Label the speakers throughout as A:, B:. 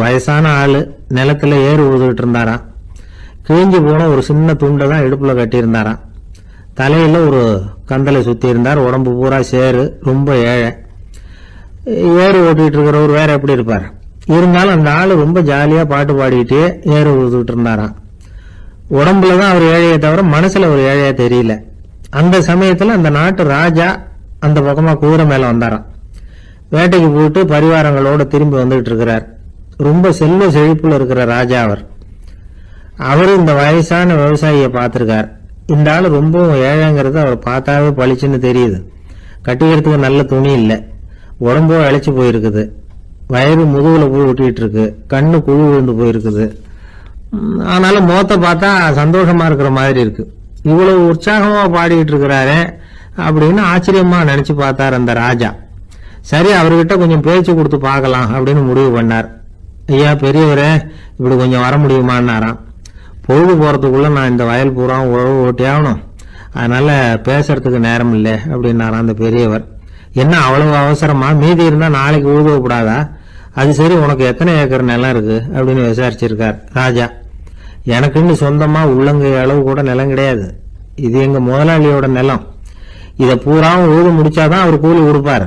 A: வயசான ஆள் நிலத்தில் ஏறு ஊதுகிட்டு இருந்தாராம். கிழிஞ்சு போன ஒரு சின்ன துண்டை தான் இடுப்பில் கட்டியிருந்தாராம். தலையில் ஒரு கந்தலை சுற்றி இருந்தார். உடம்பு பூரா சேரு, ரொம்ப ஏழை. ஏறு ஓட்டிகிட்டு இருக்கிறவர் வேற எப்படி இருப்பார்? இருந்தாலும் அந்த ஆள் ரொம்ப ஜாலியாக பாட்டு பாடிக்கிட்டே ஏறு ஊதுகிட்டு இருந்தாராம். உடம்புல தான் அவர் ஏழையை தவிர மனசில் ஒரு ஏழையா தெரியல. அந்த சமயத்தில் அந்த நாட்டு ராஜா அந்த பக்கமாக குதிரை மேலே வந்தாராம். வேட்டைக்கு போயிட்டு பரிவாரங்களோடு திரும்பி வந்துகிட்டு இருக்கிறார். ரொம்ப செல்வ செழிப்புல இருக்கிற ராஜா அவர் இந்த வயசான விவசாயியை பார்த்துருக்கார். இந்த ஆள் ரொம்பவும் ஏழைங்கிறது அவர் பார்த்தாவே பளிச்சுன்னு தெரியுது. கட்டிக்கிறதுக்கு நல்ல துணி இல்லை, உடம்போ இழைச்சி போயிருக்குது, வயிறு முதுகுல போய் ஒட்டிட்டு இருக்கு, கண்ணு குழு விழுந்து போயிருக்குது. ஆனாலும் முகத்தை பார்த்தா சந்தோஷமா இருக்கிற மாதிரி இருக்கு. இவ்வளவு உற்சாகமா பாடிக்கிட்டு இருக்கிறாரு அப்படின்னு ஆச்சரியமா நினைச்சு பார்த்தார் அந்த ராஜா. சரி, அவர்கிட்ட கொஞ்சம் பேச்சு கொடுத்து பார்க்கலாம் அப்படின்னு முடிவு பண்ணார். ஐயா பெரியவரே, இப்படி கொஞ்சம் வர முடியுமான்னாராம். பொழுது போறதுக்குள்ள நான் இந்த வயல் பூரா உழவு ஓட்டி ஆகணும், அதனால பேசுறதுக்கு நேரம் இல்லை அப்படின்னாராம் அந்த பெரியவர். என்ன அவ்வளவு அவசரமா? மீதி இருந்தா நாளைக்கு உழுதக்கூடாதா? அது சரி, உனக்கு எத்தனை ஏக்கர் நிலம் இருக்கு அப்படின்னு விசாரிச்சிருக்கார் ராஜா. எனக்குன்னு சொந்தமா உள்ளங்கை அளவு கூட நிலம் கிடையாது. இது எங்க முதலாளியோட நிலம். இதை பூராவும் உழுது முடிச்சாதான் அவர் கூலி கொடுப்பார்.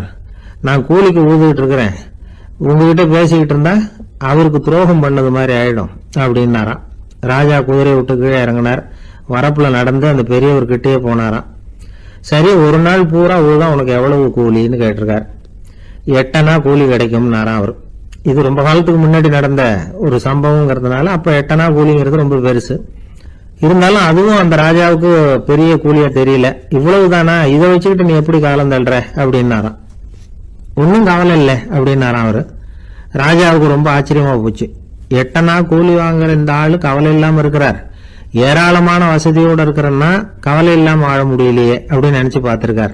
A: நான் கூலிக்கு ஊதுகிட்டு இருக்கிறேன். உங்ககிட்ட பேசிக்கிட்டு இருந்தா அவருக்கு துரோகம் பண்ணது மாதிரி ஆயிடும் அப்படின்னாராம். ராஜா குதிரை விட்டு கீழே இறங்கினார். வரப்புல நடந்து அந்த பெரியவர்கிட்டயே போனாராம். சரி, ஒரு நாள் பூரா உழுதான் உனக்கு எவ்வளவு கூலின்னு கேட்டிருக்கார். 8 அணா கூலி கிடைக்கும்னாராம் அவர். இது ரொம்ப காலத்துக்கு முன்னாடி நடந்த ஒரு சம்பவங்கிறதுனால அப்ப 8 அணா கூலிங்கிறது ரொம்ப பெருசு. இருந்தாலும் அதுவும் அந்த ராஜாவுக்கு பெரிய கூலியா தெரியல. இவ்வளவுதானா, இதை வச்சுக்கிட்டு நீ எப்படி காலம் தள்ளுற அப்படின்னாராம். ஒன்னும் கவலை இல்லை அப்படின்னாராம் அவரு. ராஜாவுக்கு ரொம்ப ஆச்சரியமா போச்சு. 8 அணா கூலி வாங்குற இந்த ஆளு கவலை இல்லாம இருக்கிறார், ஏராளமான வசதியோட இருக்கிறன்னா கவலை இல்லாம வாழ முடியலையே அப்படின்னு நினைச்சு பார்த்திருக்கார்.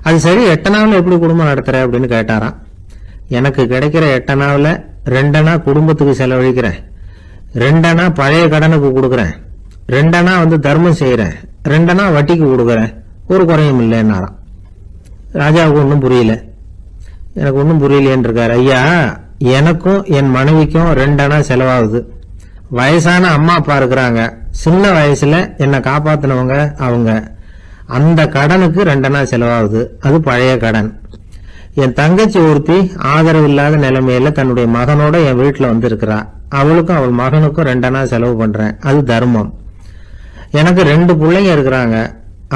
A: அது சரி, 8 அணாவில் எப்படி குடும்பம் நடத்துற அப்படின்னு கேட்டாராம். எனக்கு கிடைக்கிற 8 அணாவில் 2 அணா குடும்பத்துக்கு செலவழிக்கிறேன், 2 அணா பழைய கடனுக்கு கொடுக்குறேன், 2 அணா தர்மம் செய்யறேன், 2 அணா வட்டிக்கு கொடுக்குறேன், ஒரு குறையும் இல்லைன்னாராம். ராஜாவுக்கு ஒன்றும் புரியல. எனக்கு ஒன்றும் புரியலேன்னு இருக்காரு. ஐயா, எனக்கும் என் மனைவிக்கும் 2 அணா செலவாகுது. வயசான அம்மா அப்பா இருக்கிறாங்க, சின்ன வயசுல என்னை காப்பாத்தினவங்க அவங்க. அந்த கடனுக்கு 2 அணா செலவாகுது, அது பழைய கடன். என் தங்கச்சி ஒருத்தி ஆதரவு இல்லாத நிலைமையில தன்னுடைய மகனோட என் வீட்டுல இருக்கிறா. அவளுக்கும் அவள் மகனுக்கும் 2 அணா செலவு பண்றேன், அது தர்மம். எனக்கு 2 பிள்ளைங்க இருக்கிறாங்க,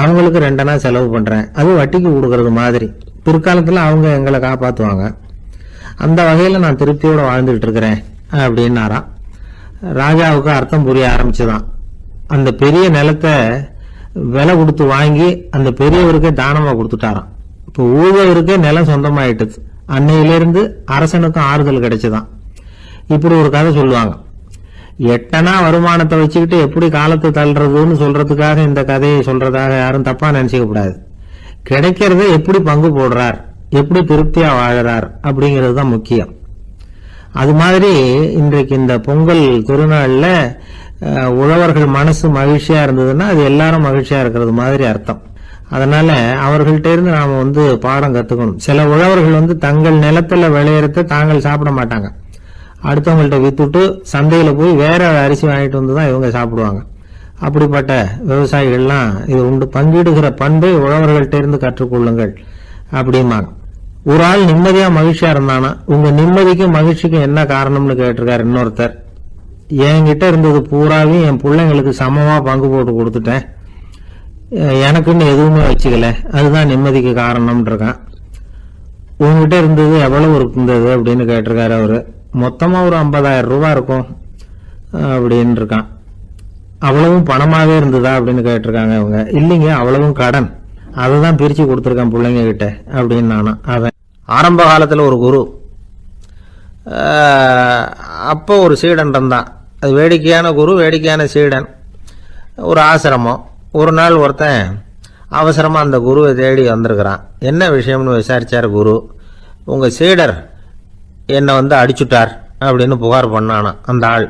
A: அவங்களுக்கு 2 அணா செலவு பண்றேன், அது வட்டிக்கு கொடுக்கறது மாதிரி. பிற்காலத்துல அவங்க எங்களை காப்பாத்துவாங்க. அந்த வகையில நான் திருப்தியோட வாழ்ந்துட்டு இருக்கிறேன் அப்படின்னாராம். ராஜாவுக்கு அர்த்தம் புரிய ஆரம்பிச்சுதான். அந்த பெரிய நிலத்தை விலை கொடுத்து வாங்கி அந்த பெரியவருக்கே தானமா கொடுத்துட்டாராம். இப்போ ஊழவருக்கே நிலம் சொந்தமாயிட்டுது. அன்னையிலிருந்து அரசனுக்கும் ஆறுதல் கிடைச்சுதான். இப்படி ஒரு கதை சொல்லுவாங்க. 8 அணா வருமானத்தை வச்சுக்கிட்டு எப்படி காலத்தை தள்ளுறதுன்னு சொல்றதுக்காக இந்த கதையை சொல்றதாக யாரும் தப்பா நினைச்சுக்க கூடாது. கிடைக்கிறத எப்படி பங்கு போடுறார், எப்படி திருப்தியா வாழறார் அப்படிங்கிறது தான் முக்கியம். அது மாதிரி இன்றைக்கு இந்த பொங்கல் திருநாள்ல உழவர்கள் மனசு மகிழ்ச்சியா இருந்ததுன்னா அது எல்லாரும் மகிழ்ச்சியா இருக்கிறது மாதிரி அர்த்தம். அதனால அவர்கள்ட்ட இருந்து நாம பாடம் கத்துக்கணும். சில உழவர்கள் தங்கள் நிலத்துல விளையறத தாங்கள் சாப்பிட மாட்டாங்க, அடுத்தவங்கள்ட்ட வித்துட்டு சந்தையில போய் வேற அரிசி வாங்கிட்டு வந்துதான் இவங்க சாப்பிடுவாங்க. அப்படிப்பட்ட விவசாயிகள்லாம் இது உண்டு. பங்கிடுகிற பண்பை உழவர்கள்ட்ட இருந்து கற்றுக்கொள்ளுங்கள் அப்படிம்பாங்க. ஒரு ஆள் நிம்மதியா மகிழ்ச்சியா இருந்தானா உங்க நிம்மதிக்கும் மகிழ்ச்சிக்கும் என்ன காரணம்னு கேட்டிருக்காரு இன்னொருத்தர். என்கிட்ட இருந்தது பூராவையும் என் பிள்ளைங்களுக்கு சமமா பங்கு போட்டு கொடுத்துட்டேன், எனக்குன்னு எதுவுமே வச்சுக்கல, அதுதான் நிம்மதிக்கு காரணம்னு இருக்கான். உங்ககிட்ட இருந்தது எவ்வளவு இருந்தது அப்படின்னு கேட்டிருக்காரு அவரு. மொத்தமா ஒரு 50,000 ரூபாய் இருக்கும் அப்படின்னு இருக்கான். அவ்வளவும் பணமாவே இருந்ததா அப்படின்னு கேட்டிருக்காங்க அவங்க. இல்லைங்க, அவ்வளவும் கடன், அதுதான் பிரிச்சு கொடுத்துருக்கேன் பிள்ளைங்க கிட்ட அப்படின்னு நானா. அவன் ஆரம்ப காலத்துல ஒரு குரு, அப்போ ஒரு சீடன் இருந்தான். அது வேடிக்கையான குரு, வேடிக்கையான சீடன். ஒரு ஆசிரமம். ஒரு நாள் ஒருத்தன் அவசரமா அந்த குருவை தேடி வந்திருக்கிறான். என்ன விஷயம்னு விசாரிச்சார் குரு. உங்க சீடர் என்னை அடிச்சுட்டார் அப்படின்னு புகார் பண்ணானா அந்த ஆள்.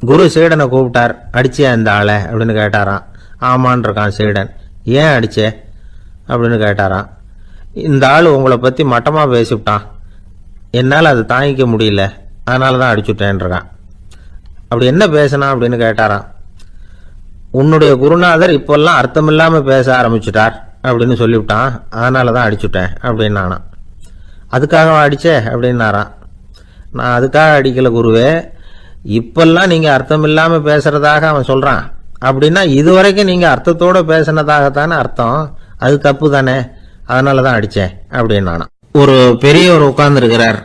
A: குரு சீடனை கூப்பிட்டார். அடிச்சியா இந்த ஆளை அப்படின்னு கேட்டாராம். ஆமான் இருக்கான் சீடன். ஏன் அடிச்சே அப்படின்னு கேட்டாராம். இந்த ஆள் உங்களை பத்தி மட்டமா பேசிவிட்டான், என்னால் அது தாங்கிக்க முடியல அதனால தான் அடிச்சுட்டேன்றான். அப்படி என்ன பேசினா அப்படின்னு கேட்டாராம். உன்னுடைய குருநாதர் இப்பெல்லாம் அர்த்தம் இல்லாமல் பேச ஆரம்பிச்சுட்டார் அப்படின்னு சொல்லிவிட்டான், அதனால தான் அடிச்சுட்டேன் அப்படின்னு நானாம். அதுக்காக அடிச்சே அப்படின்னாராம். நான் அதுக்காக அடிக்கல குருவே, இப்பெல்லாம் நீங்கள் அர்த்தம் இல்லாமல் பேசுறதாக அவன் சொல்கிறான் அப்படின்னா இதுவரைக்கும் நீங்கள் அர்த்தத்தோடு பேசினதாகத்தானே அர்த்தம், அது தப்பு தானே, அதனால தான் அடித்தேன் அப்படின்னு நானாம். ஒரு பெரியவர் உட்கார்ந்துருக்கிறார்,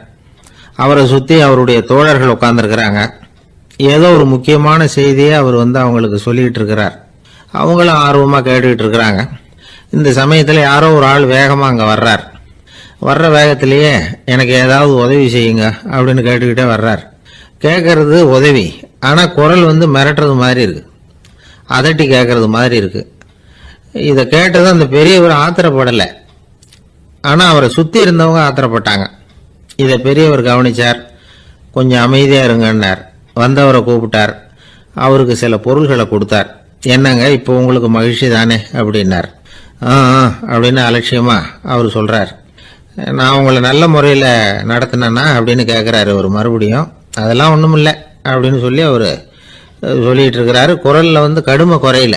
A: அவரை சுற்றி அவருடைய தோழர்கள் உட்கார்ந்துருக்கிறாங்க. ஏதோ ஒரு முக்கியமான செய்தியை அவர் அவங்களுக்கு சொல்லிகிட்டு இருக்கிறார். அவங்களும் ஆர்வமாக கேட்டுக்கிட்டு இருக்கிறாங்க. இந்த சமயத்தில் யாரோ ஒரு ஆள் வேகமாக அங்கே வர்றார். வர்ற வேகத்திலேயே எனக்கு ஏதாவது உதவி செய்யுங்க அப்படின்னு கேட்டுக்கிட்டே வர்றார். கேட்கறது உதவி, ஆனால் குரல் மிரட்டுறது மாதிரி இருக்கு, அதட்டி கேட்கறது மாதிரி இருக்கு. இதை கேட்டதும் அந்த பெரியவர் ஆத்திரப்படலை, ஆனால் அவரை சுற்றி இருந்தவங்க ஆத்திரப்பட்டாங்க. இதை பெரியவர் கவனிச்சார். கொஞ்சம் அமைதியாக இருங்கன்னார். வந்தவரை கூப்பிட்டார், அவருக்கு சில பொருள்களை கொடுத்தார். என்னங்க இப்போ உங்களுக்கு மகிழ்ச்சி தானே அப்படின்னார். அப்படின்னு அலட்சியமாக அவர் சொல்கிறார். நான் உங்களை நல்ல முறையில் நடத்தினேன்னா அப்படின்னு கேட்குறாரு அவர் மறுபடியும். அதெல்லாம் ஒன்றும் இல்லை அப்படின்னு சொல்லி அவர் சொல்லிகிட்டு இருக்கிறாரு. குரலில் கடுமை குறையில.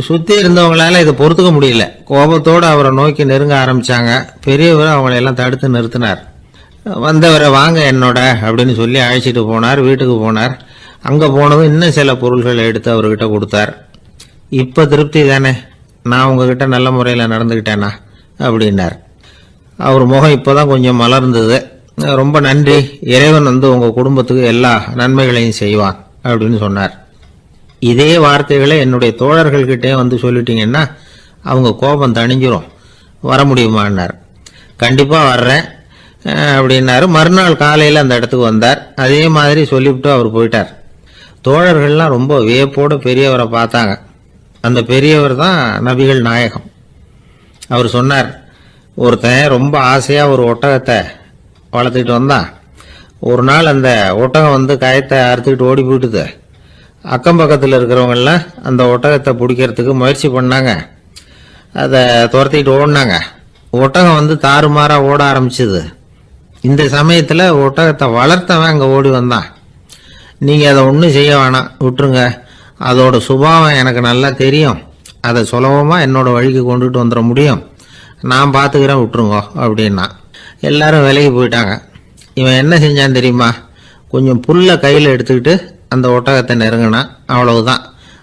A: சுற்றி இருந்தவங்களால இதை பொறுத்துக்க முடியல. கோபத்தோடு அவரை நோக்கி நெருங்க ஆரம்பித்தாங்க. பெரியவர் அவங்களையெல்லாம் தடுத்து நிறுத்தினார். வந்தவரை வாங்க என்னோட அப்படின்னு சொல்லி அழைச்சிட்டு போனார். வீட்டுக்கு போனார். அங்கே போனதும் இன்னும் சில பொருள்களை எடுத்து அவர்கிட்ட கொடுத்தார். இப்போ திருப்தி தானே, நான் உங்ககிட்ட நல்ல முறையில் நடந்துக்கிட்டேனா அப்படின்னார். அவர் முகம் இப்போ தான் கொஞ்சம் மலர்ந்தது. ரொம்ப நன்றி, இறைவன் உங்கள் குடும்பத்துக்கு எல்லா நன்மைகளையும் செய்வான் அப்படின்னு சொன்னார். இதே வார்த்தைகளை என்னுடைய தோழர்கள்கிட்டே சொல்லிட்டீங்கன்னா அவங்க கோபம் தணிஞ்சிரும், வர முடியுமான்னார். கண்டிப்பாக வர்றேன் அப்படின்னாரு. மறுநாள் காலையில் அந்த இடத்துக்கு வந்தார். அதே மாதிரி சொல்லிவிட்டு அவர் போயிட்டார். தோழர்கள்லாம் ரொம்ப வியப்போடு பெரியவரை பார்த்தாங்க. அந்த பெரியவர் தான் நபிகள் நாயகம். அவர் சொன்னார், ஒருத்தன் ரொம்ப ஆசையாக ஒரு ஒட்டகத்தை வளர்த்துக்கிட்டு வந்தான். ஒரு நாள் அந்த ஒட்டகம் கயத்தை அறுத்துக்கிட்டு ஓடி போயிட்டுது. அக்கம் பக்கத்தில் இருக்கிறவங்கெல்லாம் அந்த ஒட்டகத்தை பிடிக்கிறதுக்கு முயற்சி பண்ணாங்க. அதை துரத்திக்கிட்டு ஓடினாங்க. ஒட்டகம் தாறுமாறாக ஓட ஆரம்பிச்சுது. இந்த சமயத்தில் ஒட்டகத்தை வளர்த்தவன் அங்கே ஓடி வந்தான். நீங்கள் அதை ஒன்றும் செய்ய வேணாம், விட்டுருங்க, அதோட சுபாவம் எனக்கு நல்லா தெரியும், அதை சுலபமாக என்னோட வழிக்கு கொண்டுட்டு வந்துட முடியும், நான் பார்த்துக்கிறேன், விட்டுருங்கோ அப்படின்னா. எல்லாரும் விலகி போயிட்டாங்க. இவன் என்ன செஞ்சான் தெரியுமா? கொஞ்சம் புல்லை கையில் எடுத்துக்கிட்டு அந்த ஒட்டகத்தை நெருங்கினான். அவ்வளவுதான்.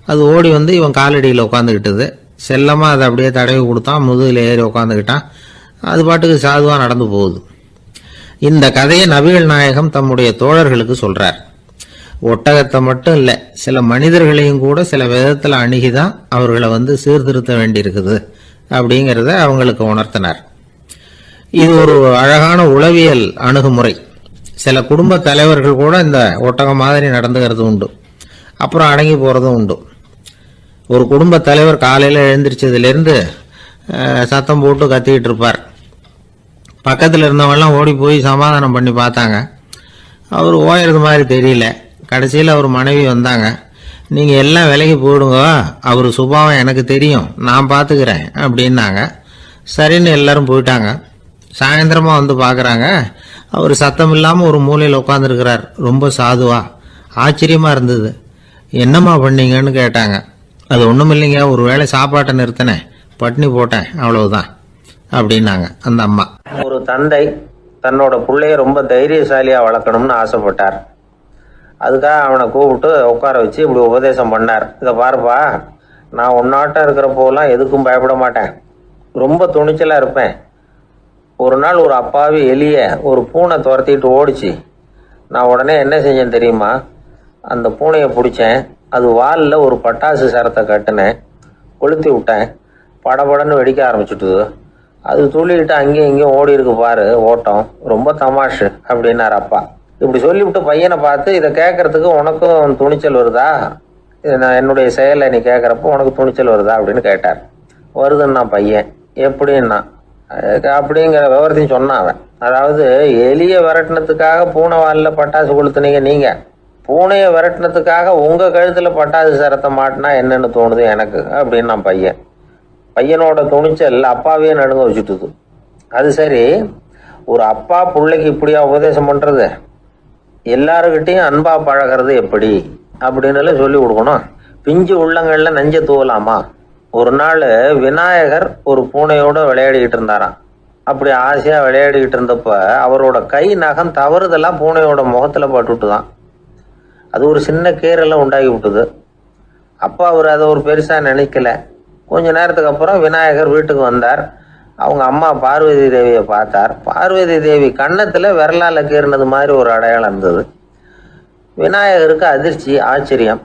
A: அது ஓடி இவன் காலடியில் உட்காந்துக்கிட்டது. செல்லமாக அதை அப்படியே தடவி கொடுத்தான். முதுகில் ஏறி உட்காந்துக்கிட்டான். அது பாட்டுக்கு சாதுவாக நடந்து போகுது. இந்த கதையை நபிகள் நாயகம் தம்முடைய தோழர்களுக்கு சொல்றார். ஒட்டகத்தை மட்டும் இல்லை, சில மனிதர்களையும் கூட சில விதத்தில் அணுகிதான் அவர்களை சீர்திருத்த வேண்டியிருக்குது அப்படிங்கிறத அவங்களுக்கு உணர்த்தினார். இது ஒரு அழகான உளவியல் அணுகுமுறை. சில குடும்ப தலைவர்கள் கூட இந்த ஒட்டகம் மாதிரி நடந்துகிறது உண்டு, அப்புறம் அடங்கி போகிறதும் உண்டு. ஒரு குடும்ப தலைவர் காலையில் எழுந்திரிச்சதுலேருந்து சத்தம் போட்டு கத்திக்கிட்டு இருப்பார். பக்கத்தில் இருந்தவங்கெல்லாம் ஓடி போய் சமாதானம் பண்ணி பார்த்தாங்க. அவர் ஓயறது மாதிரி தெரியல. கடைசியில் அவர் மனைவி வந்தாங்க. நீங்கள் எல்லாம் விலகி போயிடுங்க, அவர் சுபாவம் எனக்கு தெரியும், நான் பார்த்துக்கிறேன் அப்படின்னாங்க. சரின்னு எல்லாரும் போயிட்டாங்க. சாயந்தரமாக பார்க்குறாங்க, அவர் சத்தம் இல்லாமல் ஒரு மூலையில் உட்காந்துருக்கிறார். ரொம்ப சாதுவா. ஆச்சரியமாக இருந்தது. என்னம்மா பண்ணீங்கன்னு கேட்டாங்க. அது ஒன்றும் இல்லைங்க, ஒரு வேளை சாப்பாட்டை நிறுத்தினேன், பட்னி போட்டேன், அவ்வளவுதான் அப்படின்னாங்க அந்த அம்மா. ஒரு தந்தை தன்னோட பிள்ளைய ரொம்ப தைரியசாலியாக வளர்க்கணும்னு ஆசைப்பட்டார். அதுக்காக அவனை கூப்பிட்டு உட்கார வச்சு இப்படி உபதேசம் பண்ணார். இதை பாருப்பா, நான் உன்னாட்டம் இருக்கிறப்போலாம் எதுக்கும் பயப்பட மாட்டேன், ரொம்ப துணிச்சலாக இருப்பேன். ஒரு நாள் ஒரு அப்பாவி எலிய ஒரு பூனை துரத்திட்டு ஓடிச்சு. நான் உடனே என்ன செஞ்சேன் தெரியுமா? அந்த பூனையை பிடிச்சேன், அது வாலில் ஒரு பட்டாசு சரத்தை கட்டினேன், கொளுத்தி விட்டேன், படபடன்னு வெடிக்க ஆரம்பிச்சுட்டுது. அது துள்ளிக்கிட்டு அங்கேயும் இங்கேயும் ஓடி இருக்கு பாரு ஓட்டம், ரொம்ப தமாஷு அப்படின்னார் அப்பா. இப்படி சொல்லிவிட்டு பையனை பார்த்து, இதை கேட்கறதுக்கு உனக்கும் துணிச்சல் வருதா, நான் என்னுடைய செயலை நீ கேட்குறப்போ உனக்கு துணிச்சல் வருதா அப்படின்னு கேட்டார். வருதுன்னா பையன். எப்படின்னா அப்படிங்கிற விவரத்தையும் சொன்னான் அவன். அதாவது எலியை விரட்டினத்துக்காக பூனை வாலில் பட்டாசு கொளுத்துனீங்க நீங்கள், பூனையை விரட்டினத்துக்காக உங்கள் கழுத்தில் பட்டாசு சரத்தை மாட்டினா என்னன்னு தோணுது எனக்கு அப்படின்னு நான் பையன். பையனோட துணிச்சல் அப்பாவே நடுங்க வச்சுட்டுது. அது சரி, ஒரு அப்பா பிள்ளைக்கு இப்படியா உபதேசம் பண்ணுறது? எல்லாருக்கிட்டையும் அன்பா பழகிறது எப்படி அப்படின்னு சொல்லி கொடுக்கணும். பிஞ்சு உள்ளங்கள்ல நஞ்ச தூவலாமா? ஒரு நாள் விநாயகர் ஒரு பூனையோட விளையாடிக்கிட்டு இருந்தாராம். அப்படி ஆசையா விளையாடிக்கிட்டு இருந்தப்ப அவரோட கை நகம் தவறுதெல்லாம் பூனையோட முகத்துல பட்டுட்டுதான். அது ஒரு சின்ன கீறலை உண்டாகி விட்டுது. அப்போ அவர் அதை ஒரு பெருசா நினைக்கல. கொஞ்ச நேரத்துக்கு அப்புறம் விநாயகர் வீட்டுக்கு வந்தார். அவங்க அம்மா பார்வதி தேவியை பார்த்தார். பார்வதி தேவி கன்னத்துல விரலால கீறினது மாதிரி ஒரு அடையாளம் இருந்தது. விநாயகருக்கு அதிர்ச்சி, ஆச்சரியம்.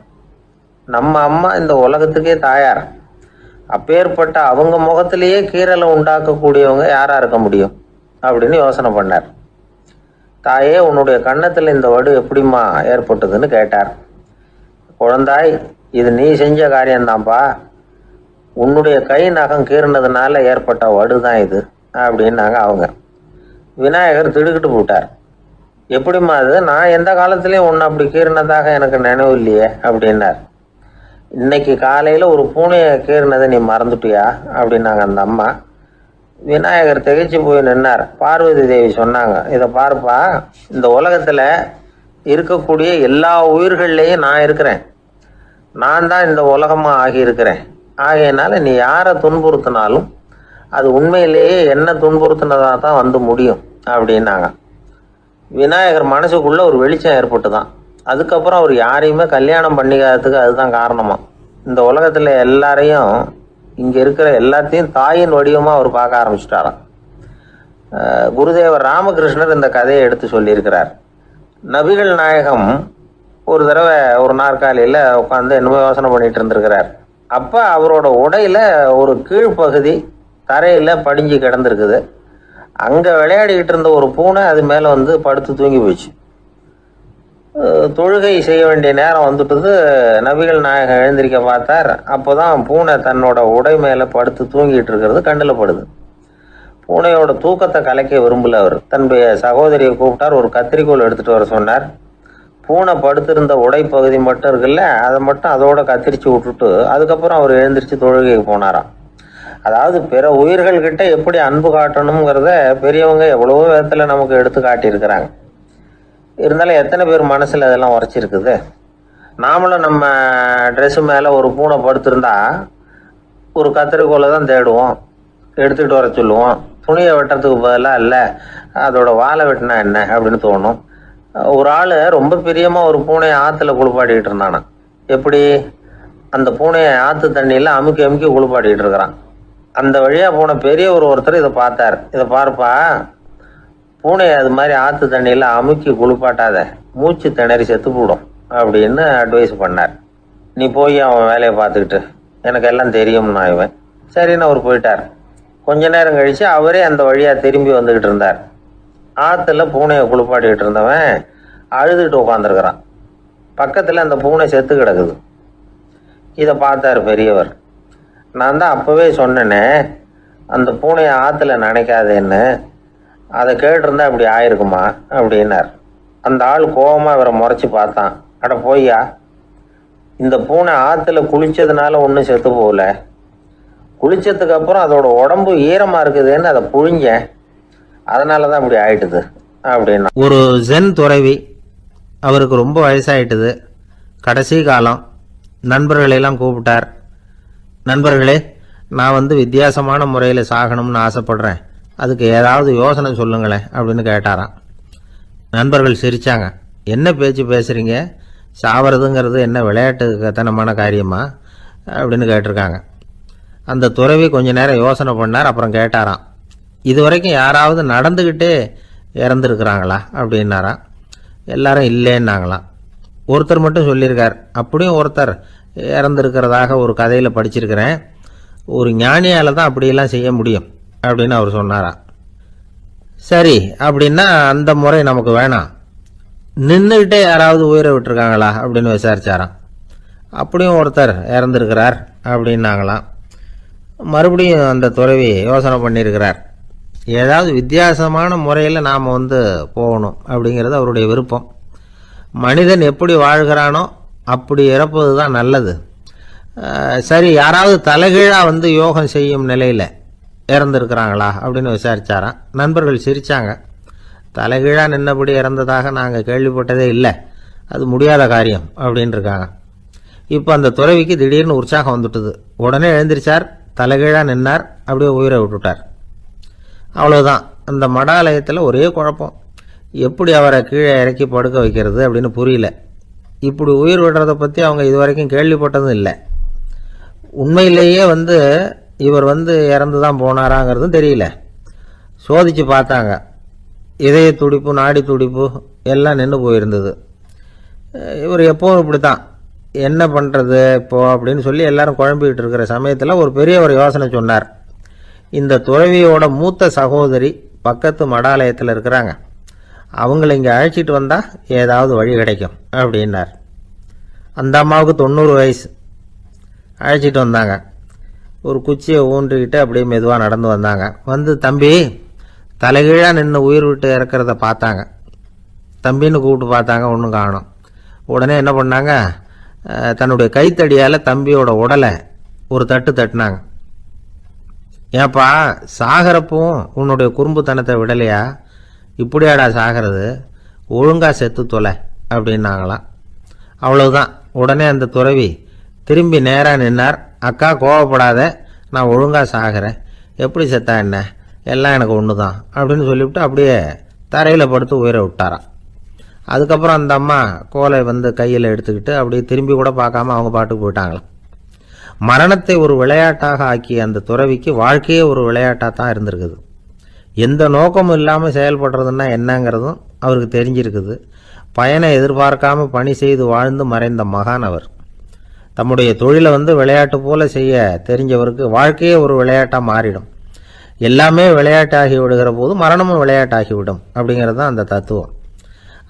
A: நம்ம அம்மா இந்த உலகத்துக்கே தாயார். அப்பேற்பட்ட அவங்க முகத்திலேயே கீறலை உண்டாக்கக்கூடியவங்க யாரா இருக்க முடியும் அப்படின்னு யோசனை பண்ணார். தாயே, உன்னுடைய கன்னத்தில் இந்த வடு எப்படிம்மா ஏற்பட்டதுன்னு கேட்டார். குழந்தாய், இது நீ செஞ்ச காரியம்தான்ப்பா. உன்னுடைய கை நகம் கீறினதுனால ஏற்பட்ட வடு தான் இது அப்படின்னாங்க அவங்க. விநாயகர் திடுக்கிட்டு போட்டார். எப்படிம்மா அது? நான் எந்த காலத்திலையும் ஒன்று அப்படி கீறினதாக எனக்கு நினைவு இல்லையே அப்படின்னார். இன்னைக்கு காலையில் ஒரு பூனையை கீறினதை நீ மறந்துட்டியா அப்படின்னாங்க அந்த அம்மா. விநாயகர் திகைச்சு போய் நின்னார். பார்வதி தேவி சொன்னாங்க, இதை பார்ப்பா, இந்த உலகத்தில் இருக்கக்கூடிய எல்லா உயிர்கள்லேயும் நான் இருக்கிறேன். நான் தான் இந்த உலகமாக ஆகியிருக்கிறேன். ஆகையினால நீ யாரை துன்புறுத்தினாலும் அது உண்மையிலேயே என்ன துன்புறுத்தினதாக தான் வந்து முடியும் அப்படின்னாங்க. விநாயகர் மனசுக்குள்ள ஒரு வெளிச்சம் ஏற்பட்டு தான். அதுக்கப்புறம் அவர் யாரையுமே கல்யாணம் பண்ணிக்காததுக்கு அதுதான் காரணமா. இந்த உலகத்தில் எல்லாரையும், இங்கே இருக்கிற எல்லாத்தையும் தாயின் வடிவமாக அவர் பார்க்க ஆரம்பிச்சிட்டாராம். குருதேவர் ராமகிருஷ்ணர் இந்த கதையை எடுத்து சொல்லியிருக்கிறார். நபிகள் நாயகம் ஒரு தடவை ஒரு நாற்காலியில் உட்காந்து என்னமோ யோசனை பண்ணிட்டு இருந்திருக்கிறார். அப்போ அவரோட உடையில ஒரு கீழ்ப்பகுதி தரையில் படிஞ்சு கிடந்திருக்குது. அங்கே விளையாடிக்கிட்டு இருந்த ஒரு பூனை அது மேலே வந்து படுத்து தூங்கி போச்சு. தொழுகை செய்ய வேண்டிய நேரம் வந்துட்டது. நபிகள் நாயகம் எழுந்திருக்க பார்த்தார். அப்போதான் பூனை தன்னோட உடை மேலே படுத்து தூங்கிட்டு இருக்கிறது கண்ணில் படுது. பூனையோட தூக்கத்தை கலைக்க விரும்பல அவர். தன்னுடைய சகோதரியை கூப்பிட்டார். ஒரு கத்திரிக்கோள் எடுத்துட்டு வர சொன்னார். பூனை படுத்திருந்த உடை பகுதி மட்டும் இருக்குல்ல, அதை மட்டும் அதோட கத்திரிச்சு விட்டுட்டு அதுக்கப்புறம் அவர் எழுந்திரிச்சு தொழுகைக்கு போனாராம். அதாவது பிற உயிர்கள் கிட்ட எப்படி அன்பு காட்டணுங்கிறத பெரியவங்க எவ்வளவோ விதத்துல நமக்கு எடுத்து காட்டியிருக்கிறாங்க. இருந்தாலும் எத்தனை பேர் மனசுல அதெல்லாம் உரைச்சிருக்குது? நாமளும் நம்ம ட்ரெஸ்ஸு மேல ஒரு பூனை படுத்திருந்தா ஒரு கத்திரிக்கோலை தான் தேடுவோம், எடுத்துக்கிட்டு வர சொல்லுவோம். துணியை வெட்டுறதுக்கு பதிலாக இல்லை அதோட வாழை வெட்டினா என்ன அப்படின்னு தோணும். ஒரு ஆள் ரொம்ப பிரியமா ஒரு பூனையை ஆற்றுல குளிப்பாட்டிக்கிட்டு இருந்தானா. எப்படி? அந்த பூனையை ஆற்று தண்ணியில் அமுக்கி அமுக்கி குளிப்பாட்டிக்கிட்டு இருக்கிறான். அந்த வழியாக போன பெரிய ஒருத்தர் இதை பார்த்தார். இதை பார்ப்பா, பூனையை அது மாதிரி ஆற்று தண்ணியில் அமுக்கி குளிப்பாட்டாத, மூச்சு திணறி செத்து போடும் அப்படின்னு அட்வைஸ் பண்ணார். நீ போய் அவன் வேலையை பார்த்துக்கிட்டு, எனக்கு எல்லாம் தெரியும்னா இவன். சரின்னு அவர் போயிட்டார். கொஞ்ச நேரம் கழித்து அவரே அந்த வழியாக திரும்பி வந்துக்கிட்டு இருந்தார். ஆற்றுல பூனையை குளிப்பாட்டிக்கிட்டு இருந்தவன் அழுதுகிட்டு உட்காந்துருக்கிறான். பக்கத்தில் அந்த பூனை செத்து கிடக்குது. இதை பார்த்தார் பெரியவர். நான் தான் அப்போவே சொன்னேனே அந்த பூனையை ஆற்றுல நினைக்காதேன்னு, அதை கேட்டிருந்தா அப்படி ஆயிருக்குமா அப்படின்னார். அந்த ஆள் கோபமாக இவரை முறைச்சி பார்த்தான். அட போய்யா, இந்த பூனை ஆற்றுல குளித்ததுனால ஒன்றும் செத்து போகல, குளித்ததுக்கு அப்புறம் அதோட உடம்பு ஈரமாக இருக்குதுன்னு அதை புழிஞ்சேன், அதனால தான் இப்படி ஆயிட்டுது அப்படின்னா. ஒரு ஜென் துறவி, அவருக்கு ரொம்ப வயசாயிட்டுது. கடைசி காலம். நண்பர்களெல்லாம் கூப்பிட்டார். நண்பர்களே, நான் வித்தியாசமான முறையில் சாகணும்னு ஆசைப்படுறேன், அதுக்கு ஏதாவது யோசனை சொல்லுங்களேன் அப்படின்னு கேட்டாராம். நண்பர்கள் சிரித்தாங்க. என்ன பேச்சு பேசுகிறீங்க? சாவறதுங்கிறது என்ன விளையாட்டுத்தனமான காரியமா அப்படின்னு கேட்டிருக்காங்க. அந்த துறவி கொஞ்ச நேரம் யோசனை பண்ணார். அப்புறம் கேட்டாராம், இது வரைக்கும் யாராவது நடந்துக்கிட்டே இறந்துருக்குறாங்களா அப்படின்னாராம். எல்லாரும் இல்லைன்னாங்களாம். ஒருத்தர் மட்டும் சொல்லியிருக்கார். அப்படியும் ஒருத்தர் இறந்துருக்கிறதாக ஒரு கதையில் படிச்சிருக்கிறேன். ஒரு ஞானியால் தான் அப்படியெல்லாம் செய்ய முடியும் அப்படின்னு அவர் சொன்னாராம். சரி, அப்படின்னா அந்த முறை நமக்கு வேணாம், நின்றுக்கிட்டே யாராவது உயிரை விட்டுருக்காங்களா அப்படின்னு விசாரிச்சாராம். அப்படியும் ஒருத்தர் இறந்துருக்கிறார் அப்படின்னாங்களாம். மறுபடியும் அந்த துறவி யோசனை பண்ணியிருக்கிறார். ஏதாவது வித்தியாசமான முறையில் நாம் போகணும் அப்படிங்கிறது அவருடைய விருப்பம். மனிதன் எப்படி வாழ்கிறானோ அப்படி இறப்பது தான் நல்லது. சரி, யாராவது தலைகீழாக யோகம் செய்யும் நிலையில் இறந்துருக்கிறாங்களா அப்படின்னு விசாரிச்சாராம். நண்பர்கள் சிரித்தாங்க. தலைகீழாக நின்னபடி இறந்ததாக நாங்கள் கேள்விப்பட்டதே இல்லை, அது முடியாத காரியம் அப்படின்னு இருக்காங்க. இப்போ அந்த துறவிக்கு திடீர்னு உற்சாகம் வந்துட்டுது. உடனே எழுந்திரிச்சார், தலைகீழாக நின்னார், அப்படியே உயிரை விட்டுட்டார். அவ்வளோதான். அந்த மடாலயத்தில் ஒரே குழப்பம். எப்படி அவரை கீழே இறக்கி படுக்க வைக்கிறது அப்படின்னு புரியல. இப்படி உயிர் விடுறதை பற்றி அவங்க இதுவரைக்கும் கேள்விப்பட்டதும் இல்லை. உண்மையிலேயே இவர் இறந்து தான் போனாராங்கிறதும் தெரியல. சோதித்து பார்த்தாங்க. இதய துடிப்பு, நாடி துடிப்பு எல்லாம் நின்று போயிருந்தது. இவர் எப்போவும் இப்படி தான், என்ன பண்ணுறது இப்போ அப்படின்னு சொல்லி எல்லாரும் குழம்பிக்கிட்டு இருக்கிற சமயத்தில் ஒரு பெரிய ஒரு யோசனை சொன்னார். இந்த துறவியோட மூத்த சகோதரி பக்கத்து மடாலயத்தில் இருக்கிறாங்க, அவங்கள இங்கே அழைச்சிட்டு வந்தால் ஏதாவது வழி கிடைக்கும் அப்படின்னார். அந்த அம்மாவுக்கு 90 வயசு. அழைச்சிட்டு வந்தாங்க. ஒரு குச்சியை ஊன்றிக்கிட்டு அப்படியே மெதுவாக நடந்து வந்தாங்க. தம்பி, தலைகீழாக நின்று உயிர் விட்டு இறக்கிறத பார்த்தாங்க. தம்பின்னு கூப்பிட்டு பார்த்தாங்க, ஒன்றும் காணும். உடனே என்ன பண்ணாங்க, தன்னுடைய கைத்தடியால் தம்பியோட உடலை ஒரு தட்டு தட்டினாங்க. ஏப்பா, சாகிறப்பவும் உன்னுடைய குறும்புத்தனத்தை விடலையா? இப்படியாடா சாகிறது, ஒழுங்கா செத்து தொலை அப்படின்னாங்களாம். அவ்வளவுதான். உடனே அந்த துறவி திரும்பி நேராக நின்னார். அக்கா, கோவப்படாத, நான் ஒழுங்கா சாகிறேன், எப்படி செத்தா என்ன, எல்லாம் எனக்கு ஒன்று தான் அப்படின்னு சொல்லிவிட்டு அப்படியே தரையில் படுத்து உயிரை விட்டாராம். அதுக்கப்புறம் அந்த அம்மா கோலை கையில் எடுத்துக்கிட்டு அப்படியே திரும்பி கூட பார்க்காம அவங்க பாட்டுக்கு போயிட்டாங்களாம். மரணத்தை ஒரு விளையாட்டாக ஆக்கிய அந்த துறவிக்கு வாழ்க்கையே ஒரு விளையாட்டாக தான் இருந்திருக்குது. எந்த நோக்கமும் இல்லாமல் செயல்படுறதுன்னா என்னங்கிறதும் அவருக்கு தெரிஞ்சிருக்குது. பயனை எதிர்பார்க்காம பணி செய்து வாழ்ந்து மறைந்த மகான் அவர். தம்முடைய தொழிலை விளையாட்டு போல செய்ய தெரிஞ்சவருக்கு வாழ்க்கையே ஒரு விளையாட்டாக மாறிடும். எல்லாமே விளையாட்டாகி விடுகிற போது மரணமும் விளையாட்டாகிவிடும் அப்படிங்கிறது தான் அந்த தத்துவம்.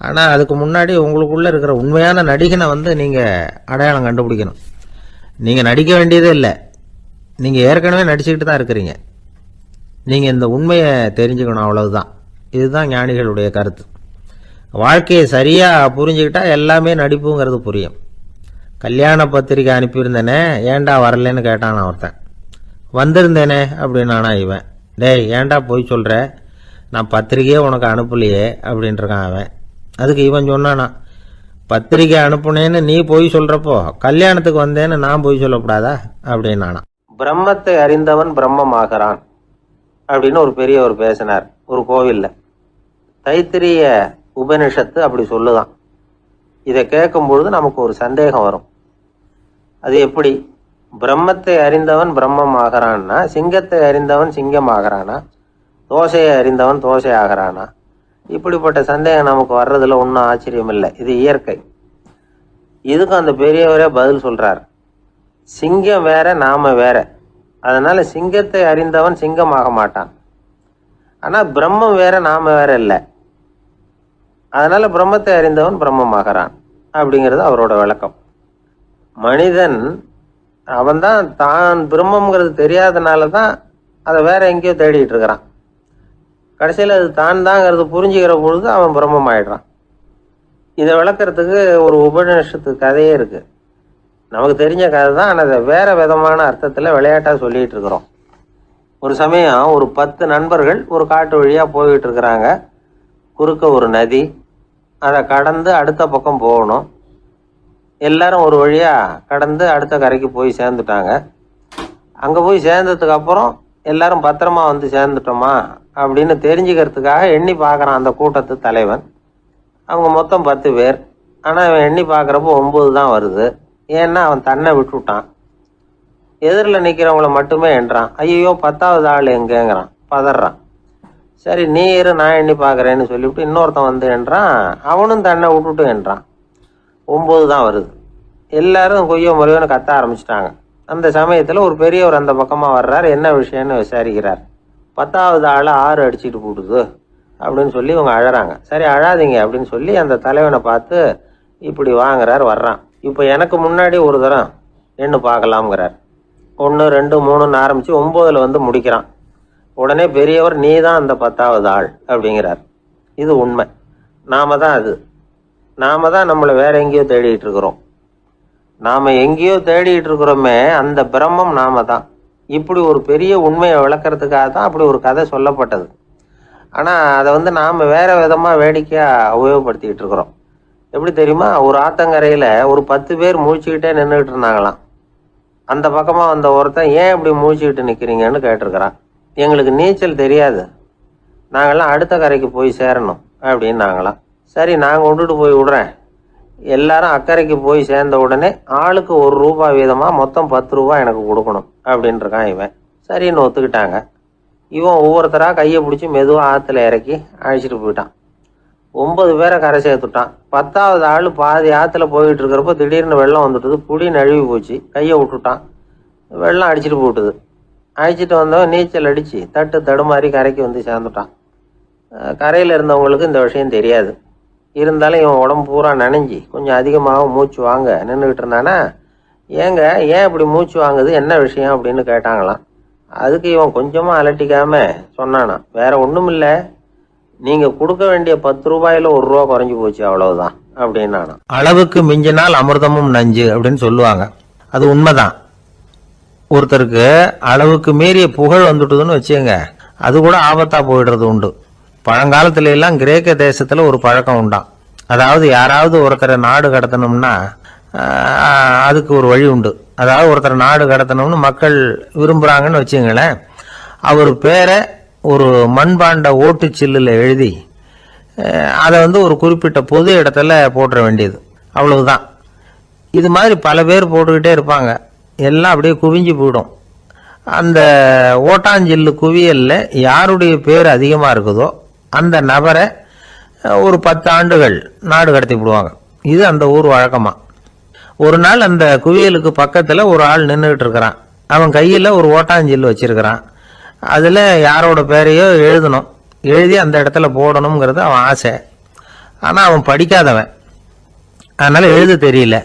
A: ஆனால் அதுக்கு முன்னாடி உங்களுக்குள்ளே இருக்கிற உண்மையான நடிகனை நீங்கள் அடையாளம் கண்டுபிடிக்கணும். நீங்கள் நடிக்க வேண்டியதே இல்லை, நீங்கள் ஏற்கனவே நடிச்சுக்கிட்டு தான் இருக்கிறீங்க. நீங்கள் இந்த உண்மையை தெரிஞ்சுக்கணும், அவ்வளவுதான். இதுதான் ஞானிகளுடைய கருத்து. வாழ்க்கையை சரியாக புரிஞ்சுக்கிட்டா எல்லாமே நடிப்புங்கிறது புரியும். கல்யாண பத்திரிக்கை அனுப்பியிருந்தேனே, ஏன்டா வரலன்னு கேட்டான் ஒருத்தன். வந்திருந்தேனே அப்படின்னானா இவன். டேய், ஏன்டா போய் சொல்கிற, நான் பத்திரிக்கையே உனக்கு அனுப்பலையே அப்படின்ட்டுருக்கான் அவன். அதுக்கு இவன் சொன்னானா, பத்திரிக்கை அனுப்புனேன்னு நீ போய் சொல்கிறப்போ கல்யாணத்துக்கு வந்தேன்னு நான் போய் சொல்லக்கூடாதா அப்படின்னானா. பிரம்மத்தை அறிந்தவன் பிரம்மமாகிறான் அப்படின்னு ஒரு பெரியவர் பேசினார் ஒரு கோவிலில். தைத்திரிய உபனிஷத்து அப்படி சொல்லுதான். இதை கேட்கும் பொழுது நமக்கு ஒரு சந்தேகம் வரும். அது எப்படி? பிரம்மத்தை அறிந்தவன் பிரம்மம் ஆகிறான்னா, சிங்கத்தை அறிந்தவன் சிங்கம் ஆகிறானா, தோசையை அறிந்தவன் தோசை ஆகிறானா? இப்படிப்பட்ட சந்தேகம் நமக்கு வர்றதுல ஒன்றும் ஆச்சரியம் இல்லை, இது இயற்கை. இதுக்கும் அந்த பெரியவரே பதில் சொல்றார். சிங்கம் வேற, நாம வேற. அதனால சிங்கத்தை அறிந்தவன் சிங்கமாக மாட்டான். ஆனா பிரம்மம் வேற, நாம வேற இல்லை. அதனால பிரம்மத்தை அறிந்தவன் பிரம்மமாகறான் அப்படிங்கிறது அவரோட விளக்கம். மனிதன் அவன்தான் தான் பிரம்மங்கிறது தெரியாதனால தான் அதை வேற எங்கேயோ தேடிட்டு இருக்கிறான். கடைசியில் அது தான் தாங்கிறது புரிஞ்சுக்கிற பொழுது அவன் பிரம்மம் ஆயிடுறான். இதை விளக்கிறதுக்கு ஒரு உபநிஷத்து கதையே இருக்கு. நமக்கு தெரிஞ்ச கதை தான், ஆனால் அதை வேற விதமான அர்த்தத்தில் விளையாட்டாக சொல்லிட்டு இருக்கிறோம். ஒரு சமயம் ஒரு 10 நண்பர்கள் ஒரு காட்டு வழியாக போய்கிட்டு இருக்கிறாங்க. குறுக்க ஒரு நதி, அதை கடந்து அடுத்த பக்கம் போகணும். எல்லாரும் ஒரு வழியாக கடந்து அடுத்த கரைக்கு போய் சேர்ந்துட்டாங்க. அங்கே போய் சேர்ந்ததுக்கு அப்புறம் எல்லாரும் பத்திரமா சேர்ந்துட்டோமா அப்படின்னு தெரிஞ்சுக்கிறதுக்காக எண்ணி பார்க்குறான் அந்த கூட்டத்து தலைவன். அவங்க மொத்தம் 10 பேர். ஆனால் அவன் எண்ணி பார்க்குறப்போ 9 தான் வருது. ஏன்னா அவன் தன்னை விட்டுவிட்டான். எதிரில் நிற்கிறவங்கள மட்டுமே எண்றான். ஐயோ 10வது ஆள் எங்கேங்கிறான், பதறான். சரி நீ இரு, நான் எண்ணி பார்க்குறேன்னு சொல்லிவிட்டு இன்னொருத்தன் எண்றான். அவனும் தன்னை விட்டுட்டு எண்றான். 9 தான் வருது. எல்லாரும் கொய்யோ முறையோன்னு கத்த ஆரம்பிச்சிட்டாங்க. அந்த சமயத்தில் ஒரு பெரியவர் அந்த பக்கமாக வர்றார். என்ன விஷயம்னு விசாரிக்கிறார். 10வது ஆள் 6 அடிச்சுட்டு போட்டுது அப்படின்னு சொல்லி இவங்க அழறாங்க. சரி அழாதீங்க அப்படின்னு சொல்லி அந்த தலைவனை பார்த்து இப்படி வாங்குறார். வர்றான். இப்போ எனக்கு முன்னாடி ஒரு தரம் எண்ணு பார்க்கலாம்ங்கிறார். 1 2 3ன்னு ஆரம்பித்து 9ல் முடிக்கிறான். உடனே பெரியவர் நீ தான் அந்த 10வது ஆள் அப்படிங்கிறார். இது உண்மை. நாம தான் அது. நாம தான் நம்மளை வேற எங்கேயோ தேடிட்டு இருக்கிறோம். நாம எங்கேயோ தேடிட்டு இருக்கிறோமே, அந்த பிரம்மம் நாம தான். இப்படி ஒரு பெரிய உண்மையை விளக்கிறதுக்காக தான் அப்படி ஒரு கதை சொல்லப்பட்டது.
B: ஆனால் அதை நாம் வேறு விதமாக வேடிக்கையாக உபயோகப்படுத்திக்கிட்டு இருக்கிறோம். எப்படி தெரியுமா? ஒரு ஆத்தங்கரையில் ஒரு 10 பேர் முழிச்சுக்கிட்டே நின்றுக்கிட்டு இருந்தாங்களாம். அந்த பக்கமாக வந்த ஒருத்தன், ஏன் இப்படி முழிச்சுக்கிட்டு நிற்கிறீங்கன்னு கேட்டிருக்கிறான். எங்களுக்கு நீச்சல் தெரியாது, நாங்கள்லாம் அடுத்த கரைக்கு போய் சேரணும் அப்படின்னு நாங்களாம். சரி, நான் கொண்டுட்டு போய் விடுறேன். எல்லாரும் அக்கறைக்கு போய் சேர்ந்த உடனே ஆளுக்கு ₹1 வீதமாக மொத்தம் ₹10 எனக்கு கொடுக்கணும் அப்படின்ட்டுருக்கான் இவன். சரின்னு ஒத்துக்கிட்டாங்க. இவன் ஒவ்வொருத்தராக கையை பிடிச்சி மெதுவாக ஆற்றுல இறக்கி அழைச்சிட்டு போயிட்டான். 9 பேரை கரை சேர்த்துட்டான். 10வது ஆள் பாதி ஆற்றுல போயிட்டு இருக்கிறப்போ திடீர்னு வெள்ளம் வந்துட்டுது. புடி நழுவி போச்சு. கையை விட்டுட்டான். வெள்ளம் அடிச்சுட்டு போட்டுது. அழைச்சிட்டு வந்தவன் நீச்சல் அடித்து தடுமாறி கரைக்கு வந்து சேர்ந்துட்டான். கரையில் இருந்தவங்களுக்கு இந்த விஷயம் தெரியாது. இருந்தாலும் இவன் உடம்பு பூரா நனைஞ்சி கொஞ்சம் அதிகமாக மூச்சு வாங்க நின்றுக்கிட்டு இருந்தானா, ஏன் இப்படி மூச்சு வாங்குது, என்ன விஷயம் அப்படின்னு கேட்டாங்களாம். அதுக்கு இவன் கொஞ்சமாக அலட்டிக்காம சொன்னானா, வேற ஒன்றும் இல்லை, நீங்கள் கொடுக்க வேண்டிய ₹10 ₹1 குறைஞ்சி போச்சு, அவ்வளவுதான் அப்படின்னானா.
A: அளவுக்கு மிஞ்சினால் அமிர்தமும் நஞ்சு அப்படின்னு சொல்லுவாங்க. அது உண்மைதான். ஒருத்தருக்கு அளவுக்கு மீறிய புகழ் வந்துட்டுதுன்னு வச்சுங்க, அது கூட ஆபத்தா போயிடுறது உண்டு. பழங்காலத்துல எல்லாம் கிரேக்க தேசத்துல ஒரு பழக்கம் உண்டாம். அதாவது யாராவது ஒருத்தரை நாடு கடத்தணும்னா அதுக்கு ஒரு வழி உண்டு. அதாவது ஒருத்தரை நாடு கடத்தணும்னு மக்கள் விரும்புறாங்கன்னு வச்சுங்களேன், அவர் பேரை ஒரு மண்பாண்ட ஓட்டுச்சில்லில் எழுதி அதை ஒரு குறிப்பிட்ட பொது இடத்துல போட்டுற வேண்டியது, அவ்வளவுதான். இது மாதிரி பல பேர் போட்டுக்கிட்டே இருப்பாங்க. எல்லாம் அப்படியே குவிஞ்சு போயிடும். அந்த ஓட்டாஞ்சில்லு குவியல்ல யாருடைய பேர் அதிகமாக இருக்குதோ அந்த நபரை ஒரு 10 ஆண்டுகள் நாடு கடத்தி விடுவாங்க. இது அந்த ஊர் வழக்கமா. ஒரு நாள் அந்த குவியலுக்கு பக்கத்தில் ஒரு ஆள் நின்றுகிட்டு இருக்கிறான். அவன் கையில் ஒரு ஓட்டாஞ்சில்லு வச்சிருக்கிறான். அதில் யாரோட பேரையோ எழுதணும், எழுதி அந்த இடத்துல போடணுங்கிறது அவன் ஆசை. ஆனால் அவன் படிக்காதவன், அதனால் எழுத தெரியல.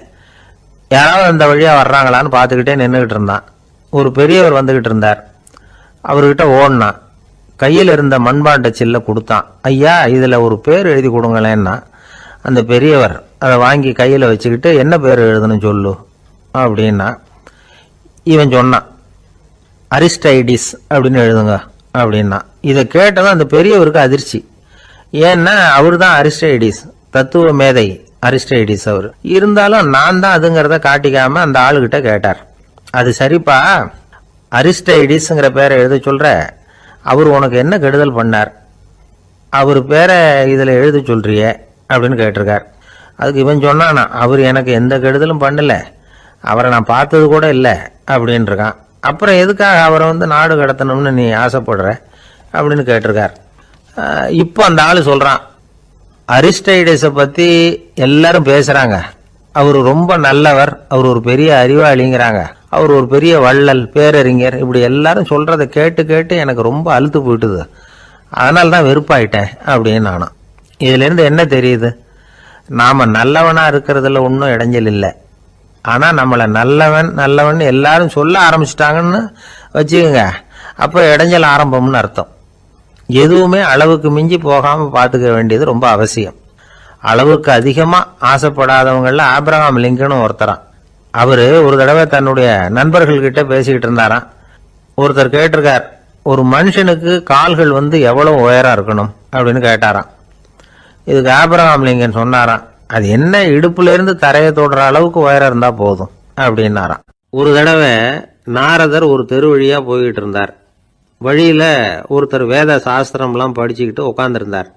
A: யாராவது அந்த வழியாக வர்றாங்களான்னு பார்த்துக்கிட்டே நின்றுக்கிட்டு இருந்தான். ஒரு பெரியவர் வந்துக்கிட்டு இருந்தார். அவர்கிட்ட ஓடினான். கையில் இருந்த மண்பாண்ட சில்லை கொடுத்தான். ஐயா, இதில் ஒரு பேர் எழுதி கொடுங்களேன்னா. அந்த பெரியவர் அதை வாங்கி கையில் வச்சுக்கிட்டு, என்ன பேர் எழுதணும் சொல்லு அப்படின்னா. இவன் சொன்னான், அரிஸ்டைடிஸ் அப்படின்னு எழுதுங்க அப்படின்னா. இதை கேட்டதும் அந்த பெரியவருக்கு அதிர்ச்சி. ஏன்னா அவர் தான் அரிஸ்டைடிஸ், தத்துவ மேதை அரிஸ்டைடிஸ் அவர். இருந்தாலும் நான் தான் அதுங்கிறத காட்டிக்காம அந்த ஆளுகிட்ட கேட்டார். அது சரிப்பா, அரிஸ்டைடிஸ்ங்கிற பேரை எழுத சொல்ற, அவர் உனக்கு என்ன கெடுதல் பண்ணார், அவர் பேரை இதில் எழுத சொல்றிய அப்படின்னு கேட்டிருக்கார். அதுக்கு இவன் சொன்னானா, அவர் எனக்கு எந்த கெடுதலும் பண்ணல, அவரை நான் பார்த்தது கூட இல்லை அப்படின்ட்டுருக்கான். அப்புறம் எதுக்காக அவரை நாடு கடத்தணும்னு நீ ஆசைப்படுற அப்படின்னு கேட்டிருக்கார். இப்போ அந்த ஆள் சொல்கிறான், அரிஸ்டைடிஸை பற்றி எல்லாரும் பேசுகிறாங்க, அவர் ரொம்ப நல்லவர், அவர் ஒரு பெரிய அறிவாளிங்கிறாங்க, அவர் ஒரு பெரிய வள்ளல், பேரறிஞர், இப்படி எல்லாரும் சொல்கிறத கேட்டு கேட்டு எனக்கு ரொம்ப அழுத்து போயிட்டுது, அதனால தான் வெறுப்பாயிட்டேன் அப்படின்னு நானும். இதுலேருந்து என்ன தெரியுது, நாம் நல்லவனாக இருக்கிறதுல ஒன்றும் இடைஞ்சல் இல்லை. ஆனால் நம்மளை நல்லவன் நல்லவன் எல்லாரும் சொல்ல ஆரம்பிச்சிட்டாங்கன்னு வச்சுக்கோங்க, அப்போ இடைஞ்சல் ஆரம்பம்னு அர்த்தம். எதுவுமே அளவுக்கு மிஞ்சி போகாமல் பார்த்துக்க வேண்டியது ரொம்ப அவசியம். அளவுக்கு அதிகமாக ஆசைப்படாதவங்களில் ஆபிரகாம் லிங்கனும் ஒருத்தரான். அவர் ஒரு தடவை தன்னுடைய நண்பர்கள்கிட்ட பேசிக்கிட்டு இருந்தாராம். ஒருத்தர் கேட்டிருக்கார், ஒரு மனுஷனுக்கு கால்கள் எவ்வளவு உயரம் இருக்கணும் அப்படின்னு கேட்டாராம். இதுக்கு ஆபிரகாம் லிங்கன் சொன்னாராம், அது என்ன, இடுப்புல இருந்து தரையை தொடுற அளவுக்கு உயரம் இருந்தா போதும் அப்படின்னாராம். ஒரு தடவை நாரதர் ஒரு தெரு வழியா போய்கிட்டு இருந்தார். வழியில ஒருத்தர் வேத சாஸ்திரம்லாம் படிச்சுக்கிட்டு உட்காந்துருந்தார்.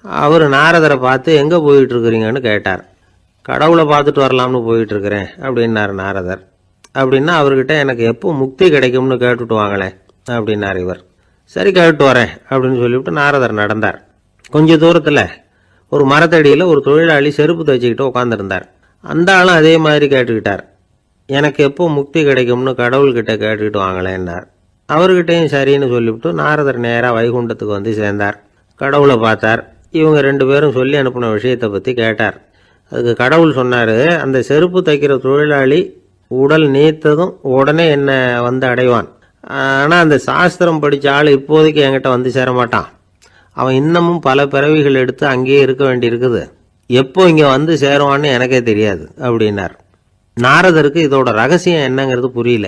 A: அவர் நாரதரை பார்த்து, எங்க போயிட்டு இருக்கிறீங்கன்னு கேட்டார். கடவுளை பார்த்துட்டு வரலாம்னு போயிட்டு இருக்கிறேன் அப்படின்னாரு நாரதர். அப்படின்னா அவர்கிட்ட, எனக்கு எப்போ முக்தி கிடைக்கும்னு கேட்டுட்டு வாங்களேன் அப்படின்னார் இவர். சரி, கேட்டு வரேன் அப்படின்னு சொல்லிவிட்டு நாரதர் நடந்தார். கொஞ்ச தூரத்தில் ஒரு மரத்தடியில் ஒரு தொழிலாளி செருப்பு தைச்சிக்கிட்டு உட்காந்துருந்தார். அந்த ஆளும் அதே மாதிரி கேட்டுக்கிட்டார், எனக்கு எப்போ முக்தி கிடைக்கும்னு கடவுள்கிட்ட கேட்டுக்கிட்டு வாங்களேன்னார். அவர்கிட்டையும் சரின்னு சொல்லிவிட்டு நாரதர் நேராக வைகுண்டத்துக்கு சேர்ந்தார். கடவுளை பார்த்தார். இவங்க 2 பேரும் சொல்லி அனுப்பின விஷயத்தை பற்றி கேட்டார். அதுக்கு கடவுள் சொன்னார், அந்த செருப்பு தைக்கிற தொழிலாளி உடல் நீத்ததும் உடனே என்னை அடைவான். ஆனால் அந்த சாஸ்திரம் படித்த ஆள் இப்போதைக்கு என்கிட்ட சேர மாட்டான். அவன் இன்னமும் பல பிறவிகள் எடுத்து அங்கேயே இருக்க வேண்டி இருக்குது. எப்போ இங்கே சேருவான்னு எனக்கே தெரியாது அப்படின்னார். நாரதருக்கு இதோட ரகசியம் என்னங்கிறது புரியல.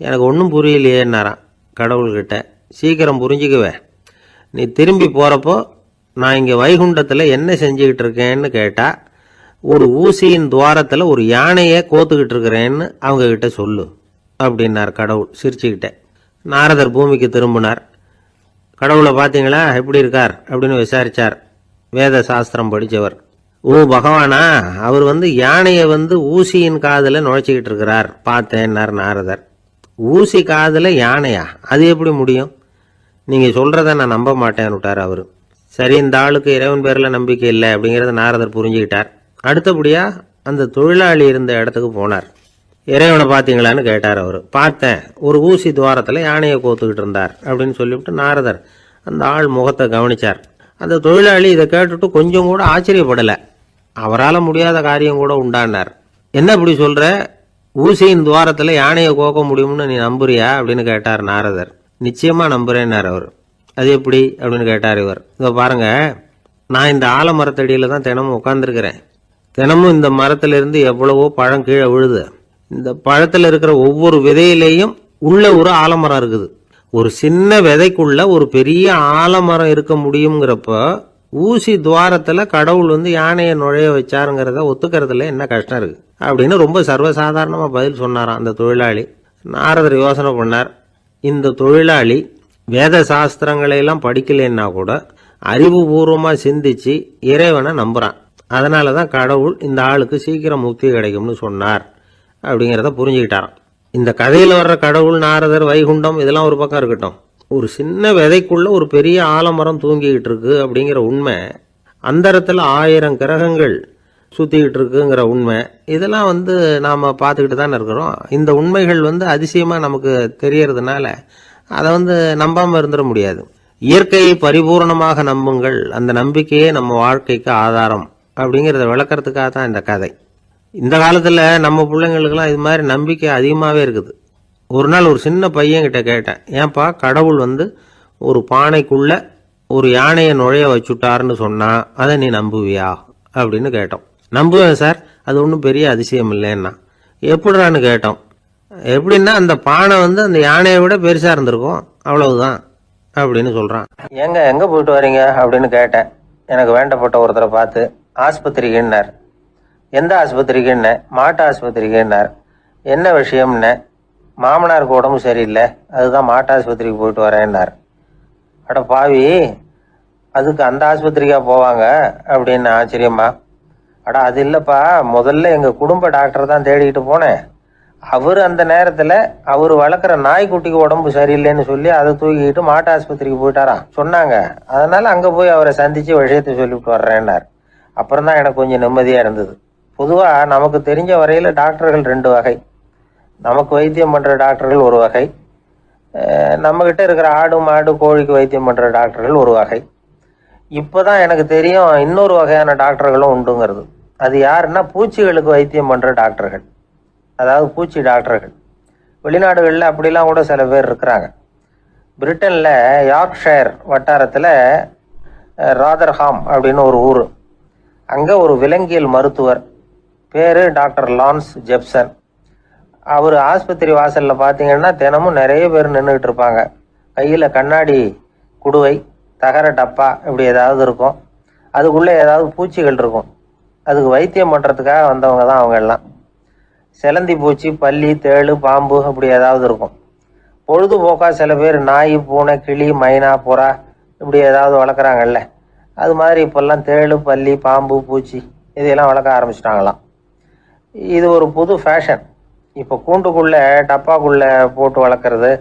A: எனக்கு ஒன்றும் புரியலையேன்னாரான் கடவுள்கிட்ட. சீக்கிரம் புரிஞ்சுக்குவே,
B: நீ திரும்பி போறப்போ நான் இங்க வைகுண்டத்துல என்ன செஞ்சுக்கிட்டு இருக்கேன்னு கேட்டா ஒரு ஊசியின் துவாரத்துல ஒரு யானையை கோத்துக்கிட்டு இருக்கிறேன்னு அவங்க கிட்ட சொல்லு அப்படின்னார் கடவுள் சிரிச்சுக்கிட்டே. நாரதர் பூமிக்கு திரும்பினார். கடவுளை பார்த்தீங்களா எப்படி இருக்கார் அப்படின்னு விசாரிச்சார். வேத சாஸ்திரம் படித்தவர். ஓ பகவானா, அவர் யானையை ஊசியின் காதுல நுழைச்சிக்கிட்டு இருக்கிறார் பார்த்தேன்னார் நாரதர். ஊசி காதுல யானையா? அது எப்படி முடியும்? நீங்க சொல்றத நான் நம்ப மாட்டேன்னு விட்டார் அவரு. சரி, இந்த ஆளுக்கு இறைவன் பேர்ல நம்பிக்கை இல்லை அப்படிங்கறத நாரதர் புரிஞ்சுக்கிட்டார். அடுத்தபடியா அந்த தொழிலாளி இருந்த இடத்துக்கு போனார். இறைவனை பார்த்தீங்களான்னு கேட்டார் அவரு. பார்த்தேன், ஒரு ஊசி துவாரத்துல யானையை கோத்துக்கிட்டு இருந்தார் அப்படின்னு சொல்லிவிட்டு நாரதர் அந்த ஆள் முகத்தை கவனிச்சார். அந்த தொழிலாளி இதை கேட்டுட்டு கொஞ்சம் கூட ஆச்சரியப்படலை. அவரால் முடியாத காரியம் கூட உண்டானார். என்ன இப்படி சொல்ற, ஊசியின் துவாரத்துல யானையை கோக்க முடியும்னு நீ நம்புறியா அப்படின்னு கேட்டார் நாரதர். நிச்சயமா நம்புறேன்னார் அவர். அது எப்படி அப்படின்னு கேட்டார் இவர். இதோ பாருங்க, நான் இந்த ஆலமரத்தடியில தான் தினமும் உட்கார்ந்துருக்கிறேன். தினமும் இந்த மரத்திலிருந்து எவ்வளவோ பழம் கீழே விழுது. இந்த பழத்துல இருக்கிற ஒவ்வொரு விதையிலையும் உள்ள ஒரு ஆலமரம் இருக்குது. ஒரு சின்ன விதைக்குள்ள ஒரு பெரிய ஆலமரம் இருக்க முடியுங்கிறப்ப ஊசி துவாரத்துல கடவுள் யானையை நுழைய வச்சாருங்கிறத ஒத்துக்கிறதுல என்ன கஷ்டம் இருக்கு அப்படின்னு ரொம்ப சர்வசாதாரணமா பதில் சொன்னாராம் அந்த தொழிலாளி. நாரதர் யோசனை பண்ணார். இந்த தொழிலாளி வேத சாஸ்திரங்களை எல்லாம் படிக்கலைன்னா கூட அறிவுபூர்வமா சிந்திச்சு இறைவனை நம்புறான். அதனாலதான் கடவுள் இந்த ஆளுக்கு சீக்கிரம் முக்தி கிடைக்கும்னு சொன்னார் அப்படிங்கிறத புரிஞ்சுக்கிட்டாராம். இந்த கதையில வர்ற கடவுள், நாரதர், வைகுண்டம் இதெல்லாம் ஒரு பக்கம் இருக்கட்டும், ஒரு சின்ன விதைக்குள்ள ஒரு பெரிய ஆலமரம் தூங்கிக்கிட்டு இருக்கு அப்படிங்கிற உண்மை, அந்தரத்துல 1000 கிரகங்கள் சுத்திக்கிட்டு இருக்குங்கிற உண்மை, இதெல்லாம் நாம பார்த்துக்கிட்டு தானே இருக்கிறோம். இந்த உண்மைகள் அதிசயமா நமக்கு தெரியறதுனால அதை நம்பாம இருந்துட முடியாது. இயற்கையை பரிபூர்ணமாக நம்புங்கள், அந்த நம்பிக்கையே நம்ம வாழ்க்கைக்கு ஆதாரம் அப்படிங்கிறத விளக்கறதுக்காக தான் இந்த கதை. இந்த காலத்துல நம்ம பிள்ளைங்களுக்கெல்லாம் இது மாதிரி நம்பிக்கை அதிகமாவே இருக்குது. ஒரு நாள் ஒரு சின்ன பையன் கிட்ட கேட்டேன், ஏன்பா கடவுள் ஒரு பானைக்குள்ள ஒரு யானையை நுழைய வச்சுட்டாருன்னு சொன்னா அதை நீ நம்புவியா அப்படின்னு கேட்டோம். நம்புவேன் சார், அது ஒன்றும் பெரிய அதிசயம் இல்லைன்னா. எப்படிறான்னு கேட்டோம். எப்படின்னா அந்த பானை அந்த யானையை விட பெருசா இருந்திருக்கும், அவ்வளவுதான் அப்படின்னு சொல்றான். எங்க போயிட்டு வரீங்க அப்படின்னு கேட்டேன். எனக்கு வேண்டப்பட்ட ஒருத்தரை பார்த்து. ஆஸ்பத்திரிக்குன்னார். எந்த ஆஸ்பத்திரிக்குன்ன? மாட்டு ஆஸ்பத்திரிக்குன்னார். என்ன விஷயம்னு? மாமனாருக்கு உடம்பு சரியில்லை, அதுதான் மாட்டு ஆஸ்பத்திரிக்கு போயிட்டு வரேன்னார். அட பாவி, அதுக்கு அந்த ஆஸ்பத்திரிக்கா போவாங்க அப்படின்னு ஆச்சரியமா. அட அது இல்லப்பா, முதல்ல எங்க குடும்ப டாக்டர் தான் தேடிக்கிட்டு போனேன். அவரு அந்த நேரத்துல அவர் வளர்க்குற நாய்க்குட்டிக்கு உடம்பு சரியில்லைன்னு சொல்லி அதை தூக்கிக்கிட்டு மாட்டு ஆஸ்பத்திரிக்கு போயிட்டாராம் சொன்னாங்க. அதனால அங்க போய் அவரை சந்திச்சு விஷயத்தை சொல்லிவிட்டு வர்றேன்னார். அப்புறம் தான் எனக்கு கொஞ்சம் நிம்மதியா இருந்தது. பொதுவா நமக்கு தெரிஞ்ச வரையில டாக்டர்கள் 2 வகை. நமக்கு வைத்தியம் பண்ற டாக்டர்கள் ஒரு வகை, நம்ம கிட்ட இருக்கிற ஆடு மாடு கோழிக்கு வைத்தியம் பண்ற டாக்டர்கள் ஒரு வகை. இப்பதான் எனக்கு தெரியும் இன்னொரு வகையான டாக்டர்களும் உண்டுங்கிறது. அது யாருன்னா பூச்சிகளுக்கு வைத்தியம் பண்ற டாக்டர்கள், அதாவது பூச்சி டாக்டர்கள். வெளிநாடுகளில் அப்படிலாம் கூட சில பேர் இருக்கிறாங்க. பிரிட்டன்ல யார்க்ஷயர் வட்டாரத்துல ராதர்ஹாம் அப்படின்னு ஒரு ஊர். அங்க ஒரு விலங்கியல் மருத்துவர், பேரு டாக்டர் லான்ஸ் ஜெப்சன். அவர் ஆஸ்பத்திரி வாசல்ல பாத்தீங்கன்னா தினமும் நிறைய பேர் நின்றுட்டு இருப்பாங்க. கையில கண்ணாடி குடுவை, தகர டப்பா இப்படி ஏதாவது இருக்கும். அதுக்குள்ள ஏதாவது பூச்சிகள் இருக்கும். அதுக்கு வைத்தியம் பண்றதுக்காக வந்தவங்க தான் அவங்க எல்லாம். சிலந்தி பூச்சி, பல்லி, தேளு, பாம்பு அப்படி ஏதாவது இருக்கும். பொழுதுபோக்கா சில பேர் நாய், பூனை, கிளி, மைனா, புறா இப்படி ஏதாவது வளர்க்குறாங்கல்ல, அது மாதிரி இப்பெல்லாம் தேளு, பல்லி, பாம்பு, பூச்சி இதையெல்லாம் வளர்க்க ஆரம்பிச்சிட்டாங்களாம். இது ஒரு புது ஃபேஷன். இப்போ கூண்டுக்குள்ள டப்பாக்குள்ள போட்டு வளர்க்குறது,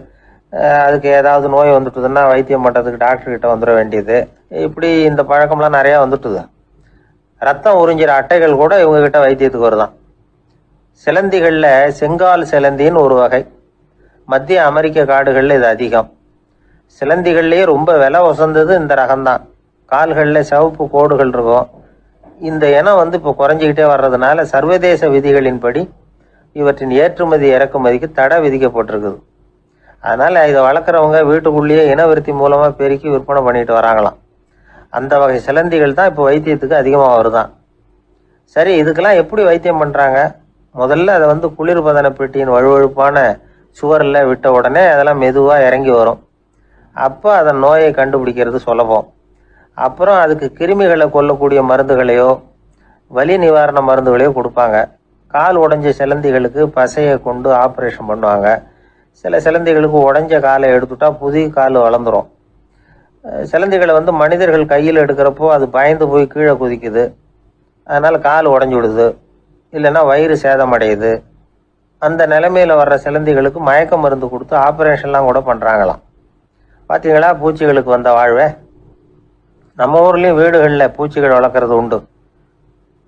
B: அதுக்கு ஏதாவது நோய் வந்துட்டுதுன்னா வைத்தியம் பண்ணுறதுக்கு டாக்டர்கிட்ட வந்துட வேண்டியது, இப்படி இந்த பழக்கம்லாம் நிறையா வந்துட்டுது. ரத்தம் உறிஞ்சிற அட்டைகள் கூட இவங்ககிட்ட வைத்தியத்துக்கு வருதான். சிலந்திகளில் செங்கால் சிலந்தின்னு ஒரு வகை. மத்திய அமெரிக்க காடுகளில் இது அதிகம். சிலந்திகள்லேயே ரொம்ப விலை உசந்தது இந்த ரகம்தான். கால்களில் சிவப்பு கோடுகள் இருக்கும். இந்த இனம் இப்போ குறைஞ்சிக்கிட்டே வர்றதுனால சர்வதேச விதிகளின்படி இவற்றின் ஏற்றுமதி இறக்குமதிக்கு தடை விதிக்கப்பட்டிருக்குது. அதனால இதை வளர்க்குறவங்க வீட்டுக்குள்ளேயே இனவிருத்தி மூலமா பெருக்கி விற்பனை பண்ணிட்டு வராங்களாம். அந்த வகை சிலந்திகள் தான் இப்போ வைத்தியத்துக்கு அதிகமாக வருதான். சரி, இதுக்கெல்லாம் எப்படி வைத்தியம் பண்றாங்க? முதல்ல அதை குளிர்பதன பெட்டியின் வழுவழுப்பான சுவரில் விட்ட உடனே அதெல்லாம் மெதுவாக இறங்கி வரும். அப்போ அதன் நோயை கண்டுபிடிக்கிறது சுலபம். அப்புறம் அதுக்கு கிருமிகளை கொல்லக்கூடிய மருந்துகளையோ வலி நிவாரண மருந்துகளையோ கொடுப்பாங்க. கால் உடைஞ்ச சிலந்திகளுக்கு பசையை கொண்டு ஆப்ரேஷன் பண்ணுவாங்க. சில சிலந்திகளுக்கு உடைஞ்ச காலை எடுத்துட்டா புதிய கால் வளர்ந்துடும். சிலந்திகளை மனிதர்கள் கையில் எடுக்கிறப்போ அது பயந்து போய் கீழே குதிக்குது. அதனால் கால் உடஞ்சி விடுது, இல்லைன்னா வயிறு சேதமடையுது. அந்த நிலைமையில் வர்ற சிலந்திகளுக்கு மயக்க மருந்து கொடுத்து ஆப்ரேஷன்லாம் கூட பண்ணுறாங்களாம். பார்த்தீங்களா பூச்சிகளுக்கு வந்த வாழ்வே. நம்ம ஊர்லேயும் வீடுகளில் பூச்சிகள் வளர்க்குறது உண்டு.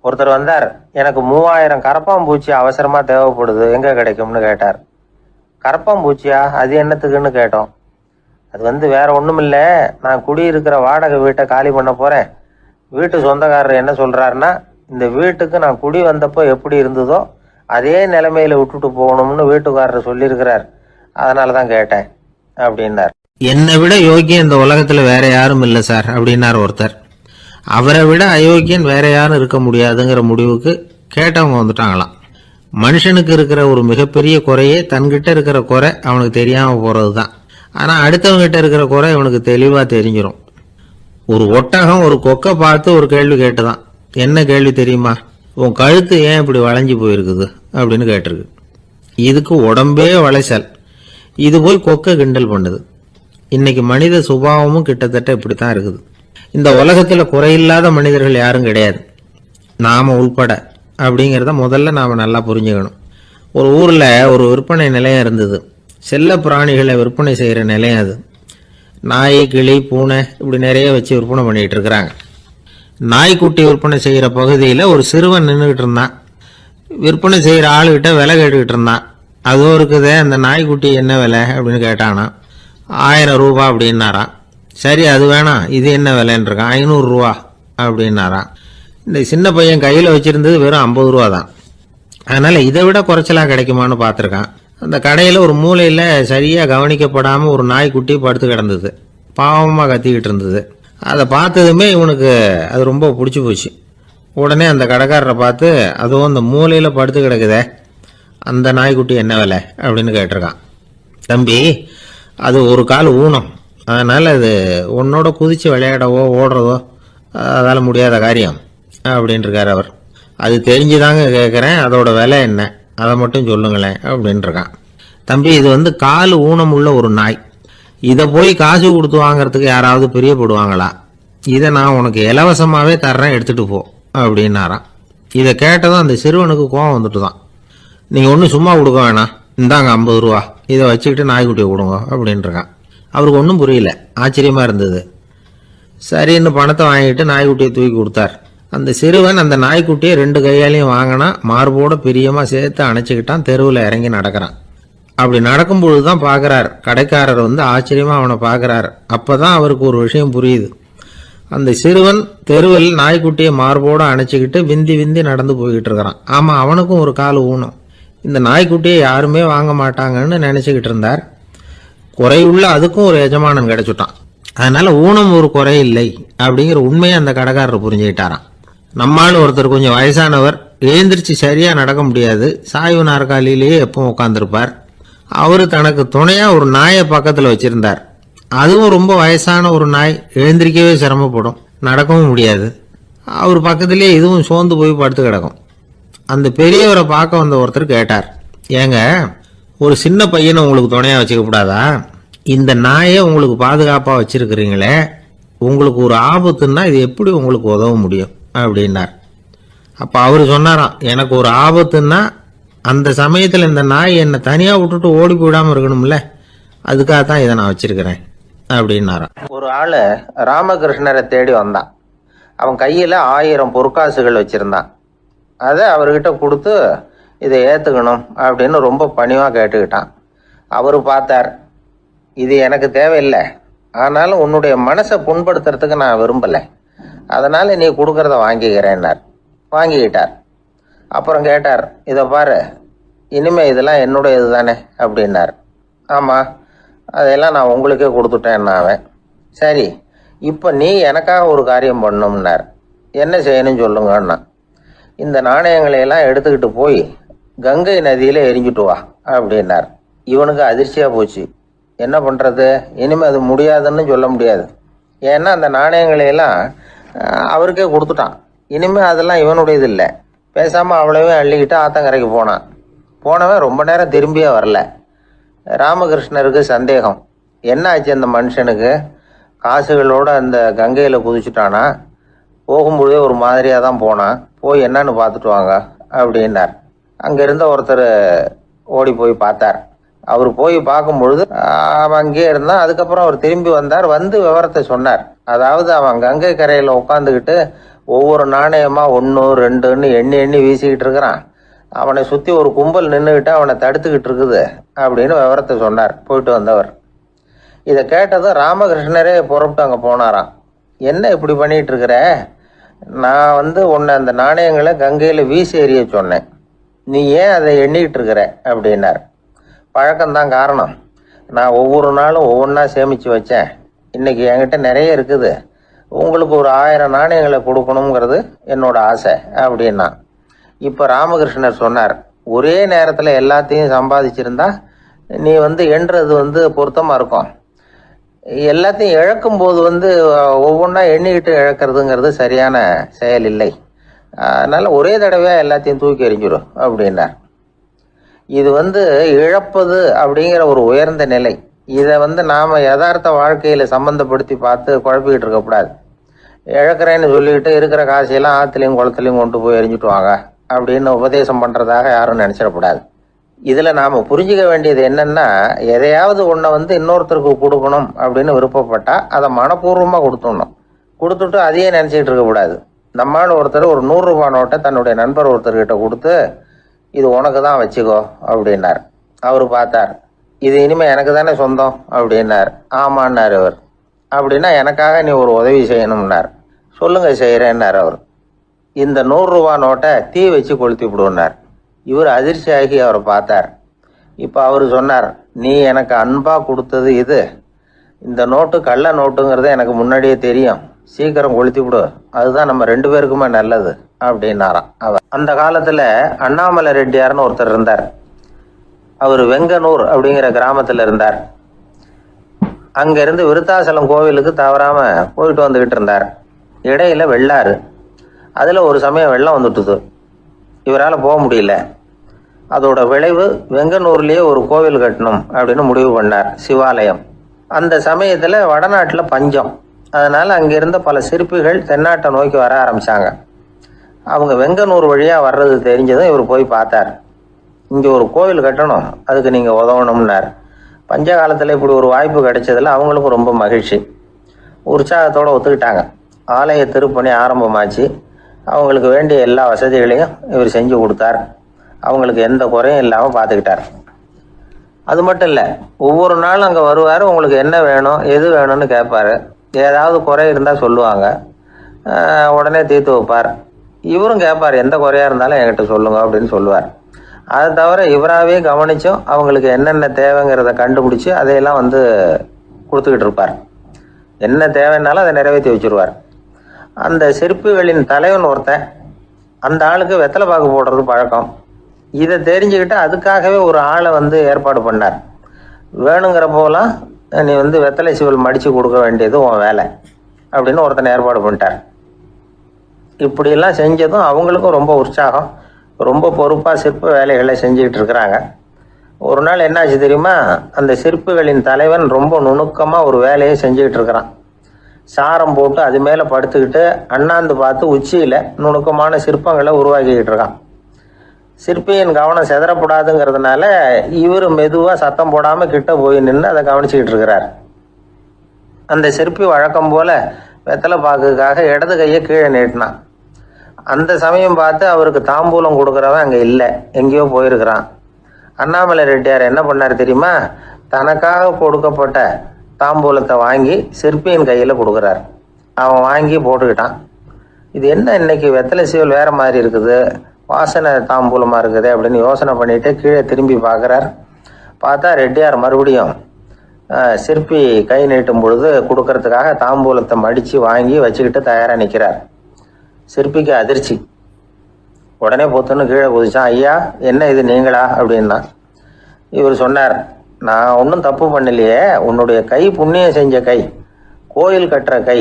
B: ஒருத்தர் வந்தார், எனக்கு 3000 கரப்பாம்பூச்சி அவசரமாக தேவைப்படுது, எங்கே கிடைக்கும்னு கேட்டார். கரப்பாம்பூச்சியா, அது என்னத்துக்குன்னு கேட்டோம். அது வேற ஒன்றும் இல்லை, நான் குடியிருக்கிற வாடகை வீட்டை காலி பண்ண போகிறேன். வீட்டு சொந்தக்காரர் என்ன சொல்கிறாருன்னா, இந்த வீட்டுக்கு நான் குடி வந்தப்போ எப்படி இருந்ததோ அதே நிலைமையில விட்டுட்டு போகணும்னு வீட்டுக்காரர் சொல்லியிருக்கிறார், அதனால தான் கேட்டேன் அப்படின்னார்.
A: என்னை விட யோக்கியம் இந்த உலகத்துல வேற யாரும் இல்லை சார் அப்படின்னார் ஒருத்தர். அவரை விட அயோக்கியன் வேற யாரும் இருக்க முடியாதுங்கிற முடிவுக்கு கேட்டவங்க வந்துட்டாங்களாம். மனுஷனுக்கு இருக்கிற ஒரு மிகப்பெரிய குறையே தன்கிட்ட இருக்கிற குறை அவனுக்கு தெரியாம போறது தான். ஆனா அடுத்தவங்க கிட்ட இருக்கிற குறை இவனுக்கு தெளிவா தெரிஞ்சிடும். ஒரு ஒட்டகம் ஒரு கொக்கை பார்த்து ஒரு கேள்வி கேட்டுதான். என்ன கேள்வி தெரியுமா? உன் கழுத்து ஏன் இப்படி வளைஞ்சு போயிருக்குது அப்படின்னு கேட்டிருக்கு. இதுக்கு உடம்பே வளைச்சல். இது போய் கொக்கை கிண்டல் பண்ணுது. இன்னைக்கு மனித சுபாவமும் கிட்டத்தட்ட இப்படித்தான் இருக்குது. இந்த உலகத்துல குறையில்லாத மனிதர்கள் யாரும் கிடையாது, நாம உள்பட. அப்படிங்கிறத முதல்ல நாம நல்லா புரிஞ்சுக்கணும். ஒரு ஊர்ல ஒரு விற்பனை நிலையம் இருந்தது. செல்ல பிராணிகளை விற்பனை செய்யற நிலையம் அது. நாய், கிளி, பூனை இப்படி நிறைய வச்சு விற்பனை பண்ணிட்டு இருக்கிறாங்க. நாய்க்குட்டி விற்பனை செய்யற பகுதியில ஒரு சிறுவன் நின்றுகிட்டு இருந்தான். விற்பனை செய்யற ஆளுகிட்ட விலை கேட்டுக்கிட்டு இருந்தான். அதுவும் இருக்குதே, அந்த நாய்க்குட்டி என்ன விலை அப்படின்னு கேட்டானா. 1000 ரூபா அப்படின்னாரான். சரி, அது வேணாம், இது என்ன விலைன்னு இருக்கான். 500 ரூபா அப்படின்னாரான். இந்த சின்ன பையன் கையில் வச்சிருந்தது வெறும் 50 ரூபா தான். அதனால இதை விட குறைச்சலா கிடைக்குமான்னு பார்த்துருக்கான். அந்த கடையில் ஒரு மூலையில் சரியாக கவனிக்கப்படாமல் ஒரு நாய்க்குட்டி படுத்து கிடந்தது. பாவமாக கத்திக்கிட்டு இருந்தது. அதை பார்த்ததுமே இவனுக்கு அது ரொம்ப பிடிச்சி போச்சு. உடனே அந்த கடைக்காரரை பார்த்து, அதுவும் அந்த மூலையில் படுத்து கிடக்குதே அந்த நாய்க்குட்டி என்ன விலை அப்படின்னு கேட்டிருக்கான். தம்பி, அது ஒரு கால் ஊனம், அதனால் அது உன்னோட குதித்து விளையாடவோ ஓடுறதோ அதால் முடியாத காரியம் அப்படின்ட்டுருக்கார் அவர். அது தெரிஞ்சுதாங்க கேட்குறேன், அதோட விலை என்ன அதை மட்டும் சொல்லுங்களேன் அப்படின்ட்டுருக்கான். தம்பி, இது கால் ஊனம் உள்ள ஒரு நாய். இதை போய் காசு கொடுத்து வாங்கறதுக்கு யாராவது பிரியப்படுவாங்களா? இதை நான் உனக்கு இலவசமாகவே தர்றேன், எடுத்துகிட்டு போ அப்படின்னாரான். இதை கேட்டதும் அந்த சிறுவனுக்கு கோவம் வந்துட்டு தான். நீங்கள் ஒன்றும் சும்மா கொடுக்க வேணாம், இந்தாங்க 50 ரூபா, இதை வச்சுக்கிட்டு நாய்க்குட்டியை கொடுங்க அப்படின்ட்டுருக்கான். அவருக்கு ஒன்றும் புரியல, ஆச்சரியமாக இருந்தது. சரின்னு பணத்தை வாங்கிட்டு நாய்க்குட்டியை தூக்கி கொடுத்தார். அந்த சிறுவன் அந்த நாய்க்குட்டியை 2 கையாலையும் வாங்கினா, மார்போட பிரியமாக சேர்த்து அணைச்சிக்கிட்டான். தெருவில் இறங்கி நடக்கிறான். அப்படி நடக்கும்பொழுது தான் பார்க்குறார், கடைக்காரர் ஆச்சரியமாக அவனை பார்க்குறார். அப்போ தான் அவருக்கு ஒரு விஷயம் புரியுது. அந்த சிறுவன் தெருவில் நாய்க்குட்டியை மார்போடு அணைச்சிக்கிட்டு விந்தி விந்தி நடந்து போய்கிட்டு இருக்கிறான். ஆமாம், அவனுக்கும் ஒரு கால் ஊனம். இந்த நாய்க்குட்டியை யாருமே வாங்க மாட்டாங்கன்னு நினச்சிக்கிட்டு இருந்தார். குறையுள்ள அதுக்கும் ஒரு எஜமானன் கிடைச்சுட்டான். அதனால ஊனம் ஒரு குறை இல்லை அப்படிங்கிற உண்மையை அந்த கடைக்காரர் புரிஞ்சுக்கிட்டாராம். நம்மால் ஒருத்தர் கொஞ்சம் வயசானவர், எழுந்திரிச்சு சரியா நடக்க முடியாது, சாய்வு நாற்காலியிலேயே எப்பவும் உட்காந்துருப்பார். அவரு தனக்கு துணையா ஒரு நாயை பக்கத்துல வச்சிருந்தார். அதுவும் ரொம்ப வயசான ஒரு நாய், எழுந்திரிக்கவே சிரமப்படும், நடக்கவும் முடியாது. அவர் பக்கத்திலேயே இதுவும் சோர்ந்து போய் படுத்து கிடக்கும். அந்த பெரியவரை பார்க்க வந்த ஒருத்தர் கேட்டார், ஏங்க, ஒரு சின்ன பையனை உங்களுக்கு துணையா வச்சுக்க கூடாதா? இந்த நாயை உங்களுக்கு பாதுகாப்பா வச்சிருக்கிறீங்களே, உங்களுக்கு ஒரு ஆபத்துன்னா இது எப்படி உங்களுக்கு உதவ முடியும் அப்படின்னார். அப்ப அவரு சொன்னாராம், எனக்கு ஒரு ஆபத்துன்னா அந்த சமயத்துல இந்த நாய் என்னை தனியா விட்டுட்டு ஓடி போயிடாம இருக்கணும்ல, அதுக்காகத்தான் இதை நான் வச்சிருக்கிறேன் அப்படின்னாராம்.
B: ஒரு ஆளு ராமகிருஷ்ணரை தேடி வந்தான். அவன் கையில 1000 பொற்காசுகள் வச்சிருந்தான். அதை அவர்கிட்ட கொடுத்து இதை ஏத்துக்கணும் அப்படின்னு ரொம்ப பணிவா கேட்டுக்கிட்டான். அவரு பார்த்தார், இது எனக்கு தேவையில்லை, ஆனாலும் உன்னுடைய மனசை புண்படுத்துறதுக்கு நான் விரும்பலை, அதனால நீ கொடுக்கறத வாங்கிக்கிறேன்னார். வாங்கிக்கிட்டார். அப்புறம் கேட்டார், இதை பாரு, இனிமே இதெல்லாம் என்னுடைய இதுதானே அப்படின்னார். ஆமாம், அதெல்லாம் நான் உங்களுக்கே கொடுத்துட்டேன் அவன். சரி, இப்போ நீ எனக்காக ஒரு காரியம் பண்ணணும்னார். என்ன செய்யணும்னு சொல்லுங்கன்னா, இந்த நாணயங்களை எல்லாம் எடுத்துக்கிட்டு போய் கங்கை நதியில் எரிஞ்சுட்டு வா அப்படின்னார். இவனுக்கு அதிர்ச்சியாக போச்சு. என்ன பண்ணுறது, இனிமேல் அது முடியாதுன்னு சொல்ல முடியாது. ஏன்னா அந்த நாணயங்களையெல்லாம் அவருக்கே கொடுத்துட்டான். இனிமேல் அதெல்லாம் இவனுடையது இல்லை. பேசாமல் அவ்வளவே அள்ளிக்கிட்டு ஆத்தங்கரைக்கு போனவன் ரொம்ப நேரம் திரும்பியே வரல. ராமகிருஷ்ணருக்கு சந்தேகம், என்ன ஆச்சு அந்த மனுஷனுக்கு, காசுகளோடு அந்த கங்கையில் குதிச்சுட்டானா, போகும்பொழுதே ஒரு மாதிரியாக தான் போனான், போய் என்னன்னு பார்த்துட்டு வாங்க அப்படின்னார். அங்கே இருந்த ஒருத்தர் ஓடி போய் பார்த்தார். அவர் போய் பார்க்கும் பொழுது அவன் அங்கேயே இருந்தான். அதுக்கப்புறம் அவர் திரும்பி வந்தார், வந்து விவரத்தை சொன்னார். அதாவது அவன் கங்கை கரையில் உட்காந்துக்கிட்டு ஒவ்வொரு நாணயமா 1 2ன்னு எண்ணி வீசிக்கிட்டு இருக்கிறான். அவனை சுற்றி ஒரு கும்பல் நின்றுக்கிட்டு அவனை தடுத்துக்கிட்டு இருக்குது அப்படின்னு விவரத்தை சொன்னார் போயிட்டு வந்தவர். இதை கேட்டதும் ராமகிருஷ்ணரே புறப்பட்டு அங்கே போனாராம். என்ன இப்படி பண்ணிட்டு இருக்கிற, நான் உன்னை அந்த நாணயங்களை கங்கையில் வீசி எறிய சொன்னேன், நீ ஏன் அதை எண்ணிக்கிட்டு இருக்கிற அப்படின்னார். பழக்கம்தான் காரணம், நான் ஒவ்வொரு நாளும் ஒவ்வொன்றா சேமித்து வச்சேன். இன்னைக்கு என்கிட்ட நிறைய இருக்குது, உங்களுக்கு ஒரு 1000 நாணயங்களை கொடுக்கணுங்கிறது என்னோட ஆசை அப்படின்னா. இப்போ ராமகிருஷ்ணர் சொன்னார், ஒரே நேரத்தில் எல்லாத்தையும் சம்பாதிச்சிருந்தா நீ எண்ணுறது பொருத்தமாக இருக்கும். எல்லாத்தையும் இழக்கும் போது ஒவ்வொன்றா எண்ணிக்கிட்டு இழக்கிறதுங்கிறது சரியான செயல் இல்லை. அதனால் ஒரே தடவையாக எல்லாத்தையும் தூக்கி எறிஞ்சிடும் அப்படின்னார். இது இழப்பது அப்படிங்கிற ஒரு உயர்ந்த நிலை. இதை நாம் யதார்த்த வாழ்க்கையில் சம்மந்தப்படுத்தி பார்த்து குழப்பிக்கிட்டு இருக்கக்கூடாது. இழக்கிறேன்னு சொல்லிக்கிட்டு இருக்கிற காசையெல்லாம் ஆற்றுலையும் குளத்துலையும் கொண்டு போய் எரிஞ்சுட்டு வாங்க அப்படின்னு உபதேசம் பண்ணுறதாக யாரும் நினச்சிடக்கூடாது. இதில் நாம் புரிஞ்சிக்க வேண்டியது என்னென்னா, எதையாவது ஒன்றை இன்னொருத்தருக்கு கொடுக்கணும் அப்படின்னு விருப்பப்பட்டால் அதை மனப்பூர்வமாக கொடுத்துட்டு அதையே நினச்சிக்கிட்டு இருக்கக்கூடாது. நம்மால் ஒருத்தர் ஒரு 100 ரூபா நோட்டை தன்னுடைய நண்பர் ஒருத்தர்கிட்ட கொடுத்து, இது உனக்கு தான் வச்சுக்கோ அப்படின்னார். அவர் பார்த்தார், இது இனிமேல் எனக்கு தானே சொந்தம் அப்படின்னார். ஆமான்னார் அவர். அப்படின்னா எனக்காக நீ ஒரு உதவி செய்யணும்னார். சொல்லுங்க செய்கிறேன்னார் அவர். இந்த 100 ரூபா நோட்டை தீ வச்சு கொளுத்தி விடுனார். இவர் அதிர்ச்சியாகி அவரை பார்த்தார். இப்போ அவர் சொன்னார், நீ எனக்கு அன்பாக கொடுத்தது இது, இந்த நோட்டு கள்ள நோட்டுங்கிறது எனக்கு முன்னாடியே தெரியும், சீக்கிரம் கொளுத்தி விடு, அதுதான் நம்ம 2 பேருக்குமே நல்லது அப்படின்னாராம் அவர். அந்த காலத்தில் அண்ணாமலை ரெட்டியார்னு ஒருத்தர் இருந்தார். அவர் வெங்கனூர் அப்படிங்கிற கிராமத்தில் இருந்தார். அங்கேருந்து விருத்தாசலம் கோவிலுக்கு தவறாமல் போயிட்டு வந்துக்கிட்டு இருந்தார். இடையில வெள்ளாறு, அதில் ஒரு சமயம் வெள்ளம் வந்துட்டுது. இவரால் போக முடியல. அதோட விளைவு வெங்கனூர்லேயே ஒரு கோவில் கட்டணும் அப்படின்னு முடிவு பண்ணார், சிவாலயம். அந்த சமயத்தில் வடநாட்டில் பஞ்சம். அதனால் அங்கிருந்த பல சிற்பிகள் தென்னாட்டை நோக்கி வர ஆரம்பித்தாங்க. அவங்க வெங்கனூர் வழியாக வர்றது தெரிஞ்சதும் இவர் போய் பார்த்தார். இங்கே ஒரு கோவில் கட்டணும், அதுக்கு நீங்கள் உதவணும்னார். பஞ்ச காலத்தில் இப்படி ஒரு வாய்ப்பு கிடைச்சதில் அவங்களுக்கும் ரொம்ப மகிழ்ச்சி. உற்சாகத்தோடு ஒத்துக்கிட்டாங்க. ஆலய திருப்பணி ஆரம்பமாச்சு. அவங்களுக்கு வேண்டிய எல்லா வசதிகளையும் இவர் செஞ்சு கொடுத்தார். அவங்களுக்கு எந்த குறையும் இல்லாமல் பார்த்துக்கிட்டார். அது மட்டும் இல்லை, ஒவ்வொரு நாளும் அங்கே வருவார். உங்களுக்கு என்ன வேணும் எது வேணும்னு கேட்பார். ஏதாவது குறை இருந்தால் சொல்லுவாங்க, உடனே தீர்த்து வைப்பார். இவரும் கேட்பார், எந்த குறையாக இருந்தாலும் என்கிட்ட சொல்லுங்க அப்படின்னு சொல்லுவார். அதை தவிர இவராகவே கவனிச்சும் அவங்களுக்கு என்னென்ன தேவைங்கிறத கண்டுபிடிச்சி அதையெல்லாம் கொடுத்துக்கிட்டு இருப்பார். என்ன தேவைன்னாலும் அதை நிறைவேற்றி வச்சுருவார். அந்த சிற்பிகளின் தலைவன் ஒருத்தன், அந்த ஆளுக்கு வெத்தலை பாக்கு போடுறது பழக்கம். இதை தெரிஞ்சுக்கிட்டு அதுக்காகவே ஒரு ஆளை ஏற்பாடு பண்ணார். வேணுங்கிறப்போலாம் நீ வெத்தலை சிவல் மடித்து கொடுக்க வேண்டியது உன் வேலை அப்படின்னு ஒருத்தனை ஏற்பாடு பண்ணிட்டார். இப்படியெல்லாம் செஞ்சதும் அவங்களுக்கும் ரொம்ப உற்சாகம். ரொம்ப பொறுப்பாக சிற்ப வேலைகளை செஞ்சுக்கிட்டு இருக்கிறாங்க. ஒரு நாள் என்னாச்சு தெரியுமா, அந்த சிற்பிகளின் தலைவன் ரொம்ப நுணுக்கமாக ஒரு வேலையை செஞ்சுக்கிட்டு இருக்கிறான். சாரம் போட்டு அது மேலே படுத்துக்கிட்டு அண்ணாந்து பார்த்து உச்சியில் நுணுக்கமான சிற்பங்களை உருவாக்கிக்கிட்டு இருக்கான். சிற்பியின் கவனம் செதறப்படாதுங்கிறதுனால இவர் மெதுவாக சத்தம் போடாமல் கிட்ட போய் நின்று அதை கவனிச்சுக்கிட்டு இருக்கிறார். அந்த சிற்பி வழக்கம் போல் வெத்தலை பாக்குக்காக இடது கையை கீழே நீட்டினான். அந்த சமயம் பார்த்து அவருக்கு தாம்பூலம் கொடுக்குறவன் அங்கே இல்லை, எங்கேயோ போயிருக்கிறான். அண்ணாமலை ரெட்டியார் என்ன பண்ணார் தெரியுமா, தனக்காக கொடுக்கப்பட்ட தாம்பூலத்தை வாங்கி சிற்பியின் கையில் கொடுக்குறார். அவன் வாங்கி போட்டுக்கிட்டான். இது என்ன இன்னைக்கு வெத்தலை சீவல் வேறு மாதிரி இருக்குது, வாசனை தாம்பூலமாக இருக்குது அப்படின்னு யோசனை பண்ணிவிட்டு கீழே திரும்பி பார்க்குறார். பார்த்தா ரெட்டியார் மறுபடியும் சிற்பி கை நீட்டும் பொழுது கொடுக்கறதுக்காக தாம்பூலத்தை மடித்து வாங்கி வச்சுக்கிட்டு தயாராக நிற்கிறார். சிற்பிக்கு அதிர்ச்சி. உடனே பொத்துன்னு கீழே குதிச்சான். ஐயா, என்ன இது நீங்களா அப்படின்னா. இவர் சொன்னார், நான் ஒன்றும் தப்பு பண்ணலையே, உன்னுடைய கை புண்ணியம் செஞ்ச கை, கோயில் கட்டுற கை,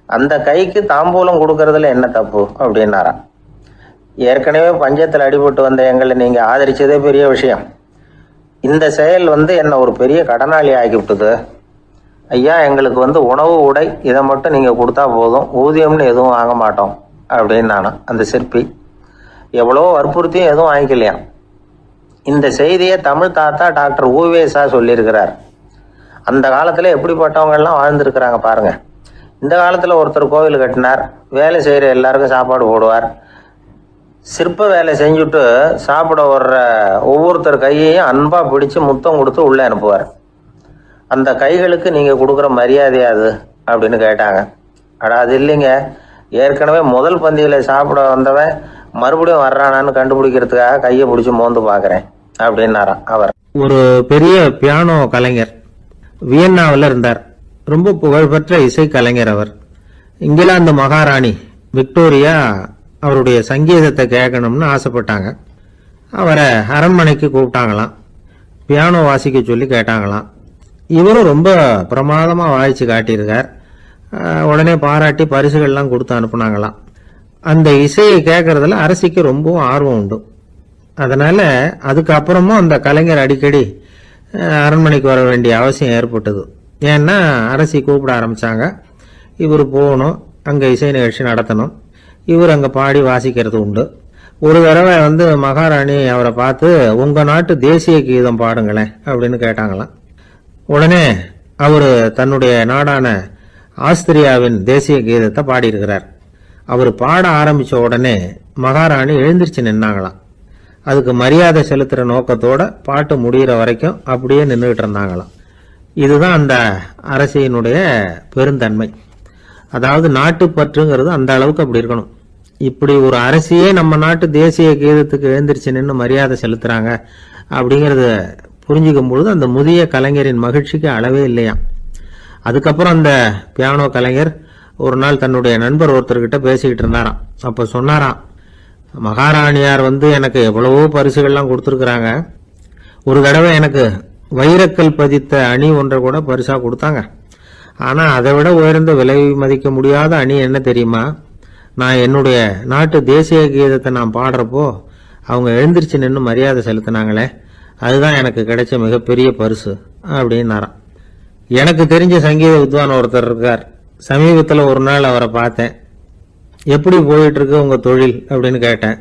B: அந்த கைக்கு தாம்பூலம் கொடுக்கறதுல என்ன தப்பு அப்படின்னாராம். ஏற்கனவே பஞ்சத்தில் அடிபட்டு வந்த எங்களை நீங்கள் ஆதரிச்சதே பெரிய விஷயம். இந்த செயல் என்னை ஒரு பெரிய கடனாளி ஆகிவிட்டது. ஐயா, எங்களுக்கு உணவு உடை இதை மட்டும் நீங்கள் கொடுத்தா போதும், ஊதியம்னு எதுவும் வாங்க மாட்டோம் அப்படின்னு நானும். அந்த சிற்பி எவ்வளோ வற்புறுத்தியும் எதுவும் வாங்கிக்கலையாம். இந்த செய்தியை தமிழ் தாத்தா டாக்டர் ஊவேசா சொல்லியிருக்கிறார். அந்த காலத்தில் எப்படிப்பட்டவங்கெல்லாம் வாழ்ந்துருக்கிறாங்க பாருங்க. இந்த காலத்தில் ஒருத்தர் கோவில் கட்டினார், வேலை செய்கிற எல்லாருக்கும் சாப்பாடு போடுவார், சிற்ப வேலை செஞ்சுட்டு சாப்பிட வர்ற ஒவ்வொருத்தர் கையையும் அன்பாக பிடிச்சு முத்தம் கொடுத்து உள்ளே அனுப்புவார். அந்த கைகளுக்கு நீங்கள் கொடுக்குற மரியாதையா அது அப்படின்னு கேட்டாங்க. அது இல்லைங்க, ஏற்கனவே முதல் பந்தியில் சாப்பிட வந்தவன் மறுபடியும் வர்றானான்னு கண்டுபிடிக்கிறதுக்காக கையை பிடிச்சி மோந்து பார்க்குறேன் அப்படின்னாராம் அவர்.
A: ஒரு பெரிய பியானோ கலைஞர் வியன்னாவில் இருந்தார். ரொம்ப புகழ்பெற்ற இசை கலைஞர் அவர். இங்கிலாந்து மகாராணி விக்டோரியா அவருடைய சங்கீதத்தை கேட்கணும்னு ஆசைப்பட்டாங்க. அவரை அரண்மனைக்கு கூப்பிட்டாங்களாம். பியானோ வாசிக்க சொல்லி கேட்டாங்களாம். இவரும் ரொம்ப பிரமாதமாக வாய்ச்சி காட்டியிருக்கார். உடனே பாராட்டி பரிசுகள்லாம் கொடுத்து அனுப்புனாங்களாம். அந்த இசையை கேட்கறதுல அரசிக்கு ரொம்பவும் ஆர்வம் உண்டு. அதனால அதுக்கப்புறமும் அந்த கலைஞர் அடிக்கடி அரண்மனைக்கு வர வேண்டிய அவசியம் ஏற்பட்டது. ஏன்னா அரசி கூப்பிட ஆரம்பிச்சாங்க. இவர் போகணும், அங்கே இசை நிகழ்ச்சி நடத்தணும். இவர் அங்கே பாடி வாசிக்கிறது உண்டு. ஒரு தடவை மகாராணி அவரை பார்த்து, உங்கள் நாட்டு தேசிய கீதம் பாடுங்களேன் அப்படின்னு கேட்டாங்களாம். உடனே அவர் தன்னுடைய நாடான ஆஸ்திரியாவின் தேசிய கீதத்தை பாடியிருக்கிறார். அவர் பாட ஆரம்பித்த உடனே மகாராணி எழுந்திருச்சு நின்னாங்களாம். அதுக்கு மரியாதை செலுத்துகிற நோக்கத்தோட பாட்டு முடிகிற வரைக்கும் அப்படியே நின்றுகிட்டு இருந்தாங்களாம். இதுதான் அந்த அரசியினுடைய பெருந்தன்மை. அதாவது நாட்டுப்பற்றுங்கிறது அந்த அளவுக்கு அப்படி இருக்கணும். இப்படி ஒரு அரசியே நம்ம நாட்டு தேசிய கீதத்துக்கு எழுந்திருச்சு நின்று மரியாதை செலுத்துறாங்க அப்படிங்கிறத புரிஞ்சுக்கும் பொழுது அந்த முதிய கலைஞரின் மகிழ்ச்சிக்கு அளவே இல்லையாம். அதுக்கப்புறம் அந்த பியானோ கலைஞர் ஒரு நாள் தன்னுடைய நண்பர் ஒருத்தர்கிட்ட பேசிக்கிட்டு இருந்தாராம். அப்போ சொன்னாராம், மகாராணியார் எனக்கு எவ்வளவோ பரிசுகள்லாம் கொடுத்துருக்குறாங்க. ஒரு தடவை எனக்கு வைரக்கல் பதித்த அணி ஒன்றை கூட பரிசாக கொடுத்தாங்க. ஆனால் அதை விட உயர்ந்த விலை மதிக்க முடியாத அணி என்ன தெரியுமா? நான் என்னுடைய நாட்டு தேசிய கீதத்தை நான் பாடுறப்போ அவங்க எழுந்திருச்சு நின்று மரியாதை செலுத்தினாங்களே, அதுதான் எனக்கு கிடைச்ச மிகப்பெரிய பரிசு அப்படின்னாராம். எனக்கு தெரிஞ்ச சங்கீத வித்வான் ஒருத்தர் இருக்கார். சமீபத்தில் ஒரு நாள் அவரை பார்த்தேன். எப்படி போயிட்டு இருக்கு உங்கள் தொழில் அப்படின்னு கேட்டேன்.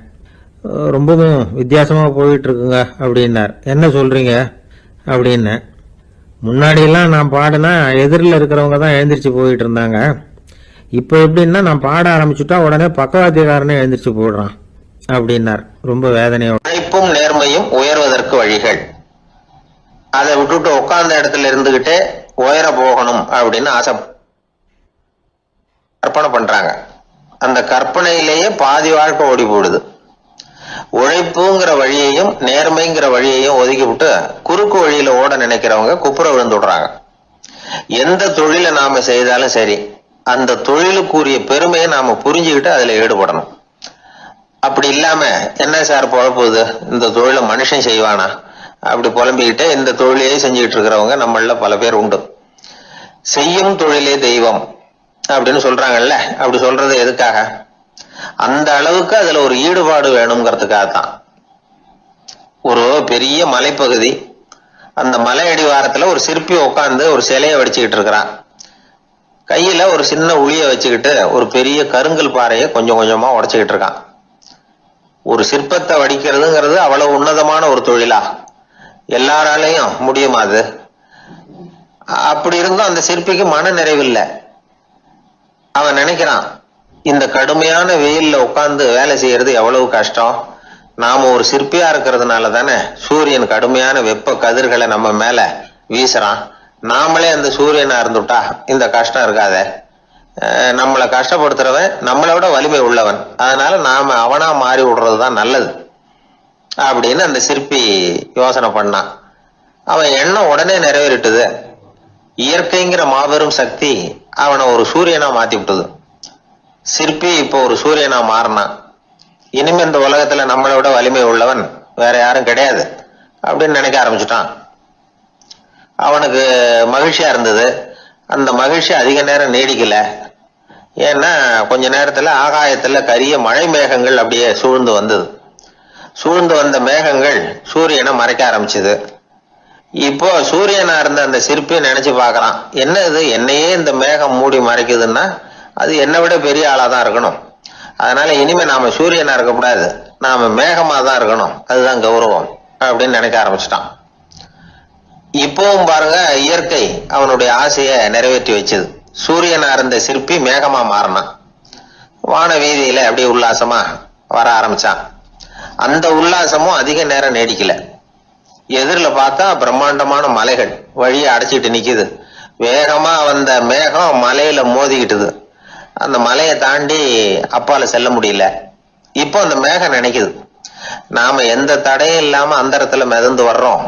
A: ரொம்பவும் வித்தியாசமாக போயிட்டு இருக்குங்க அப்படின்னார். என்ன சொல்றீங்க அப்படின்னு. முன்னாடியெல்லாம் நான் பாடினா எதிரில் இருக்கிறவங்க தான் எழுந்திரிச்சு போயிட்டு இருந்தாங்க. இப்போ எப்படின்னா நான் பாட ஆரம்பிச்சுட்டா உடனே பக்கவாத்தியக்காரனே எழுந்திரிச்சு போடுறான் அப்படின்னார் ரொம்ப வேதனையோட.
B: உழைப்பும் நேர்மையும் உயர்வதற்கு வழிகள். அதை விட்டுட்டு உட்கார்ந்த இடத்துல இருந்துகிட்டே உயர போகணும் அப்படின்னு ஆசை கற்பனை பண்றாங்க. அந்த கற்பனையிலேயே பாதி வாழ்க்கை ஓடி போடுது. உழைப்புங்கிற வழியையும் நேர்மைங்கிற வழியையும் ஒதுக்கி விட்டு குறுக்கு வழியில ஓட நினைக்கிறவங்க குப்புற விழுந்துடுறாங்க. எந்த தொழிலை நாம செய்தாலும் சரி, அந்த தொழிலுக்குரிய பெருமையை நாம புரிஞ்சுக்கிட்டு அதுல ஈடுபடணும். அப்படி இல்லாம என்ன சார் பொழப்புது, இந்த தொழிலை மனுஷன் செய்வானா அப்படி புலம்பிக்கிட்டே இந்த தொழிலையே செஞ்சுக்கிட்டு இருக்கிறவங்க நம்மள பல பேர் உண்டு. செய்யும் தொழிலே தெய்வம் அப்படின்னு சொல்றாங்கல்ல, அப்படி சொல்றது எதுக்காக? அந்த அளவுக்கு அதுல ஒரு ஈடுபாடு வேணுங்கிறதுக்காகத்தான். ஒரு பெரிய மலைப்பகுதி, அந்த மலை அடிவாரத்துல ஒரு சிற்பி உட்காந்து ஒரு சிலையை வடிச்சுக்கிட்டு இருக்கிறான். கையில ஒரு சின்ன உளிய வச்சுக்கிட்டு ஒரு பெரிய கருங்கல் பாறையை கொஞ்சம் கொஞ்சமா உடைச்சுக்கிட்டு இருக்கான். ஒரு சிற்பத்தை வடிக்கிறதுங்கிறது அவ்வளவு உன்னதமான ஒரு தொழிலா? எல்லாராலையும் முடியுமா அது? அப்படி இருந்தும் அந்த சிற்பிக்கு மன நிறைவில்லை. அவன் நினைக்கிறான், இந்த கடுமையான வெயில்ல உட்கார்ந்து வேலை செய்யறது எவ்வளவு கஷ்டம். நாம ஒரு சிற்பியா இருக்கிறதுனால தானே சூரியன் கடுமையான வெப்ப கதிர்களை நம்ம மேல வீசுறான். நாமளே அந்த சூரியனா இருந்துட்டா இந்த கஷ்டம் இருக்காத. நம்மளை கஷ்டப்படுத்துறவன் நம்மளை விட வலிமை உள்ளவன், அதனால நாம அவனா மாறி விடுறதுதான் நல்லது அப்படின்னு அந்த சிற்பி யோசனை பண்ணான். அவன் எண்ணம் உடனே நிறைவேறிட்டுது. இயற்கைங்கிற மாபெரும் சக்தி அவனை ஒரு சூரியனா மாத்தி விட்டது. சிற்பி இப்போ ஒரு சூரியனா மாறினான். இனிமே இந்த உலகத்துல நம்மளை விட வலிமை உள்ளவன் வேற யாரும் கிடையாது அப்படின்னு நினைக்க ஆரம்பிச்சுட்டான். அவனுக்கு மகிழ்ச்சியா இருந்தது. அந்த மகிழ்ச்சி அதிக நேரம் நீடிக்கல. ஏன்னா கொஞ்ச நேரத்துல ஆகாயத்துல கரிய மழை மேகங்கள் அப்படியே சூழ்ந்து வந்தது. சூழ்ந்து வந்த மேகங்கள் சூரியனை மறைக்க ஆரம்பிச்சது. இப்போ சூரியனா இருந்த அந்த சிற்பி நினைச்சு பாக்குறான், என்ன இது, என்னையே இந்த மேகம் மூடி மறைக்குதுன்னா அது என்னை விட பெரிய ஆளா தான் இருக்கணும். அதனால இனிமே நாம சூரியனா இருக்கக்கூடாது, நாம மேகமா தான் இருக்கணும், அதுதான் கௌரவம் அப்படின்னு நினைக்க ஆரம்பிச்சிட்டான். இப்பவும் பாருங்க, இயற்கை அவனுடைய ஆசையை நிறைவேற்றி வச்சது. சூரியனா இருந்த சிற்பி மேகமா மாறினான். வான வீதியில அப்படியே உல்லாசமா வர ஆரம்பிச்சான். அந்த உல்லாசமும் அதிக நேரம் நீடிக்கல. எதிரில் பார்த்தா பிரம்மாண்டமான மலைகள் வழியை அடைச்சிட்டு நிக்குது. வேகமா வந்த மேகம் மலையில மோதிக்கிட்டுது. அந்த மலையை தாண்டி அப்பால செல்ல முடியல. இப்போ அந்த மேகம் நினைக்குது, நாம எந்த தடையும் இல்லாம அந்தரத்துல மிதந்து வர்றோம்,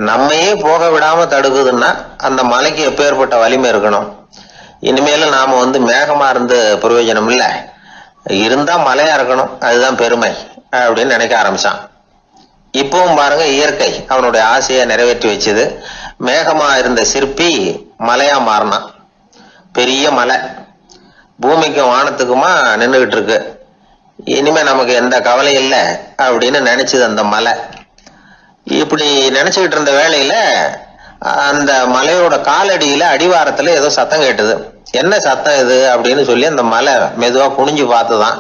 B: நம்மையே போக விடாம தடுக்குதுன்னா அந்த மலைக்கு எப்பேற்பட்ட வலிமை இருக்கணும். இனிமேலும் நாம மேகமா இருந்து பிரயோஜனம் இல்ல, இருந்தா மலையா இருக்கணும், அதுதான் பெருமை அப்படின்னு நினைக்க ஆரம்பிச்சான். இப்பவும் பாருங்க, இயற்கை அவனுடைய ஆசையை நிறைவேற்றி வச்சது. மேகமா இருந்த சிற்பி மலையா மாறினான். பெரிய மலை பூமிக்கும் வானத்துக்குமா நின்றுகிட்டு இருக்கு. இனிமே நமக்கு எந்த கவலை இல்லை அப்படின்னு நினைச்சது அந்த மலை. இப்படி நினைச்சுக்கிட்டு இருந்த வேளையில அந்த மலையோட காலடியில அடிவாரத்துல ஏதோ சத்தம் கேட்டுது. என்ன சத்தம் இது அப்படின்னு சொல்லி அந்த மலை மெதுவா குனிஞ்சு பார்த்துதான்.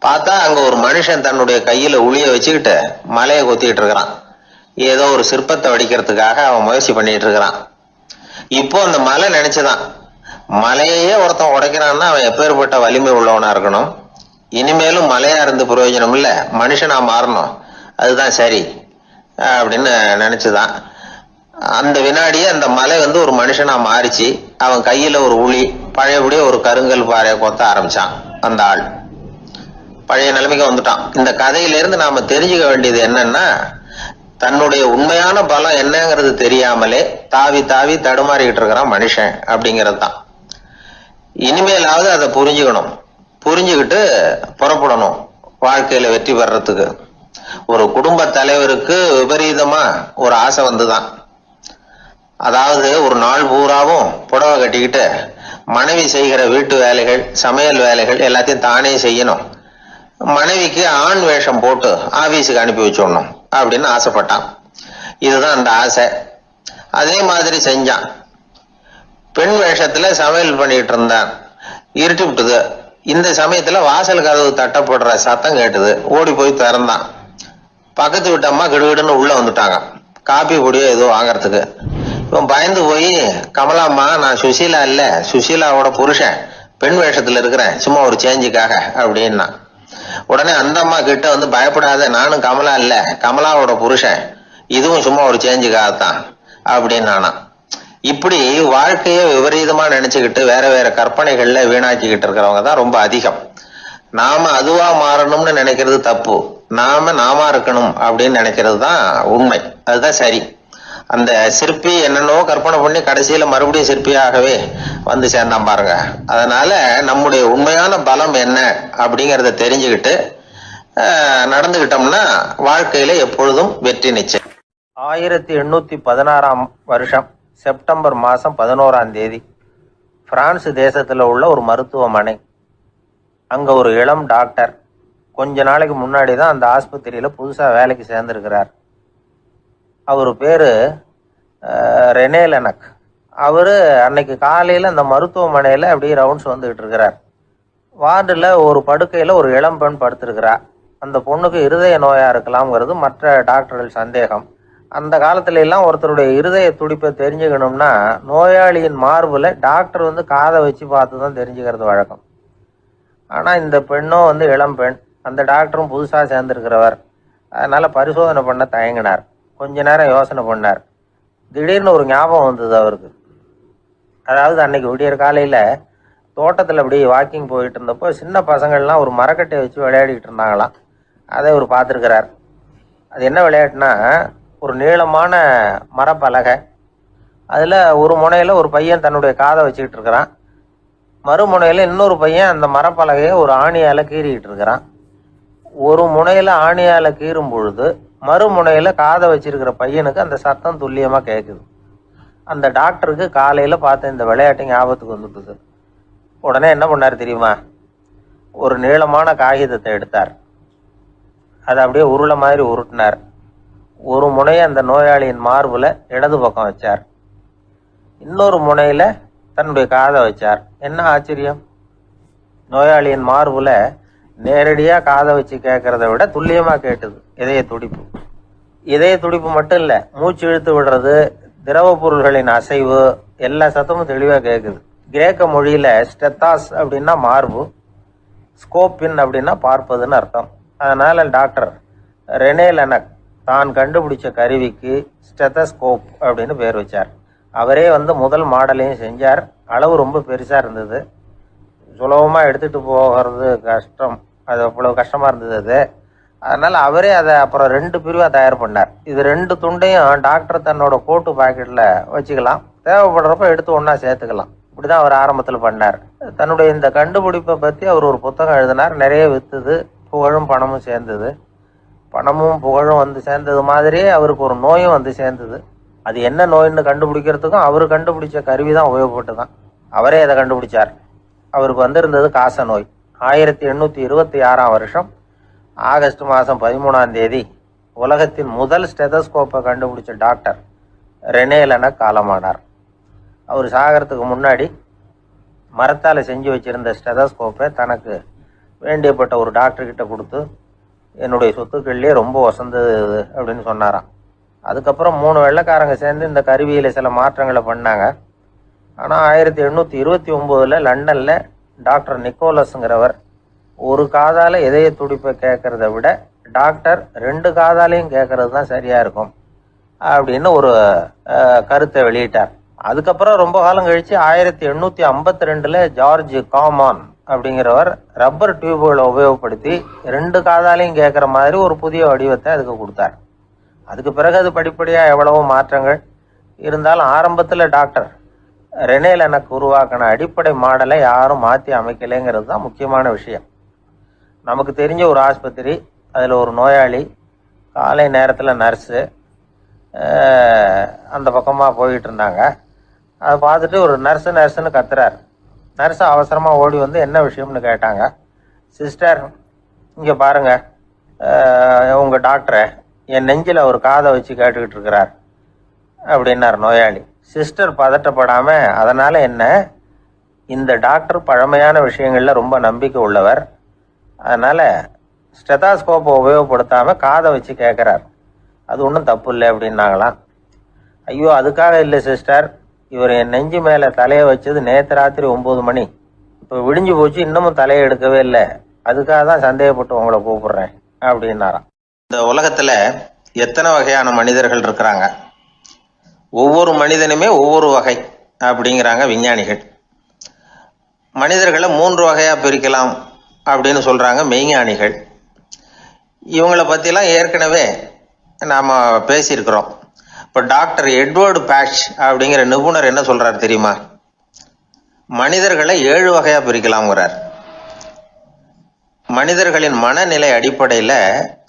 B: பார்த்தா அங்க ஒரு மனுஷன் தன்னுடைய கையில உளிய வச்சுக்கிட்டு மலையை கொத்திக்கிட்டு இருக்கிறான். ஏதோ ஒரு சிற்பத்தை வடிக்கிறதுக்காக அவன் முயற்சி பண்ணிட்டு இருக்கிறான். இப்போ அந்த மலை நினைச்சுதான், மலையே ஒருத்தன் உடைக்கிறான்னா அவன் எப்பேற்பட்ட வலிமை உள்ளவனா இருக்கணும். இனிமேலும் மலையா இருந்து பிரயோஜனம் இல்ல, மனுஷனா மாறணும், அதுதான் சரி அப்படின்னு நினைச்சுதான். அந்த வினாடியே அந்த மலை ஒரு மனுஷனா மாறிச்சு. அவன் கையில ஒரு உளி, பழையபடியே ஒரு கருங்கல் பாறையை கொத்த ஆரம்பிச்சான். அந்த ஆள் பழைய நிலைமைக்கு வந்துட்டான். இந்த கதையிலிருந்து நாம தெரிஞ்சுக்க வேண்டியது என்னன்னா, தன்னுடைய உண்மையான பலம் என்னங்கிறது தெரியாமலே தாவி தாவி தடுமாறிக்கிட்டு இருக்கிறான் மனுஷன் அப்படிங்கிறது தான். இனிமேலாவது அதை புரிஞ்சுக்கணும், புரிஞ்சுக்கிட்டு புறப்படணும் வாழ்க்கையில வெற்றி பெறறதுக்கு. ஒரு குடும்ப தலைவருக்கு விபரீதமா ஒரு ஆசை வந்துதான். அதாவது ஒரு நாள் பூராவும் புடவை கட்டிக்கிட்டு மனைவி செய்கிற வீட்டு வேலைகள், சமையல் வேலைகள் எல்லாத்தையும் தானே செய்யணும், மனைவிக்கு ஆண் வேஷம் போட்டு ஆபீஸுக்கு அனுப்பி வச்சுடணும் அப்படின்னு ஆசைப்பட்டான். இதுதான் அந்த ஆசை. அதே மாதிரி செஞ்சான். பெண் வேஷத்துல சமையல் பண்ணிட்டு இருந்தான். இருட்டி விட்டுது. இந்த சமயத்துல வாசல் கதவு தட்டப்படுற சத்தம் கேட்டுது. ஓடி போய் திறந்தான். பக்கத்து வீட்டம்மா கிடுகிடுன்னு உள்ள வந்துட்டாங்க, காப்பி பொடியோ ஏதோ வாங்கறதுக்கு. இவன் பயந்து போய், கமலாம்மா, நான் சுசீலா இல்ல, சுசீலாவோட புருஷன், பெண் வேஷத்துல இருக்கிறேன், சும்மா ஒரு சேஞ்சுக்காக அப்படின்னா. உடனே அந்த அம்மா கிட்ட பயப்படாத, நானும் கமலா இல்ல, கமலாவோட புருஷன், இதுவும் சும்மா ஒரு சேஞ்சுக்காகத்தான் அப்படின்னு. இப்படி வாழ்க்கைய விபரீதமா நினைச்சுக்கிட்டு வேற வேற கற்பனைகள்ல வீணாக்கிக்கிட்டு இருக்கிறவங்க தான் ரொம்ப அதிகம். நாம அதுவா மாறணும்னு நினைக்கிறது தப்பு, நாம இருக்கணும் அப்படின்னு நினைக்கிறது தான் உண்மை, அதுதான் சரி. அந்த சிற்பி என்னென்னோ கற்பனை பண்ணி கடைசியில மறுபடியும் சிற்பியாகவே சேர்ந்தான் பாருங்க. அதனால நம்முடைய உண்மையான பலம் என்ன அப்படிங்கறத தெரிஞ்சுக்கிட்டு நடந்துகிட்டோம்னா வாழ்க்கையில எப்பொழுதும் வெற்றி நிச்சயம். 1816 வருஷம் செப்டம்பர் மாதம் 11ஆம் தேதி பிரான்ஸ் தேசத்தில் உள்ள ஒரு மருத்துவமனை. அங்கே ஒரு இளம் டாக்டர் கொஞ்ச நாளைக்கு முன்னாடி தான் அந்த ஆஸ்பத்திரியில் புதுசாக வேலைக்கு சேர்ந்துருக்கிறார். அவர் பேர் ரெனே லெனக். அவர் அன்னைக்கு காலையில் அந்த மருத்துவமனையில் அப்படியே ரவுண்ட்ஸ் வந்துக்கிட்டு இருக்கிறார். வார்டில் ஒரு படுக்கையில் ஒரு இளம் பெண் படுத்திருக்கிறார். அந்த பொண்ணுக்கு இருதய நோயாக இருக்கலாம்ங்கிறது மற்ற டாக்டர்கள் சந்தேகம். அந்த காலத்துல எல்லாம் ஒருத்தருடைய இருதய துடிப்பை தெரிஞ்சுக்கணும்னா நோயாளியின் மார்புல டாக்டர் காதை வச்சு பார்த்து தான் தெரிஞ்சுக்கிறது வழக்கம். ஆனால் இந்த பெண்ணும் இளம் பெண், அந்த டாக்டரும் புதுசாக சேர்ந்துருக்கிறவர். அதனால பரிசோதனை பண்ண தயங்கினார். கொஞ்ச நேரம் யோசனை பண்ணார். திடீர்னு ஒரு ஞாபகம் வந்தது அவருக்கு. அதாவது அன்னைக்கு விடியற் காலையில் தோட்டத்தில் அப்படியே வாக்கிங் போயிட்டு இருந்தப்போ சின்ன பசங்கள்லாம் ஒரு மரக்கட்டையை வச்சு விளையாடிக்கிட்டு இருந்தாங்களாம். அதை அவர் பார்த்துருக்கிறார். அது என்ன விளையாட்டுனா, ஒரு நீளமான மரப்பலகை, அதில் ஒரு முனையில் ஒரு பையன் தன்னுடைய காதை வச்சுக்கிட்டு இருக்கிறான், மறுமுனையில் இன்னொரு பையன் அந்த மரப்பலகையை ஒரு ஆணியால் கீறிக்கிட்டு இருக்கிறான். ஒரு முனையில் ஆணியால் கீறும் பொழுது மறுமுனையில் காதை வச்சிருக்கிற பையனுக்கு அந்த சத்தம் துல்லியமாக கேட்குது. அந்த டாக்டருக்கு காலையில் பார்த்த இந்த விளையாட்டு ஞாபகத்துக்கு வந்துட்டுது. உடனே என்ன பண்ணார் தெரியுமா? ஒரு நீளமான காகிதத்தை எடுத்தார். அதை அப்படியே உருளை மாதிரி உருட்டினார். ஒரு முனையை அந்த நோயாளியின் மார்புல இடது பக்கம் வச்சார். இன்னொரு முனையில தன்னுடைய காதை வச்சார். என்ன ஆச்சரியம்! நோயாளியின் மார்புல நேரடியா காதை வச்சு கேட்கறத விட துல்லியமா கேட்டுது இதய துடிப்பு. இதய துடிப்பு மட்டும் இல்ல, மூச்சு இழுத்து விடுறது, திரவ பொருள்களின் அசைவு, எல்லா சத்தமும் தெளிவா கேட்குது. கிரேக்க மொழியில ஸ்டெத்தாஸ் அப்படின்னா மார்பு, ஸ்கோப்பின் அப்படின்னா பார்ப்பதுன்னு அர்த்தம். அதனால டாக்டர் ரெனே லெனக் தான் கண்டுபிடிச்ச கருவிக்கு ஸ்டெத்தஸ்கோப் அப்படின்னு பேர் வச்சார். அவரே முதல் மாடலையும் செஞ்சார். அளவு ரொம்ப பெருசா இருந்தது, சுலபமா எடுத்துட்டு போகிறது கஷ்டம், அது அவ்வளவு கஷ்டமா இருந்தது அது. அதனால அவரே அதை அப்புறம் 2 பிரிவா தயார் பண்ணார். இது 2 துண்டையும் டாக்டர் தன்னோட கோட்டு பாக்கெட்ல வச்சுக்கலாம், தேவைப்படுறப்ப எடுத்து ஒன்னா சேர்த்துக்கலாம். இப்படிதான் அவர் ஆரம்பத்தில் பண்ணார். தன்னுடைய இந்த கண்டுபிடிப்பை பத்தி அவர் ஒரு புத்தகம் எழுதினார். நிறைய வித்துது, புகழும் பணமும் சேர்ந்தது. பணமும் புகழும் சேர்ந்தது மாதிரியே அவருக்கு ஒரு நோயும் சேர்ந்தது. அது என்ன நோயின்னு கண்டுபிடிக்கிறதுக்கும் அவர் கண்டுபிடிச்ச கருவி தான் உபயோகப்பட்டுதான். அவரே அதை கண்டுபிடிச்சார். அவருக்கு வந்திருந்தது காச நோய். 1826ஆம் வருஷம் ஆகஸ்ட் மாதம் 13ஆம் தேதி உலகத்தின் முதல் ஸ்டெதஸ்கோப்பை கண்டுபிடிச்ச டாக்டர் ரெனே லெனக் காலமானார். அவர் சாகிறதுக்கு முன்னாடி மரத்தால் செஞ்சு வச்சிருந்த ஸ்டெதஸ்கோப்பை தனக்கு வேண்டியப்பட்ட ஒரு டாக்டர்கிட்ட கொடுத்து, என்னுடைய சொத்துக்கள்லேயே ரொம்ப வசந்தது அப்படின்னு சொன்னாராம். அதுக்கப்புறம் 3 வெள்ளைக்காரங்க சேர்ந்து இந்த கருவியில் சில மாற்றங்களை பண்ணாங்க. ஆனால் 1829 லண்டனில் டாக்டர் நிக்கோலஸுங்கிறவர் ஒரு காதால் இதய துடிப்பை கேட்கறத விட டாக்டர் 2 காதாலையும் கேட்கறது தான் சரியா இருக்கும் அப்படின்னு ஒரு கருத்தை வெளியிட்டார். அதுக்கப்புறம் ரொம்ப காலம் கழிச்சு 1852 ஜார்ஜ் காமான் அப்படிங்கிறவர் ரப்பர் டியூபுகளை உபயோகப்படுத்தி 2 காதாலையும் கேட்குற மாதிரி ஒரு புதிய வடிவத்தை அதுக்கு கொடுத்தார். அதுக்கு பிறகு அது படிப்படியாக எவ்வளவோ மாற்றங்கள் இருந்தாலும் ஆரம்பத்தில் டாக்டர் ரெனே லெனக் உருவாக்கின அடிப்படை மாடலை யாரும் மாற்றி அமைக்கலைங்கிறது தான் முக்கியமான விஷயம். நமக்கு தெரிஞ்ச ஒரு ஆஸ்பத்திரி, அதில் ஒரு நோயாளி, காலை நேரத்தில் நர்ஸு அந்த பக்கமாக போயிட்டு இருந்தாங்க. அதை பார்த்துட்டு ஒரு நர்ஸுன்னு கத்துறாரு. நர்ஸு அவசரமாக ஓடி என்ன விஷயம்னு கேட்டாங்க. சிஸ்டர், இங்கே பாருங்க, உங்கள் டாக்டரை என் நெஞ்சில் ஒரு காதை வச்சு கேட்டுக்கிட்டு இருக்கிறார் அப்படின்னார் நோயாளி. சிஸ்டர் பதட்டப்படாம, அதனால என்ன, இந்த டாக்டர் பழமையான விஷயங்கள்ல ரொம்ப நம்பிக்கை உள்ளவர், அதனால ஸ்டெதாஸ்கோப்பை உபயோகப்படுத்தாம காதை வச்சு கேட்கிறார், அது ஒன்றும் தப்பு இல்லை அப்படின்னாங்களாம். ஐயோ, அதுக்காக இல்லை சிஸ்டர், இவர் என் நெஞ்சு மேல தலையை வச்சது நேற்று ராத்திரி 9 மணி, இப்போ விடிஞ்சு போச்சு, இன்னமும் தலையை எடுக்கவே இல்லை, அதுக்காக தான் சந்தேகப்பட்டு உங்களை கூப்பிடுறேன் அப்படின்னாராம். இந்த உலகத்துல எத்தனை வகையான மனிதர்கள் இருக்கிறாங்க, ஒவ்வொரு மனிதனுமே ஒவ்வொரு வகை அப்படிங்கிறாங்க விஞ்ஞானிகள். மனிதர்களை 3 வகையா பிரிக்கலாம் அப்படின்னு சொல்றாங்க மெய்ஞானிகள். இவங்களை பத்திலாம் ஏற்கனவே நாம பேசியிருக்கிறோம். இப்போ டாக்டர் எட்வர்டு பேட்ச் அப்படிங்கிற நிபுணர் என்ன சொல்றாரு தெரியுமா? மனிதர்களை 7 வகையா பிரிக்கலாம்ங்கிறார். மனிதர்களின் மனநிலை அடிப்படையில்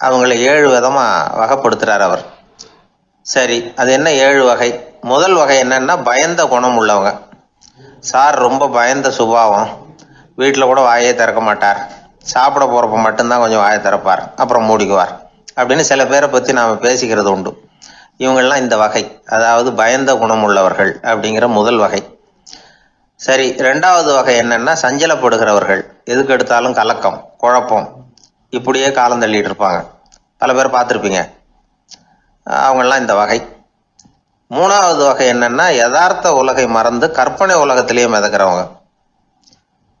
B: அவங்களை 7 விதமா வகைப்படுத்துறார் அவர். சரி, அது என்ன 7 வகை? முதல் வகை என்னன்னா பயந்த குணம் உள்ளவங்க. சார் ரொம்ப பயந்த சுபாவம், வீட்டில் கூட வாயே திறக்க மாட்டார், சாப்பிட போறப்ப மட்டும்தான் கொஞ்சம் வாயை திறப்பார், அப்புறம் மூடிக்குவார் அப்படின்னு சில பேரை பற்றி நாம் பேசிக்கிறது உண்டு. இவங்கெல்லாம் இந்த வகை, அதாவது பயந்த குணம் உள்ளவர்கள் அப்படிங்கிற முதல் வகை. சரி, 2வது வகை என்னன்னா சஞ்சலப்படுகிறவர்கள், எதுக்கு எடுத்தாலும் கலக்கம், குழப்பம், இப்படியே காலம் தள்ளிட்டு இருப்பாங்க. பல பேர் பார்த்துருப்பீங்க. அவங்கெல்லாம் இந்த வகை. 3வது வகை என்னன்னா யதார்த்த உலகை மறந்து கற்பனை உலகத்திலேயே மிதக்கிறவங்க.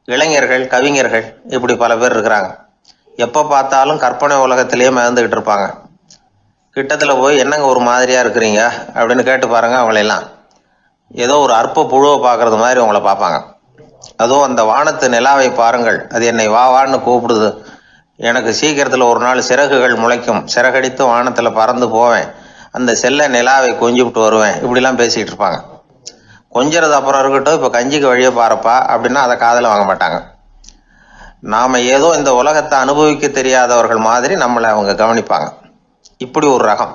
B: இளைஞர்கள், கவிஞர்கள், இப்படி பல பேர் இருக்கிறாங்க. எப்போ பார்த்தாலும் கற்பனை உலகத்திலேயே மிதந்துக்கிட்டு இருப்பாங்க. கிட்டத்தில் போய் என்னங்க ஒரு மாதிரியா இருக்கிறீங்க அப்படின்னு கேட்டு பாருங்க, அவங்களெல்லாம் ஏதோ ஒரு அற்ப புழுவை பார்க்கறது மாதிரி அவங்கள பார்ப்பாங்க. அதுவும் அந்த வானத்து நிலாவை பாருங்கள், அது என்னை வா வான்னு கூப்பிடுது, எனக்கு சீக்கிரத்தில் ஒரு நாள் சிறகுகள் முளைக்கும், சிறகடித்து வானத்தில் பறந்து போவேன், அந்த செல்ல நிலாவை கொஞ்சிவிட்டு வருவேன், இப்படிலாம் பேசிக்கிட்டு இருப்பாங்க. கொஞ்சிறது அப்புறம் இருக்கட்டும், இப்போ கஞ்சிக்கு வழியே பாருப்பா அப்படின்னா அதை காதில் வாங்க மாட்டாங்க. நாம் ஏதோ இந்த உலகத்தை அனுபவிக்க தெரியாதவர்கள் மாதிரி நம்மளை அவங்க கவனிப்பாங்க. இப்படி ஒரு ரகம்.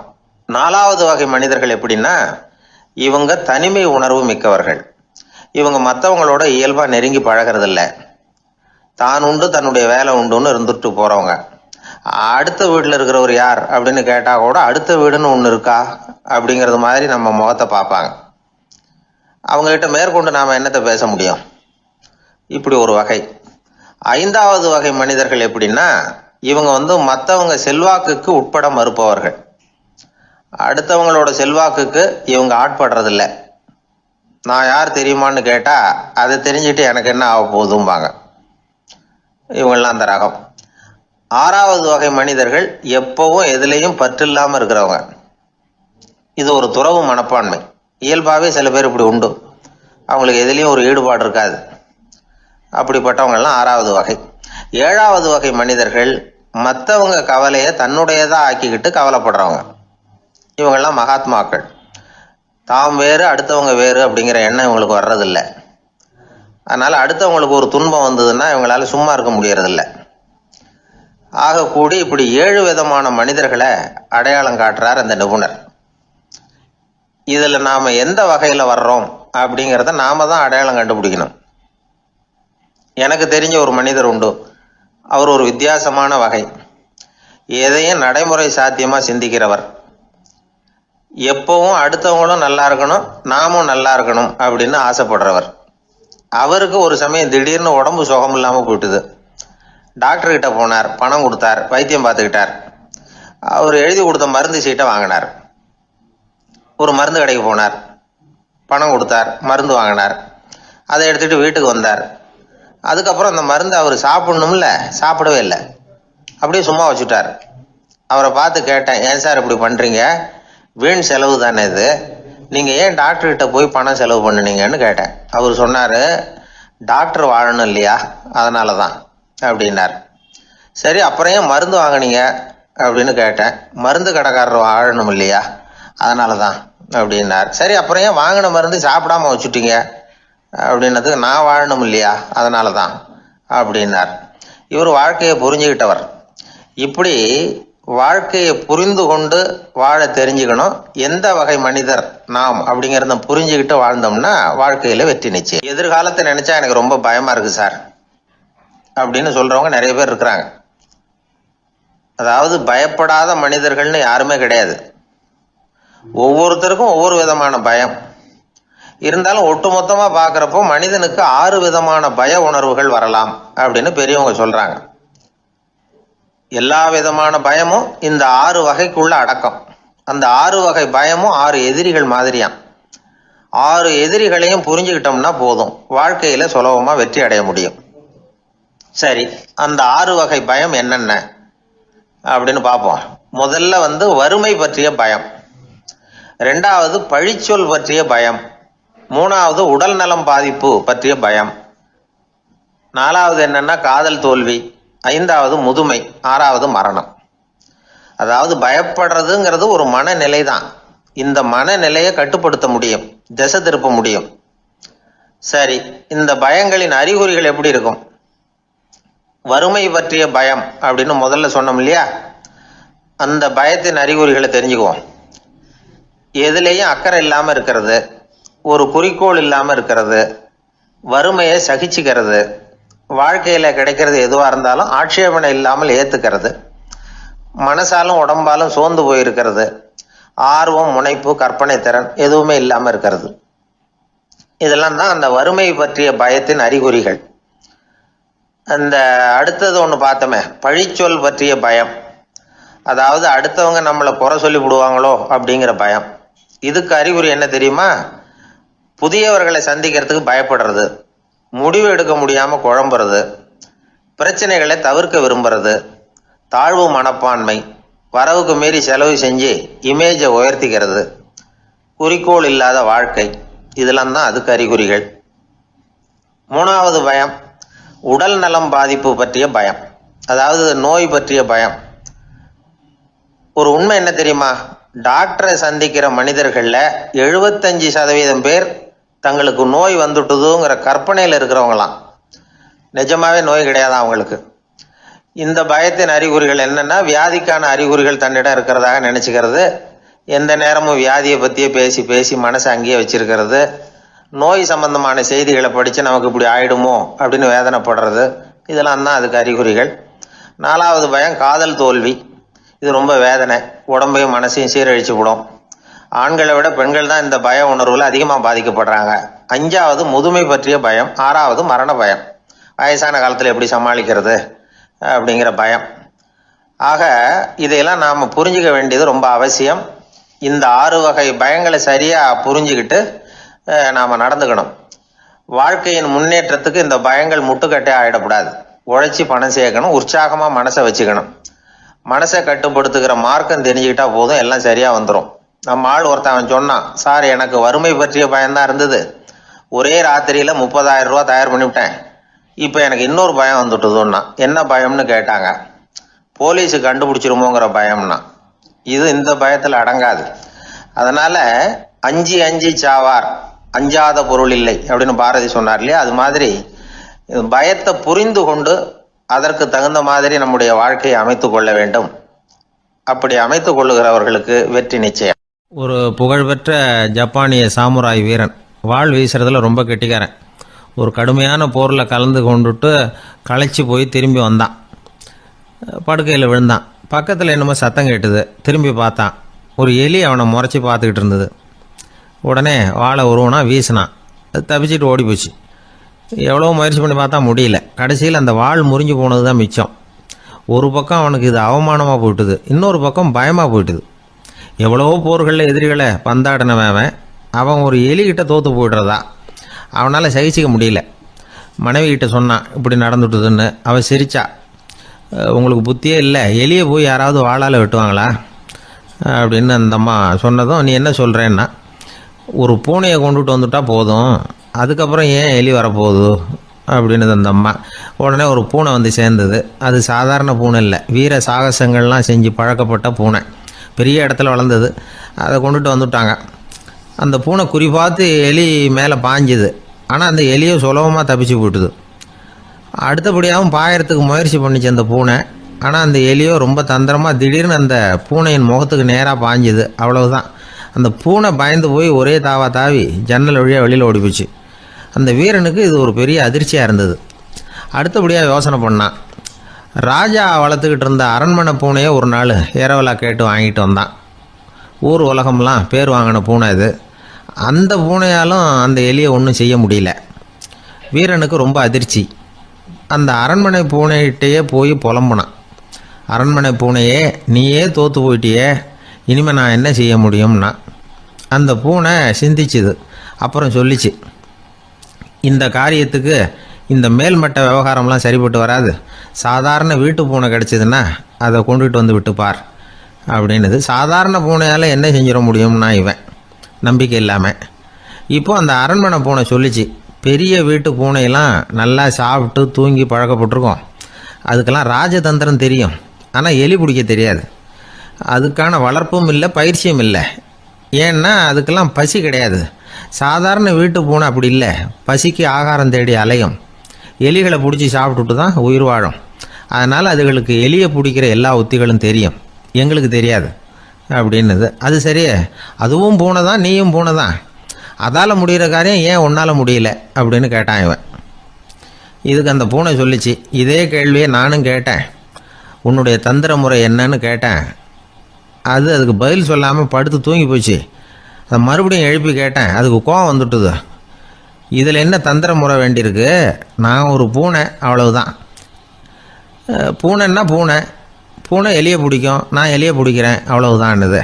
B: 4வது வகை மனிதர்கள் எப்படின்னா இவங்க தனிமை உணர்வு மிக்கவர்கள். இவங்க மற்றவங்களோட இயல்பா நெருங்கி பழகிறதில்ல. தான் உண்டு தன்னுடைய வேலை உண்டுன்னு இருந்துட்டு போறவங்க. அடுத்த வீட்டில் இருக்கிறவர் யார் அப்படின்னு கேட்டா கூட அடுத்த வீடுன்னு ஒன்று இருக்கா அப்படிங்கிறது மாதிரி நம்ம முகத்தை பார்ப்பாங்க. அவங்க கிட்ட மேற்கொண்டு நாம என்னத்தை பேச முடியும்? இப்படி ஒரு வகை. 5வது வகை மனிதர்கள் எப்படின்னா, இவங்க மற்றவங்க செல்வாக்குக்கு உட்பட மறுப்பவர்கள். அடுத்தவங்களோட செல்வாக்குக்கு இவங்க ஆட்படுறதில்ல. நான் யார் தெரியுமான்னு கேட்டா அதை தெரிஞ்சுட்டு எனக்கு என்ன ஆக போகுதும்பாங்க. இவங்கெல்லாம் அந்த ரகம். 6வது வகை மனிதர்கள் எப்பவும் எதுலேயும் பற்று இல்லாம இருக்கிறவங்க. இது ஒரு துறவு மனப்பான்மை. இயல்பாகவே சில பேர் இப்படி உண்டு. அவங்களுக்கு எதுலேயும் ஒரு ஈடுபாடு இருக்காது. அப்படிப்பட்டவங்கெல்லாம் 6வது வகை. 7வது வகை மனிதர்கள் மற்றவங்க கவலையை தன்னுடையதாக ஆக்கிக்கிட்டு கவலைப்படுறவங்க. இவங்கெல்லாம் மகாத்மாக்கள். தாம் வேறு அடுத்தவங்க வேறு அப்படிங்கிற எண்ணம் இவங்களுக்கு வர்றதில்லை. அதனால அடுத்தவங்களுக்கு ஒரு துன்பம் வந்ததுன்னா இவங்களால சும்மா இருக்க முடியறதில்லை. ஆக கூடி இப்படி 7 விதமான மனிதர்களை அடையாளம் காட்டுறார் அந்த நிபுணர். இதுல நாம எந்த வகையில வர்றோம் அப்படிங்கிறத நாம தான் அடையாளம் கண்டுபிடிக்கணும். எனக்கு தெரிஞ்ச ஒரு மனிதர் உண்டு. அவர் ஒரு வித்தியாசமான வகை. எதையும் நடைமுறை சாத்தியமா சிந்திக்கிறவர். எப்பவும் அடுத்தவங்களும் நல்லா இருக்கணும், நாமும் நல்லா இருக்கணும் அப்படின்னு ஆசைப்படுறவர். அவருக்கு ஒரு சமயம் திடீர்னு உடம்பு சுகம் இல்லாம போயிட்டுது. டாக்டர் கிட்ட போனார், பணம் கொடுத்தார், வைத்தியம் பார்த்துக்கிட்டார். அவர் எழுதி கொடுத்த மருந்து சீட்டை வாங்கினார். ஒரு மருந்து கடைக்கு போனார், பணம் கொடுத்தார், மருந்து வாங்கினார். அதை எடுத்துட்டு வீட்டுக்கு வந்தார். அதுக்கப்புறம் அந்த மருந்து அவர் சாப்பிடணும்ல, சாப்பிடவே இல்லை. அப்படியே சும்மா வச்சுட்டார். அவரை பார்த்து கேட்டேன், ஏன் சார் இப்படி பண்றீங்க? வீண் செலவு தானே இது, நீங்க ஏன் டாக்டர்கிட்ட போய் பணம் செலவு பண்ணுனீங்கன்னு கேட்டேன். அவர் சொன்னாரு, டாக்டர் வாழணும் இல்லையா, அதனாலதான் அப்படின்னார். சரி, அப்புறம் ஏன் மருந்து வாங்கினீங்க அப்படின்னு கேட்டேன். மருந்து கடைக்காரர் வாழணும் இல்லையா, அதனாலதான் அப்படின்னார். சரி, அப்புறம் ஏன் வாங்கின மருந்து சாப்பிடாம வச்சுட்டீங்க அப்படின்னதுக்கு, நான் வாழணும் இல்லையா அதனாலதான் அப்படின்னார். இவர் வாழ்க்கையை புரிஞ்சுக்கிட்டவர். இப்படி வாழ்க்கையை புரிந்து கொண்டு வாழ தெரிஞ்சுக்கணும். எந்த வகை மனிதர் நாம் அப்படிங்கிறத புரிஞ்சுக்கிட்டு வாழ்ந்தோம்னா வாழ்க்கையில வெற்றி நிச்சயம். எதிர்காலத்தை நினைச்சா எனக்கு ரொம்ப பயமா இருக்கு சார் அப்படின்னு சொல்றவங்க நிறைய பேர் இருக்கிறாங்க. அதாவது பயப்படாத மனிதர்கள்னு யாருமே கிடையாது. ஒவ்வொருத்தருக்கும் ஒவ்வொரு விதமான பயம் இருந்தாலும் ஒட்டுமொத்தமா பாக்குறப்போ மனிதனுக்கு 6 விதமான பய உணர்வுகள் வரலாம் அப்படின்னு பெரியவங்க சொல்றாங்க. எல்லா விதமான பயமும் இந்த 6 வகைக்குள்ள அடக்கம். அந்த 6 வகை பயமும் 6 எதிரிகள் மாதிரியாம். 6 எதிரிகளையும் புரிஞ்சுக்கிட்டோம்னா போதும், வாழ்க்கையில சுலபமா வெற்றி அடைய முடியும். சரி, அந்த 6 வகை பயம் என்னென்ன அப்படின்னு பார்ப்போம். முதல்ல வறுமை பற்றிய பயம். 2வது பழிச்சொல் பற்றிய பயம். 3வது உடல் நலம் பாதிப்பு பற்றிய பயம். 4வது என்னன்னா காதல் தோல்வி. 5வது முதுமை. 6வது மரணம். அதாவது பயப்படுறதுங்கிறது ஒரு மனநிலை தான். இந்த மனநிலையை கட்டுப்படுத்த முடியும், திசை திருப்ப முடியும். சரி, இந்த பயங்களின் அறிகுறிகள் எப்படி இருக்கும்? வறுமை பற்றிய பயம் அப்படின்னு முதல்ல சொன்னோம் இல்லையா, அந்த பயத்தின் அறிகுறிகளை தெரிஞ்சுக்குவோம். எதுலேயும் அக்கறை இல்லாம இருக்கிறது, ஒரு குறிக்கோள் இல்லாம இருக்கிறது, வறுமையை சகிச்சுக்கிறது, வாழ்க்கையில கிடைக்கிறது எதுவா இருந்தாலும் ஆட்சேபனை இல்லாமல் ஏத்துக்கிறது, மனசாலும் உடம்பாலும் சோர்ந்து போயிருக்கிறது, ஆர்வம், முனைப்பு, கற்பனை திறன் எதுவுமே இல்லாம இருக்கிறது. இதெல்லாம் தான் அந்த வறுமை பற்றிய பயத்தின் அறிகுறிகள். அந்த அடுத்தது ஒன்று பார்த்தோமே, பழிச்சொல் பற்றிய பயம். அதாவது அடுத்தவங்க நம்மளை குறை சொல்லி விடுவாங்களோ அப்படிங்கிற பயம். இதுக்கு அறிகுறி என்ன தெரியுமா? புதியவர்களை சந்திக்கிறதுக்கு பயப்படுறது, முடிவு எடுக்க முடியாம குழம்புறது, பிரச்சனைகளை தவிர்க்க விரும்புறது, தாழ்வு மனப்பான்மை, வரவுக்கு மீறி செலவு செஞ்சு இமேஜை உயர்த்திக்கிறது, குறிக்கோள் இல்லாத வாழ்க்கை. இதெல்லாம் தான் அதுக்கு அறிகுறிகள். 3வது பயம் உடல் நலம் பாதிப்பு பற்றிய பயம். அதாவது நோய் பற்றிய பயம். ஒரு உண்மை என்ன தெரியுமா? டாக்டரை சந்திக்கிற மனிதர்கள்ல 75% பேர் தங்களுக்கு நோய் வந்துட்டுதுங்கிற கற்பனையில் இருக்கிறவங்களாம். நிஜமாவே நோய் கிடையாது அவங்களுக்கு. இந்த பயத்தின் அறிகுறிகள் என்னன்னா, வியாதிக்கான அறிகுறிகள் தன்னிடம் இருக்கிறதாக நினைச்சுக்கிறது, எந்த நேரமும் வியாதியை பற்றியே பேசி பேசி மனசை அங்கேயே வச்சிருக்கிறது, நோய் சம்பந்தமான செய்திகளை படித்து நமக்கு இப்படி ஆயிடுமோ அப்படின்னு வேதனைப்படுறது, இதெல்லாம் தான் அதுக்கு அறிகுறிகள். 4வது பயம் காதல் தோல்வி. இது ரொம்ப வேதனை, உடம்பையும் மனசையும் சீரழிச்சு விடும். ஆண்களை விட பெண்கள் தான் இந்த பய உணர்வில் அதிகமாக பாதிக்கப்படுறாங்க. 5வது முதுமை பற்றிய பயம். 6வது மரண பயம், வயசான காலத்தில் எப்படி சமாளிக்கிறது அப்படிங்கிற பயம். ஆக இதையெல்லாம் நாம் புரிஞ்சிக்க வேண்டியது ரொம்ப அவசியம். இந்த 6 வகை பயங்களை சரியாக புரிஞ்சுக்கிட்டு நாம் நடந்துக்கணும். வாழ்க்கையின் முன்னேற்றத்துக்கு இந்த பயங்கள் முட்டுக்கட்டே ஆகிடக்கூடாது. உழைச்சி பணம் சேர்க்கணும், உற்சாகமாக மனசை வச்சுக்கணும். மனசை கட்டுப்படுத்துகிற மார்க்கம் தெரிஞ்சுக்கிட்டா போதும், எல்லாம் சரியாக வந்துடும். நம்ம ஆள் ஒருத்தன் சொன்னான், சார் எனக்கு வறுமை பற்றிய பயம்தான் இருந்தது, ஒரே ராத்திரியில் 30,000 ரூபா தயார் பண்ணிவிட்டேன், இப்போ எனக்கு இன்னொரு பயம் வந்துட்டுதுன்னா. என்ன பயம்னு கேட்டாங்க. போலீஸு கண்டுபிடிச்சிருமோங்கிற பயம்னா. இது இந்த பயத்தில் அடங்காது. அதனால் அஞ்சி அஞ்சி சாவார், அஞ்சாத பொருள் இல்லை அப்படின்னு பாரதி சொன்னார் இல்லையா, அது மாதிரி பயத்தை புரிந்து கொண்டு அதற்கு தகுந்த மாதிரி நம்முடைய வாழ்க்கையை அமைத்து கொள்ள வேண்டும். அப்படி அமைத்து கொள்ளுகிறவர்களுக்கு வெற்றி நிச்சயம்.
A: ஒரு புகழ்பெற்ற ஜப்பானிய சாமுராய் வீரன், வாள் வீசுறதுல ரொம்ப கெட்டிக்காரன். ஒரு கடுமையான போரில் கலந்து கொண்டுட்டு களைச்சி போய் திரும்பி வந்தான். படுக்கையில் விழுந்தான். பக்கத்தில் என்னமோ சத்தம் கேட்டுது. திரும்பி பார்த்தான். ஒரு எலி அவனை முறைச்சி பார்த்துக்கிட்டு இருந்தது. உடனே வாழை உருவனா வீசினான். அது தப்பிச்சிட்டு ஓடி போச்சு. எவ்வளோ முயற்சி பண்ணி பார்த்தா முடியல. கடைசியில் அந்த வாள் முறிஞ்சு போனது தான் மிச்சம். ஒரு பக்கம் அவனுக்கு இது அவமானமாக போயிட்டுது, இன்னொரு பக்கம் பயமாக போயிட்டுது. எவ்வளவோ போர்களில் எதிரிகளை பந்தாடினவன் அவன் ஒரு எலிகிட்ட தோற்று போய்டுறதா அவனால் சகிச்சிக்க முடியல. மனைவி கிட்ட சொன்னான் இப்படி நடந்துட்டுதுன்னு. அவள் சிரிச்சா. உங்களுக்கு புத்தியே இல்லை, எலியை போய் யாராவது வாளால் வெட்டுவாங்களா அப்படின்னு அந்த அம்மா சொன்னதும், நீ என்ன சொல்கிறேன்னா, ஒரு பூனையை கொண்டுட்டு வந்துட்டா போதும், அதுக்கப்புறம் ஏன் எலி வரப்போகுது அப்படின்னு அந்த அம்மா. உடனே ஒரு பூனை வந்து சேர்ந்தது. அது சாதாரண பூனை இல்லை, வீர சாகசங்கள்லாம் செஞ்சு பழக்கப்பட்ட பூனை. பெரிய இடத்துல வளர்ந்தது. அதை கொண்டுட்டு வந்துட்டாங்க. அந்த பூனை குறிப்பாத்து எலி மேலே பாஞ்சுது. ஆனால் அந்த எலியை சுலபமாக தப்பிச்சு போயிட்டுது. அடுத்தபடியாகவும் பாயறதுக்கு முயற்சி பண்ணிச்சு அந்த பூனை. ஆனால் அந்த எலியோ ரொம்ப தந்திரமாக திடீர்னு அந்த பூனையின் முகத்துக்கு நேராக பாஞ்சுது. அவ்வளவுதான். அந்த பூனை பயந்து போய் ஒரே தாவி ஜன்னல் வழியாக வெளியில் ஓடி போச்சு. அந்த வீரனுக்கு இது ஒரு பெரிய அதிர்ச்சியாக இருந்தது. அடுத்தபடியாக யோசனை பண்ணான். ராஜா வளர்த்துக்கிட்டு இருந்த அரண்மனை பூனையை ஒரு நாள் ஏரவலா கேட்டு வாங்கிட்டு வந்தான். ஊர் உலகம்லாம் பேர் வாங்கின பூனை இது. அந்த பூனையாலும் அந்த எலியை ஒன்றும் செய்ய முடியல. வீரனுக்கு ரொம்ப அதிர்ச்சி. அந்த அரண்மனை பூனைகிட்டேயே போய் புலம்புனான். அரண்மனை பூனையே, நீயே தோற்று போயிட்டியே, இனிமேல் நான் என்ன செய்ய முடியும்னா. அந்த பூனை சிந்திச்சுது. அப்புறம் சொல்லிச்சு, இந்த காரியத்துக்கு இந்த மேல்மட்ட விவகாரம்லாம் சரிப்பட்டு வராது. சாதாரண வீட்டு பூனை கிடச்சிதுன்னா அதை கொண்டுகிட்டு வந்து விட்டுப்பார் அப்படின்னுது. சாதாரண பூனையால் என்ன செஞ்சிட முடியும்னா இவன் நம்பிக்கை இல்லாமல். இப்போ அந்த அரண்மனை பூனை சொல்லிச்சு, பெரிய வீட்டு பூனையெல்லாம் நல்லா சாப்பிட்டு தூங்கி பழக்கப்பட்டிருக்கோம். அதுக்கெல்லாம் ராஜதந்திரம் தெரியும், ஆனால் எலி பிடிக்க தெரியாது. அதுக்கான வளர்ப்பும் இல்லை, பயிற்சியும் இல்லை. ஏன்னா அதுக்கெல்லாம் பசி கிடையாது. சாதாரண வீட்டு பூனை அப்படி இல்லை, பசிக்கு ஆகாரம் தேடி அலையும். எலிகளை பிடிச்சி சாப்பிட்டுட்டு தான் உயிர் வாழும். அதனால் அதுகளுக்கு எலியை பிடிக்கிற எல்லா உத்திகளும் தெரியும், எங்களுக்கு தெரியாது அப்படின்னுது. அது சரியே, அதுவும் பூனை தான், நீயும் பூனை தான், அதால் முடிகிற காரியம் ஏன் உன்னால் முடியல அப்படின்னு கேட்டான் இவன். இதுக்கு அந்த பூனை சொல்லிச்சு, இதே கேள்வியை நானும் கேட்டேன், உன்னுடைய தந்திர முறை என்னன்னு கேட்டேன். அதுக்கு பதில் சொல்லாமல் படுத்து தூங்கி போச்சு. அதை மறுபடியும் எழுப்பி கேட்டேன், அதுக்கு கோவம் வந்துட்டுது. இதில் என்ன தந்திர முறை வேண்டியிருக்கு, நான் ஒரு பூனை, அவ்வளவுதான். பூனைன்னா பூனை, பூனை எலியை பிடிக்கும், நான் எலியை பிடிக்கிறேன், அவ்வளவுதான்னுது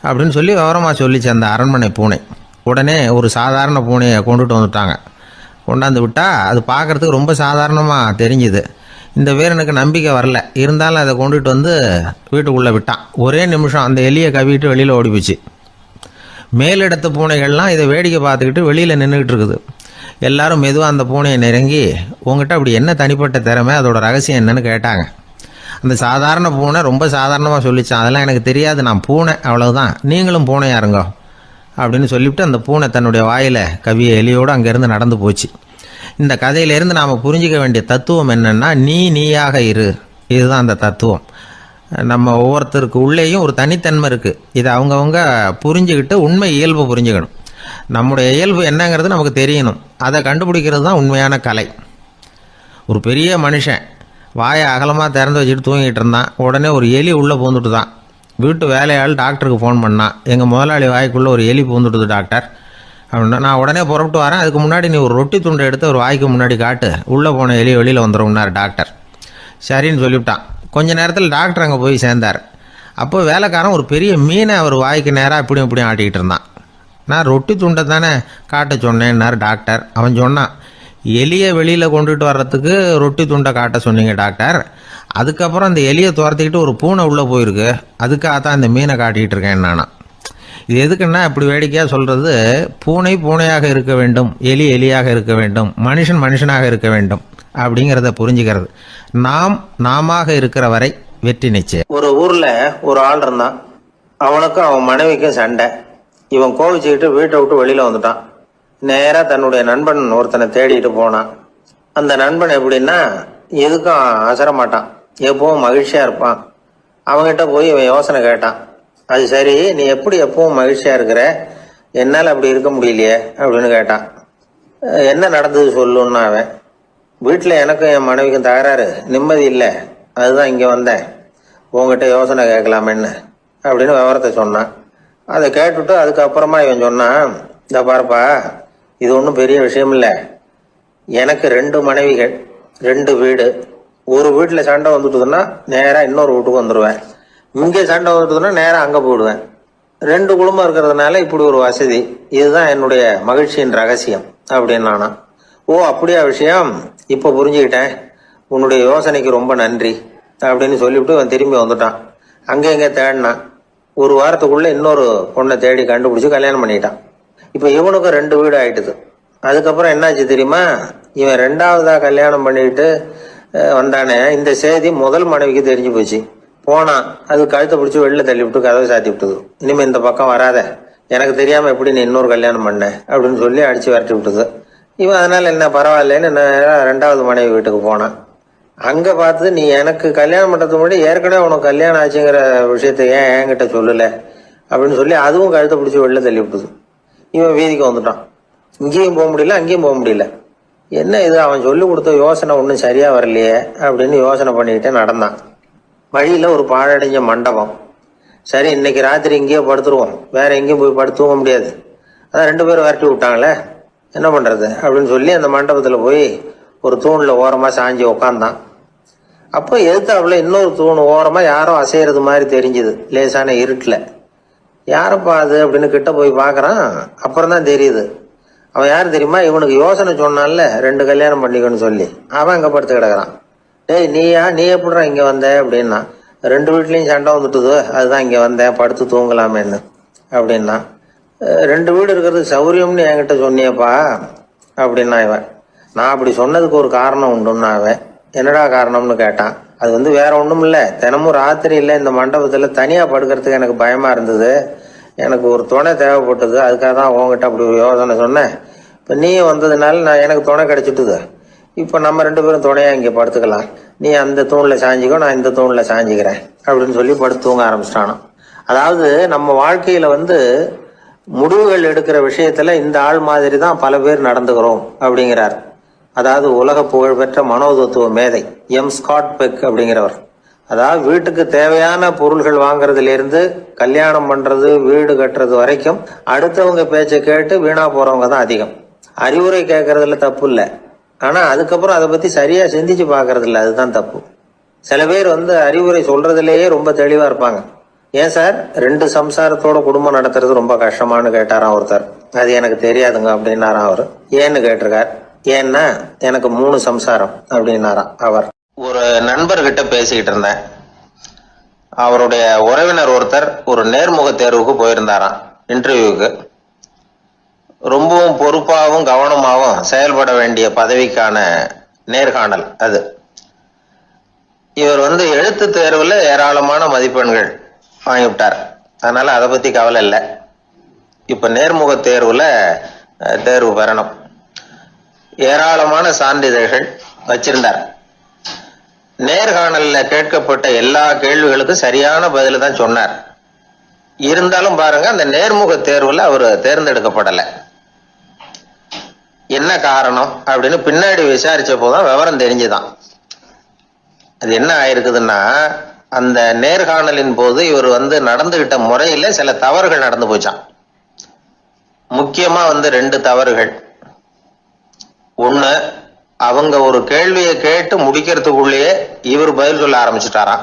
A: அப்படின்னு சொல்லி விவரமாக சொல்லிச்சு அந்த அரண்மனை பூனை. உடனே ஒரு சாதாரண பூனையை கொண்டுட்டு வந்துட்டாங்க. கொண்டாந்து விட்டால் அது பார்க்குறதுக்கு ரொம்ப சாதாரணமாக தெரிஞ்சுது. இந்த வீரனுக்கு நம்பிக்கை வரல. இருந்தாலும் அதை கொண்டுட்டு வந்து வீட்டுக்குள்ளே விட்டான். ஒரே நிமிஷம் அந்த எலியை கவிட்டு வெளியில் ஓடிப்போச்சு. மேலிடத்து பூனைகள்லாம் இதை வேடிக்கை பார்த்துக்கிட்டு வெளியில் நின்றுக்கிட்டு இருக்குது. எல்லாரும் மெதுவாக அந்த பூனையை நெருங்கி, உங்ககிட்ட அப்படி என்ன தனிப்பட்ட திறமை, அதோட ரகசியம் என்னன்னு கேட்டாங்க. அந்த சாதாரண பூனை ரொம்ப சாதாரணமாக சொல்லிச்சான், அதெல்லாம் எனக்கு தெரியாது, நான் பூனை, அவ்வளவுதான், நீங்களும் பூனையா இருங்க அப்படின்னு சொல்லிவிட்டு அந்த பூனை தன்னுடைய வாயில் கவிய எலியோடு அங்கேருந்து நடந்து போச்சு. இந்த கதையிலேருந்து நாம் புரிஞ்சிக்க வேண்டிய தத்துவம் என்னென்னா, நீயாக இரு. இதுதான் அந்த தத்துவம்.
B: நம்ம ஒவ்வொருத்தருக்கு உள்ளேயும் ஒரு தனித்தன்மை இருக்குது. இதை அவங்கவுங்க புரிஞ்சுக்கிட்டு உண்மை இயல்பு புரிஞ்சுக்கணும். நம்முடைய இயல்பு என்னங்கிறது நமக்கு தெரியணும். அதை கண்டுபிடிக்கிறது தான் உண்மையான கலை. ஒரு பெரிய மனுஷன் வாயை அகலமாக திறந்து வச்சுட்டு தூங்கிட்டு இருந்தான். உடனே ஒரு எலி உள்ளே பூந்துட்டு தான். வீட்டு வேலையாள் டாக்டருக்கு ஃபோன் பண்ணான். எங்கள் முதலாளி வாய்க்குள்ளே ஒரு எலி பூந்துட்டுது டாக்டர் அப்படின்னா. நான் உடனே புறப்பட்டு வரேன், அதுக்கு முன்னாடி நீ ஒரு ரொட்டி துண்டை எடுத்து ஒரு வாய்க்கு முன்னாடி காட்டு, உள்ளே போன எலி வெளியில் வந்துடும்னார் டாக்டர். சரின்னு சொல்லிவிட்டான். கொஞ்ச நேரத்தில் டாக்டர் அங்கே போய் சேர்ந்தார். அப்போ வேலைக்காரன் ஒரு பெரிய மீனை அவர் வாய்க்கு நேராக இப்படியும் இப்படியும் ஆட்டிக்கிட்டு இருந்தான். நான் ரொட்டி துண்டை தானே காட்ட சொன்னேன்னார் டாக்டர். அவன் சொன்னான், எலியை வெளியில் கொண்டுட்டு வர்றதுக்கு ரொட்டி துண்டை காட்ட சொன்னீங்க டாக்டர், அதுக்கப்புறம் அந்த எலியை துரத்திக்கிட்டு ஒரு பூனை உள்ளே போயிருக்கு, அதுக்காக தான் இந்த மீனை காட்டிகிட்டு இருக்கேன் நானா. இது எதுக்குன்னா இப்படி வேடிக்கையாக சொல்கிறது, பூனை பூனையாக இருக்க வேண்டும், எலி எலியாக இருக்க வேண்டும், மனுஷன் மனுஷனாக இருக்க வேண்டும் அப்படிங்கிறத புரிஞ்சுக்கிறது. நாம இருக்கிற வரை வெற்றி நிச்சயம்.
A: ஒரு ஊரில் ஒரு ஆள் இருந்தான். அவனுக்கும் அவன் மனைவிக்கும் சண்டை. இவன் கோவிச்சுக்கிட்டு வீட்டை விட்டு வெளியில் வந்துட்டான். நேராக தன்னுடைய நண்பன் ஒருத்தனை தேடிட்டு போனான். அந்த நண்பன் எப்படின்னா எதுக்கும் அசர மாட்டான், எப்பவும் மகிழ்ச்சியாக இருப்பான். அவங்ககிட்ட போய் இவன் யோசனை கேட்டான். அது சரி, நீ எப்படி எப்பவும் மகிழ்ச்சியாக இருக்கிற, என்னால் அப்படி இருக்க முடியலையே அப்படின்னு கேட்டான். என்ன நடந்தது சொல்லுன்னா அவன், வீட்டில் எனக்கும் என் மனைவிக்கும் தகராறு, நிம்மதி இல்லை, அதுதான் இங்கே வந்தேன், உங்ககிட்ட யோசனை கேட்கலாமேன்னு அப்படின்னு விவரத்தை சொன்னான். அதை கேட்டுவிட்டு அதுக்கப்புறமா இவன் சொன்னான், இந்த பாருப்பா, இது ஒன்றும் பெரிய விஷயம் இல்லை, எனக்கு 2 மனைவிகள், 2 வீடு. ஒரு வீட்டில் சண்டை வந்துட்டுதுன்னா நேராக இன்னொரு வீட்டுக்கு வந்துடுவேன், இங்கே சண்டை வந்துட்டுதுன்னா நேராக அங்கே போயிடுவேன். 2 குடும்பம் இருக்கிறதுனால இப்படி ஒரு வசதி, இதுதான் என்னுடைய மகிழ்ச்சியின் ரகசியம் அப்படின்னு நானா. ஓ அப்படியா விஷயம், இப்போ புரிஞ்சுக்கிட்டேன், உன்னுடைய யோசனைக்கு ரொம்ப நன்றி அப்படின்னு சொல்லிவிட்டு அவன் திரும்பி வந்துட்டான். அங்கே இங்கே தேடினான். ஒரு வாரத்துக்குள்ளே இன்னொரு பொண்ணை தேடி கண்டுபிடிச்சி கல்யாணம் பண்ணிட்டான். இப்போ இவனுக்கும் 2 வீடு ஆயிட்டுது. அதுக்கப்புறம் என்னாச்சு தெரியுமா, இவன் 2வதா கல்யாணம் பண்ணிக்கிட்டு வந்தானே, இந்த செய்தி முதல் மனைவிக்கு தெரிஞ்சு போச்சு. போனான், அது கழுத்தை பிடிச்சி வெளில தள்ளி விட்டு கதவை சாத்தி விட்டுது. இனிமேல் இந்த பக்கம் வராத, எனக்கு தெரியாமல் எப்படி நீ இன்னொரு கல்யாணம் பண்ண அப்படின்னு சொல்லி அடித்து விரட்டி விட்டுது. இவன் அதனால் என்ன பரவாயில்லன்னு 2வது மனைவி வீட்டுக்கு போனான். அங்கே பார்த்து, நீ எனக்கு கல்யாணம் பண்ணுறதுக்கு முன்னாடி ஏற்கனவே உனக்கு கல்யாணம் ஆச்சுங்கிற விஷயத்தை ஏன் என்கிட்ட சொல்லலை அப்படின்னு சொல்லி அதுவும் கழுத்தை பிடிச்சி வெளில தள்ளி விட்டுது. இவன் வீதிக்கு வந்துட்டான். இங்கேயும் போக முடியல, அங்கேயும் போக முடியல. என்ன இது, அவன் சொல்லி கொடுத்த யோசனை ஒன்றும் சரியாக வரலையே அப்படின்னு யோசனை பண்ணிக்கிட்டே நடந்தான். வழியில் ஒரு பாழடைஞ்ச மண்டபம். சரி, இன்னைக்கு ராத்திரி இங்கேயே படுத்துருவோம், வேற எங்கேயும் போய் படுத்து தூங்க முடியாது, அதான் 2 பேரும் விரட்டி விட்டாங்களே, என்ன பண்ணுறது அப்படின்னு சொல்லி அந்த மண்டபத்தில் போய் ஒரு தூணில் ஓரமாக சாஞ்சி உக்காந்தான். அப்போ எதிர்த்தாப்புல இன்னொரு தூண் ஓரமாக யாரோ அசைகிறது மாதிரி தெரிஞ்சுது, லேசான இருட்டில். யாரப்பா அது அப்படின்னு கிட்ட போய் பார்க்குறான். அப்புறம் தான் தெரியுது, அவன் யார் தெரியுமா, இவனுக்கு யோசனை சொன்னான்ல 2 கல்யாணம் பண்ணிக்கணும்னு சொல்லி, அவன் அங்கே படுத்து கிடக்குறான். டேய் நீ எப்படிறா இங்கே வந்த அப்படின்னா, 2 வீட்லேயும் சண்டை வந்துட்டுது, அதுதான் இங்கே வந்தேன், படுத்து தூங்கலாமேன்னு அப்படின்னா. 2 வீடு இருக்கிறது சௌரியம்னு என்கிட்ட சொன்னியப்பா அப்படின்னா இவன். நான் அப்படி சொன்னதுக்கு ஒரு காரணம் உண்டுன்னா அவன். என்னடா காரணம்னு கேட்டான். அது வேற ஒன்றும் இல்லை, தினமும் ராத்திரி இல்லை இந்த மண்டபத்தில் தனியாக படுக்கிறதுக்கு எனக்கு பயமாக இருந்தது, எனக்கு ஒரு துணை தேவைப்பட்டது, அதுக்காக தான் உங்ககிட்ட அப்படி ஒரு யோசனை சொன்னேன். இப்போ நீ வந்ததுனால எனக்கு துணை கிடைச்சிட்டுது, இப்போ நம்ம 2 பேரும் துணையாக இங்கே படுத்துக்கலாம், நீ அந்த தூணில் சாஞ்சிக்கோ, நான் இந்த தூணில் சாஞ்சிக்கிறேன் அப்படின்னு சொல்லி படுத்து தூங்க ஆரம்பிச்சிட்டானோ. அதாவது நம்ம வாழ்க்கையில் முடிவுகள் எடுக்கிற விஷயத்துல இந்த ஆள் மாதிரி தான் பல பேர் நடந்துக்கிறோம் அப்படிங்கிறார். அதாவது உலக புகழ்பெற்ற மனோதத்துவ மேதை ஸ்காட் பெக் அப்படிங்கிறவர். அதாவது வீட்டுக்கு தேவையான பொருள்கள் வாங்குறதுல இருந்து கல்யாணம் பண்றது, வீடு கட்டுறது வரைக்கும் அடுத்தவங்க பேச்சை கேட்டு வீணா போறவங்க தான் அதிகம். அறிவுரை கேட்கறதுல தப்பு இல்லை, ஆனா அதுக்கப்புறம் அதை பத்தி சரியா சிந்திச்சு பாக்குறது இல்லை, அதுதான் தப்பு. சில பேர் அறிவுரை சொல்றதுலயே ரொம்ப தெளிவா இருப்பாங்க. ஏன் சார் 2 சம்சாரத்தோட குடும்பம் நடத்துறது ரொம்ப கஷ்டமானு கேட்டாராம் ஒருத்தர். அது எனக்கு தெரியாதுங்க அப்படின்னாராம் அவர். ஏன்னு கேட்டிருக்கார். ஏன்னா எனக்கு 3 சம்சாரம் அப்படின்னாராம் அவர். ஒரு நண்பர்கிட்ட பேசிக்கிட்டு இருந்தேன். அவருடைய உறவினர் ஒருத்தர் ஒரு நேர்முக தேர்வுக்கு போயிருந்தாராம், இன்டர்வியூக்கு. ரொம்பவும் பொறுப்பாகவும் கவனமாகவும் செயல்பட வேண்டிய பதவிக்கான நேர்காணல் அது. இவர் எழுத்து தேர்வுல ஏராளமான மதிப்பெண்கள் வாங்கிவிட்டார், அதனால அதை பத்தி கவலை இல்லை. இப்ப நேர்முக தேர்வுல தேர்வு பெறணும். ஏராளமான சான்றிதழ்கள் வச்சிருந்தார்.
B: நேர்காணல்ல கேட்கப்பட்ட எல்லா கேள்விகளுக்கும் சரியான பதில தான் சொன்னார். இருந்தாலும் பாருங்க, அந்த நேர்முக தேர்வுல அவர் தேர்ந்தெடுக்கப்படலை. என்ன காரணம் அப்படின்னு பின்னாடி விசாரிச்ச போதுதான் விவரம் தெரிஞ்சுதான். அது என்ன ஆயிருக்குதுன்னா, அந்த நேர்காணலின் போது இவர் நடந்துகிட்ட முறையில சில தவறுகள் நடந்து போச்சான். முக்கியமா 2 தவறுகள். ஒண்ணு, அவங்க ஒரு கேள்வியை கேட்டு முடிக்கிறதுக்குள்ளேயே இவர் பதில் சொல்ல ஆரம்பிச்சுட்டாராம்.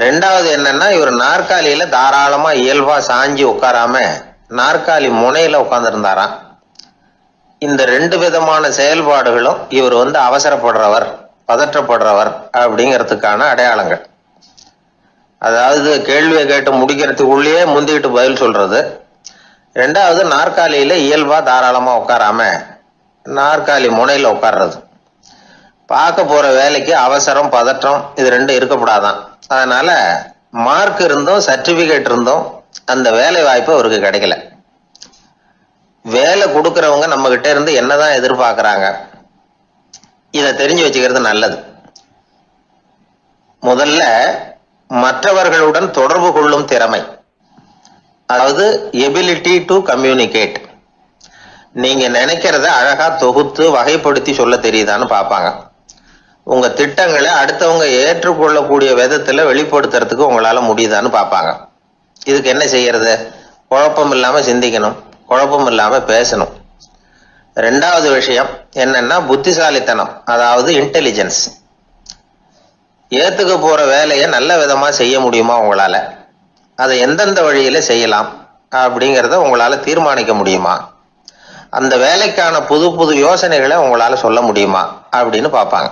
B: 2வது என்னன்னா, இவர் நாற்காலியில தாராளமா இயல்பா சாஞ்சி உட்காராம நாற்காலி முனையில உட்கார்ந்துருந்தாராம். இந்த 2 விதமான செயல்பாடுகளும் இவர் அவசரப்படுறவர், பதற்றப்படுறவர் அப்படிங்கிறதுக்கான அடையாளங்கள். அதாவது கேள்வியை கேட்டு முடிக்கிறதுக்குள்ளேயே முந்திக்கிட்டு பதில் சொல்றது. 2வது, நாற்காலியில இயல்பா தாராளமா உட்காராம நாற்காலி முனையில உட்கார்றது. பார்க்க போற வேலைக்கு அவசரம், பதற்றம் இது 2 இருக்கப்படாதான். அதனால மார்க் இருந்தும் சர்டிபிகேட் இருந்தும் அந்த வேலை வாய்ப்பு அவருக்கு கிடைக்கல. வேலை கொடுக்கறவங்க நம்ம கிட்ட இருந்து என்னதான் எதிர்பார்க்கறாங்க, இதை தெரிஞ்சு வச்சுக்கிறது நல்லது. முதல்ல மற்றவர்களுடன் தொடர்பு கொள்ளும் திறமை, அதாவது எபிலிட்டி டு கம்யூனிகேட். நீங்க நினைக்கிறத அழகா தொகுத்து வகைப்படுத்தி சொல்ல தெரியுதான்னு பார்ப்பாங்க. உங்க திட்டங்களை அடுத்தவங்க ஏற்றுக்கொள்ளக்கூடிய விதத்துல வெளிப்படுத்துறதுக்கு உங்களால முடியுதான்னு பார்ப்பாங்க. இதுக்கு என்ன செய்யறது? குழப்பம் இல்லாம சிந்திக்கணும், குழப்பம் இல்லாம பேசணும். 2வது விஷயம் என்னன்னா புத்திசாலித்தனம், அதாவது இன்டெலிஜென்ஸ். ஏத்துக்க போற வேலையை நல்ல விதமா செய்ய முடியுமா உங்களால, அதை எந்தெந்த வழியில செய்யலாம் அப்படிங்கிறத உங்களால தீர்மானிக்க முடியுமா, அந்த வேலைக்கான புது புது யோசனைகளை உங்களால சொல்ல முடியுமா அப்படின்னு பார்ப்பாங்க.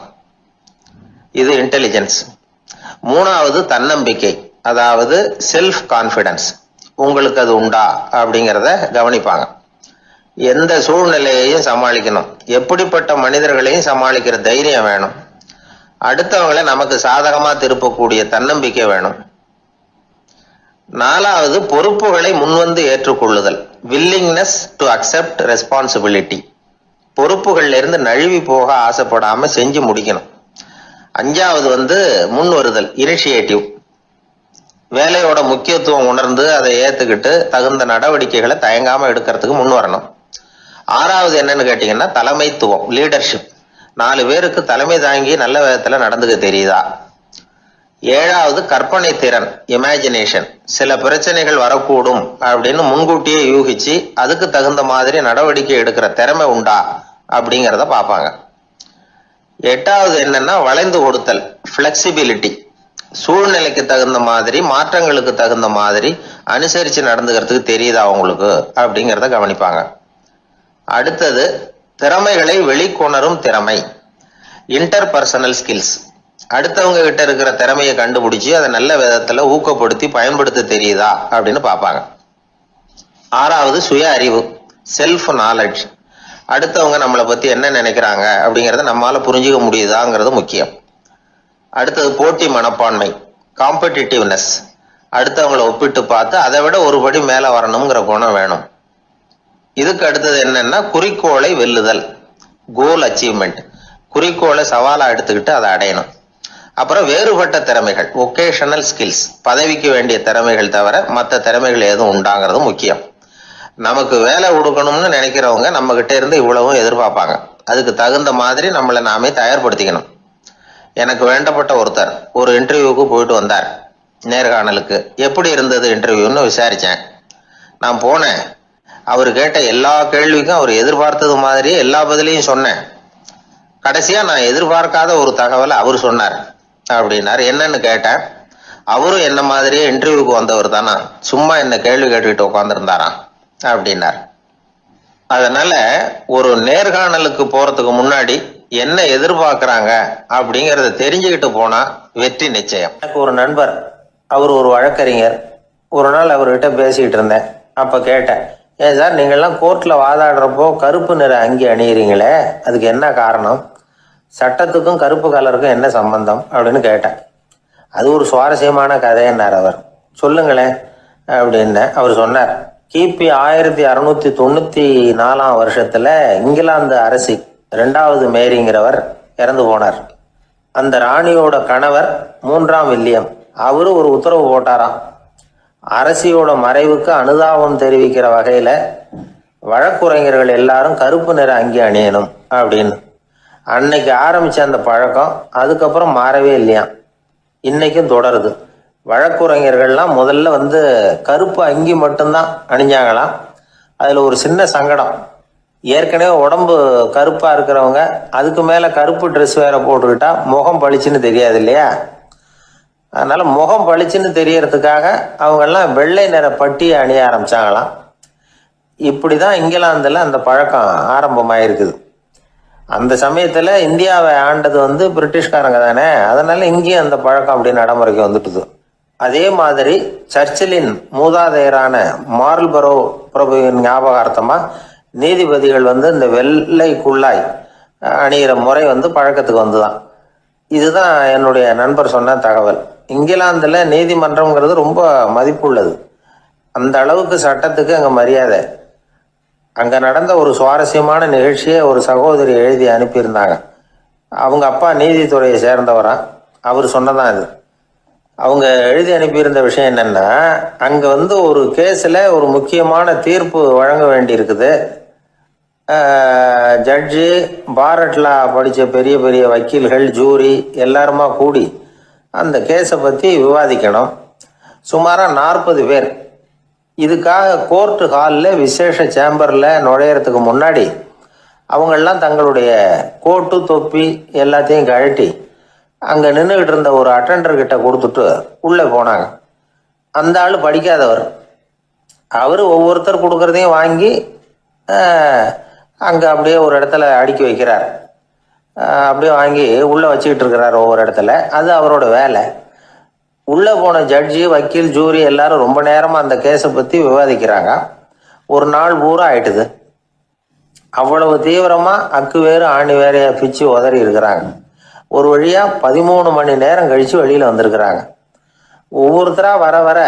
B: இது இன்டெலிஜென்ஸ். 3வது தன்னம்பிக்கை, அதாவது செல்ஃப் கான்பிடன்ஸ். உங்களுக்கு அது உண்டா அப்படிங்கிறத கவனிப்பாங்க. எந்த சூழ்நிலையையும் சமாளிக்கணும், எப்படிப்பட்ட மனிதர்களையும் சமாளிக்கிற தைரியம் வேணும், அடுத்தவங்களை நமக்கு சாதகமா திருப்பக்கூடிய தன்னம்பிக்கை வேணும். 4வது பொறுப்புகளை முன்வந்து ஏற்றுக்கொள்ளுதல், வில்லிங்னஸ் டு அக்செப்ட் ரெஸ்பான்சிபிலிட்டி. பொறுப்புகள்ல இருந்து நழுவி போக ஆசைப்படாம செஞ்சு முடிக்கணும். 5வது முன் வருதல், இனிஷியேட்டிவ். வேலையோட முக்கியத்துவம் உணர்ந்து அதை ஏத்துக்கிட்டு தகுந்த நடவடிக்கைகளை தயங்காம எடுக்கிறதுக்கு முன் வரணும். 6வது என்னன்னு கேட்டீங்கன்னா தலைமைத்துவம், லீடர்ஷிப். 4 பேருக்கு தலைமை தாங்கி நல்ல விதத்துல நடந்துக்க தெரியுதா. 7வது கற்பனை திறன், இமேஜினேஷன். சில பிரச்சனைகள் வரக்கூடும் அப்படின்னு முன்கூட்டியே யூகிச்சு அதுக்கு தகுந்த மாதிரி நடவடிக்கை எடுக்கிற திறமை உண்டா அப்படிங்கிறத பார்ப்பாங்க. 8வது என்னன்னா வளைந்து கொடுத்தல், பிளெக்சிபிலிட்டி. சூழ்நிலைக்கு தகுந்த மாதிரி, மாற்றங்களுக்கு தகுந்த மாதிரி அனுசரிச்சு நடந்துக்கிறதுக்கு தெரியுதா அவங்களுக்கு அப்படிங்கிறத கவனிப்பாங்க. அடுத்தது திறமைகளை வெளிக்கொணரும் திறமை, இன்டர்பர்சனல் ஸ்கில்ஸ். அடுத்தவங்க கிட்ட இருக்கிற திறமையை கண்டுபிடிச்சு அதை நல்ல விதத்துல ஊக்கப்படுத்தி பயன்படுத்த தெரியுதா அப்படின்னு பார்ப்பாங்க. 6வது சுய அறிவு, செல்ஃப் நாலேஜ். அடுத்தவங்க நம்மளை பத்தி என்ன நினைக்கிறாங்க அப்படிங்கறத நம்மளால புரிஞ்சுக்க முடியுதாங்கிறது முக்கியம். அடுத்தது போட்டி மனப்பான்மை, காம்படிட்டிவ்னஸ். அடுத்தவங்களை ஒப்பிட்டு பார்த்து அதை விட ஒரு படி மேல வரணுங்கிற குணம் வேணும். இதுக்கு அடுத்தது என்னன்னா குறிக்கோளை வெல்லுதல், கோல் அச்சீவ்மெண்ட். குறிக்கோளை சவாலா எடுத்துக்கிட்டு அதை அடையணும். அப்புறம் வேறுபட்ட திறமைகள், ஒகேஷனல் ஸ்கில்ஸ். பதவிக்கு வேண்டிய திறமைகள் தவிர மற்ற திறமைகள் எதுவும் உண்டாங்கிறது முக்கியம். நமக்கு வேலை கொடுக்கணும்னு நினைக்கிறவங்க நம்ம கிட்ட இருந்து இவ்வளவும் எதிர்பார்ப்பாங்க. அதுக்கு தகுந்த மாதிரி நம்மளை நாமே தயார்படுத்திக்கணும். எனக்கு வேண்டப்பட்ட ஒருத்தர் ஒரு இன்டர்வியூக்கு போயிட்டு வந்தார், நேர்காணலுக்கு. எப்படி இருந்தது இன்டர்வியூன்னு விசாரிச்சேன். நான் போனேன், அவர் கேட்ட எல்லா கேள்விக்கும் அவர் எதிர்பார்த்தது மாதிரியே எல்லா பதிலையும் சொன்னேன். கடைசியா நான் எதிர்பார்க்காத ஒரு தகவலை அவர் சொன்னார் அப்படின்னாரு. என்னன்னு கேட்டேன். அவரும் என்ன மாதிரியே இன்டர்வியூக்கு வந்தவர் தானா, சும்மா என்ன கேள்வி கேட்டுக்கிட்டு உட்காந்துருந்தாராம் அப்படின்னார். அதனால ஒரு நேர்காணலுக்கு போறதுக்கு முன்னாடி என்ன எதிர்பார்க்கறாங்க அப்படிங்கறத தெரிஞ்சுக்கிட்டு போனா வெற்றி நிச்சயம். எனக்கு ஒரு நண்பர், அவர் ஒரு வழக்கறிஞர். ஒரு நாள் அவர்கிட்ட பேசிக்கிட்டு இருந்தேன். அப்ப கேட்டேன், ஏன் சார் நீங்கள்லாம் கோர்ட்ல வாதாடுறப்போ கருப்பு நிற அங்கி அணியிறீங்களே, அதுக்கு என்ன காரணம்? சட்டத்துக்கும் கருப்பு கலருக்கும் என்ன சம்பந்தம் அப்படின்னு கேட்டேன். அது ஒரு சுவாரஸ்யமான கதைன்னார் அவர். சொல்லுங்களேன் அப்படின்னு அவர் சொன்னார். கிபி 1694 வருஷத்துல இங்கிலாந்து அரசி 2வது மேரிங்கிறவர் இறந்து போனார். அந்த ராணியோட கணவர் 3ஆம் வில்லியம் அவரு ஒரு உத்தரவு போட்டாராம். அரசியோட மறைவுக்கு அனுதாபம் தெரிவிக்கிற வகையில வழக்குரைஞர்கள் எல்லாரும் கருப்பு நிற அங்கி அணியணும் அப்படின்னு. அன்னைக்கு ஆரம்பிச்ச அந்த பழக்கம் அதுக்கப்புறம் மாறவே இல்லையாம், இன்னைக்கும் தொடருது. வழக்குரைஞர்கள்லாம் முதல்ல கருப்பு அங்கி மட்டும்தான் அணிஞ்சாங்களாம். அதுல ஒரு சின்ன சங்கடம், ஏற்கனவே உடம்பு கருப்பா இருக்கிறவங்க அதுக்கு மேல கருப்பு ட்ரெஸ் வேற போட்டுக்கிட்டா முகம் பளிச்சுன்னு தெரியாது இல்லையா. அதனால முகம் பளிச்சுன்னு தெரியறதுக்காக அவங்கெல்லாம் வெள்ளை நிற பட்டியை அணிய ஆரம்பிச்சாங்களாம். இப்படிதான் இங்கிலாந்துல அந்த பழக்கம் ஆரம்பமாயிருக்குது. அந்த சமயத்துல இந்தியாவை ஆண்டது பிரிட்டிஷ்காரங்க தானே, அதனால இங்கேயும் அந்த பழக்கம் அப்படி நடைமுறைக்கு வந்துட்டுது. அதே மாதிரி சர்ச்சிலின் மூதாதையரான மார்ல்பரோ பிரபுவின் ஞாபகார்த்தமா நீதிபதிகள் இந்த வெள்ளை குள்ளாய் அணிகிற முறை பழக்கத்துக்கு வந்துதான். இதுதான் என்னுடைய நண்பர் சொன்ன தகவல். இங்கிலாந்துல நீதிமன்றம்ங்கிறது ரொம்ப மதிப்புள்ளது. அந்த அளவுக்கு சட்டத்துக்கு அங்க மரியாதை. அங்க நடந்த ஒரு சுவாரஸ்யமான நிகழ்ச்சியை ஒரு சகோதரி எழுதி அனுப்பியிருந்தாங்க. அவங்க அப்பா நீதித்துறையை சேர்ந்தவரா, அவர் சொன்னதான் இது. அவங்க எழுதி அனுப்பியிருந்த விஷயம் என்னன்னா, அங்க ஒரு கேஸ்ல ஒரு முக்கியமான தீர்ப்பு வழங்க வேண்டி இருக்குது. ஜட்ஜு, பாரட்லா படிச்ச பெரிய பெரிய வக்கீல்கள், ஜூரி எல்லாருமா கூடி அந்த கேஸை பத்தி விவாதிக்கணும். சுமாரா 40 பேர். இதுக்காக கோர்ட்டு ஹாலில் விசேஷ சேம்பர்ல நுழையறதுக்கு முன்னாடி அவங்கெல்லாம் தங்களுடைய கோட்டு தொப்பி எல்லாத்தையும் கழட்டி அங்க நின்றுகிட்டு இருந்த ஒரு அட்டெண்டர் கிட்ட கொடுத்துட்டு உள்ள போனாங்க. அந்த ஆள் படிக்காதவர். அவரு ஒவ்வொருத்தர் கொடுக்கறதையும் வாங்கி அங்க அப்படியே ஒரு இடத்துல அடுக்கி வைக்கிறார். அப்படியே வாங்கி உள்ள வச்சுக்கிட்டு இருக்கிறார் ஒவ்வொரு இடத்துல. அது அவரோட வேலை. உள்ள போன ஜட்ஜி, வக்கீல், ஜூரி எல்லாரும் ரொம்ப நேரமா அந்த கேஸை பத்தி விவாதிக்கிறாங்க. ஒரு நாள் பூரா ஆயிட்டுது. அவ்வளவு தீவிரமா அக்கு வேறு ஆணி வேறைய பிச்சு உதறி இருக்கிறாங்க. ஒரு வழியா 13 மணி நேரம் கழிச்சு வெளியில வந்திருக்கிறாங்க. ஒவ்வொருத்தரா வர வர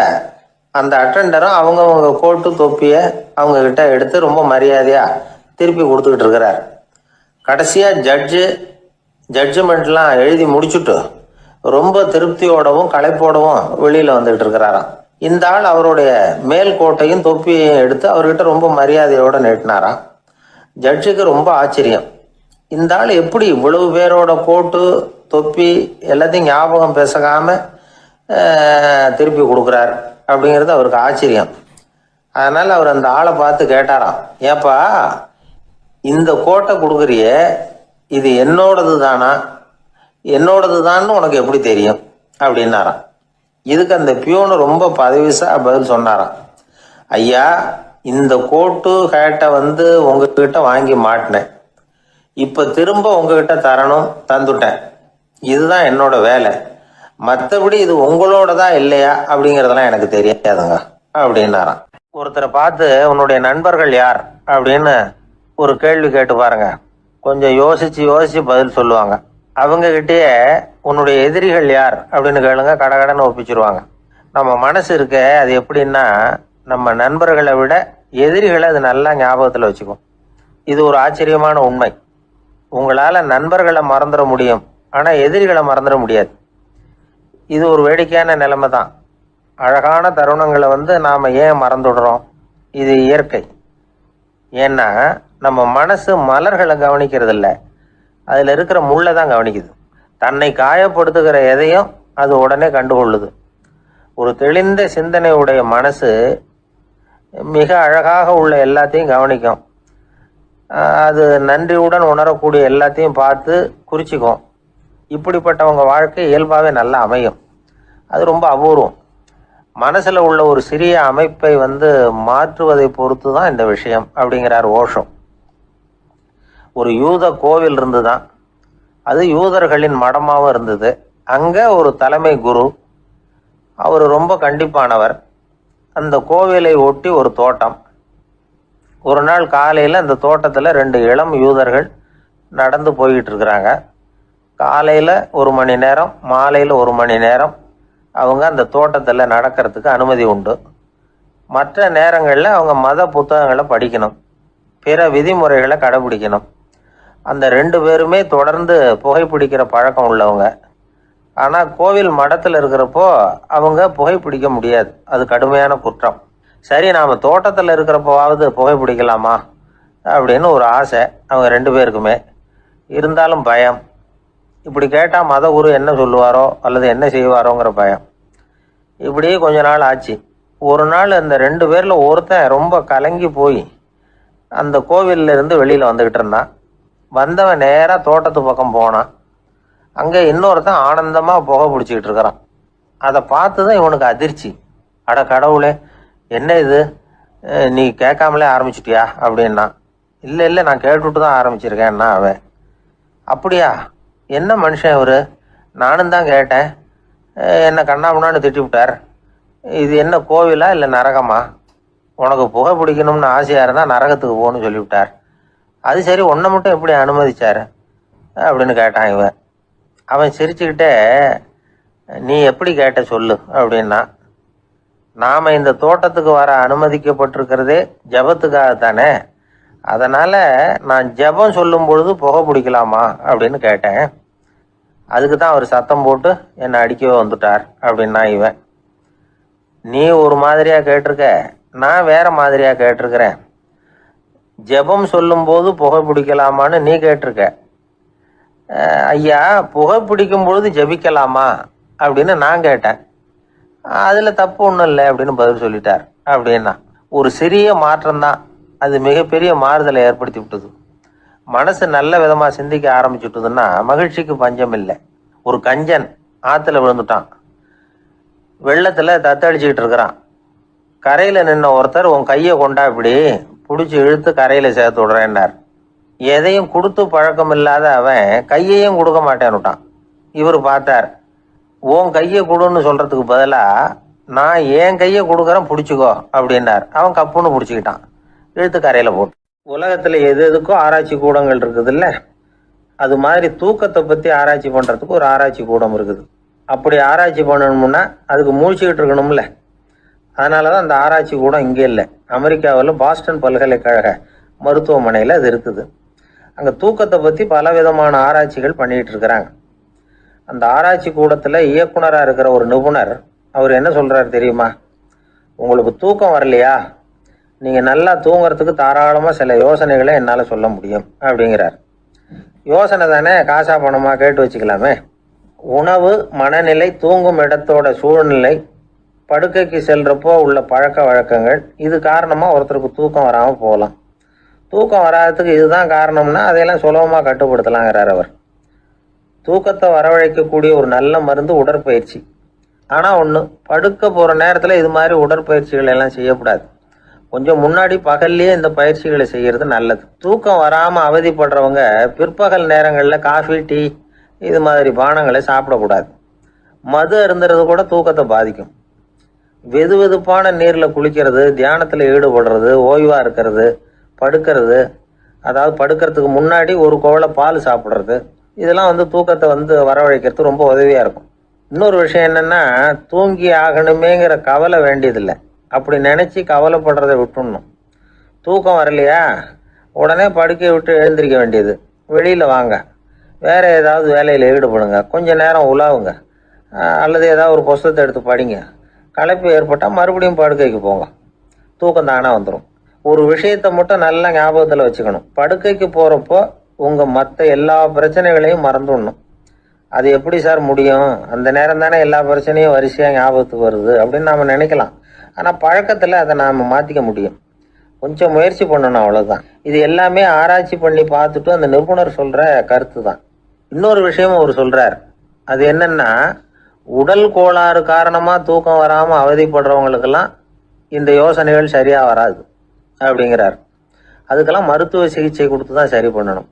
B: அந்த அட்டெண்டரும் அவங்கவுங்க கோட்டு தொப்பிய அவங்க கிட்ட எடுத்து ரொம்ப மரியாதையா திருப்பி கொடுத்துக்கிட்டு இருக்கிறார். கடைசியா ஜட்ஜ்மெண்ட்லாம் எழுதி முடிச்சுட்டு ரொம்ப திருப்தியோடவும் களைப்போடவும் வெளியில வந்துகிட்டு இருக்கிறாராம். இந்த ஆள் அவருடைய மேல் கோட்டையும் தொப்பியையும் எடுத்து அவர்கிட்ட ரொம்ப மரியாதையோட நீட்டினாராம். ஜட்ஜுக்கு ரொம்ப ஆச்சரியம். இந்த ஆள் எப்படி இவ்வளவு பேரோட கோட்டு தொப்பி எல்லாத்தையும் ஞாபகம் பேசாம திருப்பி கொடுக்குறார் அப்படிங்கிறது அவருக்கு ஆச்சரியம். அதனால அவர் அந்த ஆளை பார்த்து கேட்டாராம், ஏப்பா இந்த கோட்டை கொடுக்குறிய, இது என்னோடது தானா, என்னோடது தான்னு உனக்கு எப்படி தெரியும் அப்படின்னாராம். இதுக்கு அந்த பியூனு ரொம்ப பதவிசா பதில் சொன்னாராம், ஐயா இந்த கோட்டு ஹேட்டை உங்ககிட்ட வாங்கி மாட்டினேன், இப்ப திரும்ப உங்ககிட்ட தரணும், தந்துட்டேன், இதுதான் என்னோட வேலை, மற்றபடி இது உங்களோடதா இல்லையா அப்படிங்கறதெல்லாம் எனக்கு தெரியாதுங்க அப்படின்னாராம். ஒருத்தரை பார்த்து உன்னுடைய நண்பர்கள் யார் அப்படின்னு ஒரு கேள்வி கேட்டு பாருங்க, கொஞ்சம் யோசிச்சு பதில் சொல்லுவாங்க. அவங்க கிட்டயே உன்னுடைய எதிரிகள் யார் அப்படின்னு கேளுங்க, கடகடன்னு ஒப்பிச்சிருவாங்க. நம்ம மனசு இருக்க அது எப்படின்னா, நம்ம நண்பர்களை விட எதிரிகளை அது நல்லா ஞாபகத்துல வச்சுக்கும். இது ஒரு ஆச்சரியமான உண்மை. உங்களால நண்பர்களை மறந்துட முடியும், ஆனா எதிரிகளை மறந்துட முடியாது. இது ஒரு வேடிக்கையான நிலைமை தான். அழகான தருணங்களை நாம ஏன் மறந்துடுறோம்? இது இயற்கை. ஏன்னா நம்ம மனசு மலர்களை கவனிக்கிறது இல்லை, அதுல இருக்கிற முள்ளை தான் கவனிக்குது. தன்னை காயப்படுத்துகிற எதையும் அது உடனே கண்டுகொள்ளுது. ஒரு தெளிந்த சிந்தனை உடைய மனசு மிக அழகாக உள்ள எல்லாத்தையும் கவனிக்கும். அது நன்றியுடன் உணரக்கூடிய எல்லாத்தையும் பார்த்து குறிச்சிக்கும். இப்படிப்பட்டவங்க வாழ்க்கை இயல்பாகவே நல்லா அமையும். அது ரொம்ப அபூர்வம். மனசுல உள்ள ஒரு சிறிய அமைப்பை மாற்றுவதை பொறுத்து தான் இந்த விஷயம் அப்படிங்கிறார் ஓஷோ. ஒரு யூத கோவில் இருந்துதான், அது யூதர்களின் மடமாவும் இருந்தது. அங்க ஒரு தலைமை குரு, அவர் ரொம்ப கண்டிப்பானவர். அந்த கோவிலை ஒட்டி ஒரு தோட்டம். ஒரு நாள் காலையில அந்த தோட்டத்துல 2 இளம் யூதர்கள் நடந்து போய்கிட்டு இருக்கிறாங்க. காலையில 1 மணி நேரம், மாலையில 1 மணி நேரம் அவங்க அந்த தோட்டத்துல நடக்கிறதுக்கு அனுமதி உண்டு. மற்ற நேரங்கள்ல அவங்க மத புத்தகங்களை படிக்கணும், பிற விதிமுறைகளை கடைபிடிக்கணும். அந்த 2 பேருமே தொடர்ந்து புகைப்பிடிக்கிற பழக்கம் உள்ளவங்க. ஆனால் கோவில் மடத்தில் இருக்கிறப்போ அவங்க புகைப்பிடிக்க முடியாது, அது கடுமையான குற்றம். சரி, நாம் தோட்டத்தில் இருக்கிறப்போவாவது புகைப்பிடிக்கலாமா அப்படின்னு ஒரு ஆசை அவங்க 2 பேருக்குமே. இருந்தாலும் பயம். இப்படி கேட்டால் மத குரு என்ன சொல்லுவாரோ அல்லது என்ன செய்வாரோங்கிற பயம். இப்படியே கொஞ்ச நாள் ஆச்சு. ஒரு நாள் அந்த 2 பேரில் ஒருத்தன் ரொம்ப கலங்கி போய் அந்த கோவில்ல இருந்து வெளியில் வந்துக்கிட்டு இருந்தான். வந்தவன் நேராக தோட்டத்து பக்கம் போனான். அங்கே இன்னொருத்தன் ஆனந்தமாக புகை பிடிச்சிக்கிட்டு இருக்கிறான். அதை பார்த்து தான் இவனுக்கு அதிர்ச்சி. அட கடவுளே, என்ன இது, நீ கேட்காமலே ஆரம்பிச்சிட்டியா அப்படின்னா. இல்லை இல்லை, நான் கேட்டுவிட்டு தான் ஆரம்பிச்சிருக்கேன்னா அவன். அப்படியா, என்ன மனுஷன் இவர், நானும் தான் கேட்டேன், என்ன கண்ணாமுன்னான்னு திட்டி விட்டார். இது என்ன கோவிலா இல்லை நரகமா? உனக்கு புகை பிடிக்கணும்னு ஆசையாக இருந்தால் நரகத்துக்கு போகணும்னு சொல்லிவிட்டார். அது சரி, உன்னை மட்டும் எப்படி அனுமதிச்சார் அப்படின்னு கேட்டான் இவன். அவன் சிரிச்சுக்கிட்டே, நீ எப்படி கேட்ட சொல்லு அப்படின்னா. நாம் இந்த தோட்டத்துக்கு வர அனுமதிக்கப்பட்டிருக்கிறதே ஜபத்துக்காகத்தானே, அதனால் நான் ஜபம் சொல்லும் பொழுது புகை பிடிக்கலாமா அப்படின்னு கேட்டேன். அதுக்கு தான் அவர் சத்தம் போட்டு என்னை அடிக்கவே வந்துட்டார் அப்படின்னா இவன். நீ ஒரு மாதிரியாக கேட்டிருக்க, நான் வேற மாதிரியாக கேட்டிருக்கிறேன். ஜபம் சொல்லும்போது புகை பிடிக்கலாமான்னு நீ கேட்டிருக்க. ஐயா, புகை பிடிக்கும் பொழுது ஜபிக்கலாமா அப்படின்னு நான் கேட்டேன். அதில் தப்பு ஒன்றும் இல்லை அப்படின்னு பதில் சொல்லிட்டார் அப்படின்னா. ஒரு சிறிய மாற்றம்தான் அது மிகப்பெரிய மாறுதலை ஏற்படுத்தி விட்டது. மனசு நல்ல விதமாக சிந்திக்க ஆரம்பிச்சுட்டுதுன்னா மகிழ்ச்சிக்கு பஞ்சம் இல்லை. ஒரு கஞ்சன் ஆற்றுல விழுந்துட்டான். வெள்ளத்தில் தத்தளிச்சுக்கிட்டு இருக்கிறான். கரையில் நின்ன ஒருத்தர், உன் கையை கொண்டா இப்படி பிடிச்சி இழுத்து கரையில் சேர்த்து விடுறேன்னார். எதையும் கொடுத்து பழக்கம் இல்லாத அவன் கையையும் கொடுக்க மாட்டேன்னுட்டான். இவர் பார்த்தார். உன் கையை கொடுன்னு சொல்கிறதுக்கு பதிலாக நான் என் கையை கொடுக்குறேன் பிடிச்சிக்கோ அப்படின்னார். அவன் கப்புன்னு பிடிச்சிக்கிட்டான், இழுத்து கரையில் போட்டு. உலகத்தில் எது எதுக்கும் ஆராய்ச்சி கூடங்கள் இருக்குது இல்லை, அது மாதிரி தூக்கத்தை பற்றி ஆராய்ச்சி பண்ணுறதுக்கு ஒரு ஆராய்ச்சி கூடம் இருக்குது. அப்படி ஆராய்ச்சி பண்ணணும்னா அதுக்கு மூழ்கிக்கிட்டு இருக்கணும்ல. அதனால தான் அந்த ஆராய்ச்சி கூடம் இங்கே இல்லை. அமெரிக்காவில் பாஸ்டன் பல்கலைக்கழக மருத்துவமனையில் அது இருக்குது. அங்கே தூக்கத்தை பற்றி பல விதமான ஆராய்ச்சிகள் பண்ணிகிட்டு இருக்கிறாங்க. அந்த ஆராய்ச்சி கூடத்தில் இயக்குனராக இருக்கிற ஒரு நிபுணர், அவர் என்ன சொல்கிறாரு தெரியுமா? உங்களுக்கு தூக்கம் வரலையா, நீங்கள் நல்லா தூங்குறதுக்கு தாராளமாக சில யோசனைகளை என்னால் சொல்ல முடியும் அப்படிங்கிறார். யோசனை தானே, காசா பணமாக கேட்டு வச்சுக்கலாமே. உணவு, மனநிலை, தூங்கும் இடத்தோட சூழ்நிலை, படுக்கைக்கு செல்றப்போ உள்ள பழக்க வழக்கங்கள், இது காரணமாக ஒருத்தருக்கு தூக்கம் வராமல் போகலாம். தூக்கம் வராததுக்கு இதுதான் காரணம்னா அதையெல்லாம் சுலபமாக கட்டுப்படுத்தலாங்கிறார் அவர். தூக்கத்தை வரவழைக்கக்கூடிய ஒரு நல்ல மருந்து உடற்பயிற்சி. ஆனால் ஒன்று, படுக்க போகிற நேரத்தில் இது மாதிரி உடற்பயிற்சிகள் எல்லாம் செய்யக்கூடாது. கொஞ்சம் முன்னாடி பகல்லையே இந்த பயிற்சிகளை செய்கிறது நல்லது. தூக்கம் வராமல் அவதிப்படுறவங்க பிற்பகல் நேரங்களில் காஃபி, டீ இது மாதிரி பானங்களை சாப்பிடக்கூடாது. மது அருந்துறது கூட தூக்கத்தை பாதிக்கும். வெது வெதுப்பான நீரில் குளிக்கிறது, தியானத்தில் ஈடுபடுறது, ஓய்வாக இருக்கிறது, படுக்கிறது, அதாவது படுக்கிறதுக்கு முன்னாடி ஒரு குவளை பால் சாப்பிட்றது, இதெல்லாம் தூக்கத்தை வரவழைக்கிறது ரொம்ப உதவியாக இருக்கும். இன்னொரு விஷயம் என்னென்னா, தூங்கி ஆகணுமேங்கிற கவலை வேண்டியதில்லை. அப்படி நினச்சி கவலைப்படுறதை விட்டுடணும். தூக்கம் வரலையா, உடனே படுக்கையை விட்டு எழுந்திரிக்க வேண்டியது. வெளியில் வாங்க, வேறு ஏதாவது வேலையில் ஈடுபடுங்க, கொஞ்சம் நேரம் உலாவுங்க, அல்லது ஏதாவது ஒரு புஸ்தகத்தை எடுத்து படிங்க. களைப்பு ஏற்பட்டால் மறுபடியும் படுக்கைக்கு போங்க, தூக்கம் தானே வந்துடும். ஒரு விஷயத்தை மட்டும் நல்லா ஞாபகத்தில் வச்சுக்கணும். படுக்கைக்கு போகிறப்போ உங்கள் மற்ற எல்லா பிரச்சனைகளையும் மறந்துடணும். அது எப்படி சார் முடியும், அந்த நேரம் தானே எல்லா பிரச்சனையும் வரிசையாக ஞாபகத்துக்கு வருது அப்படின்னு நாம் நினைக்கலாம். ஆனால் பழக்கத்தில் அதை நாம் மாற்றிக்க முடியும். கொஞ்சம் முயற்சி பண்ணணும், அவ்வளோதான். இது எல்லாமே ஆராய்ச்சி பண்ணி பார்த்துட்டு அந்த நிபுணர் சொல்கிற கருத்து தான். இன்னொரு விஷயமும் அவர் சொல்கிறார். அது என்னென்னா, உடல் கோளாறு காரணமாக தூக்கம் வராமல் அவதிப்படுறவங்களுக்கெல்லாம் இந்த யோசனைகள் சரியாக வராது அப்படிங்கிறார். அதுக்கெல்லாம் மருத்துவ சிகிச்சை கொடுத்து தான் சரி பண்ணணும்.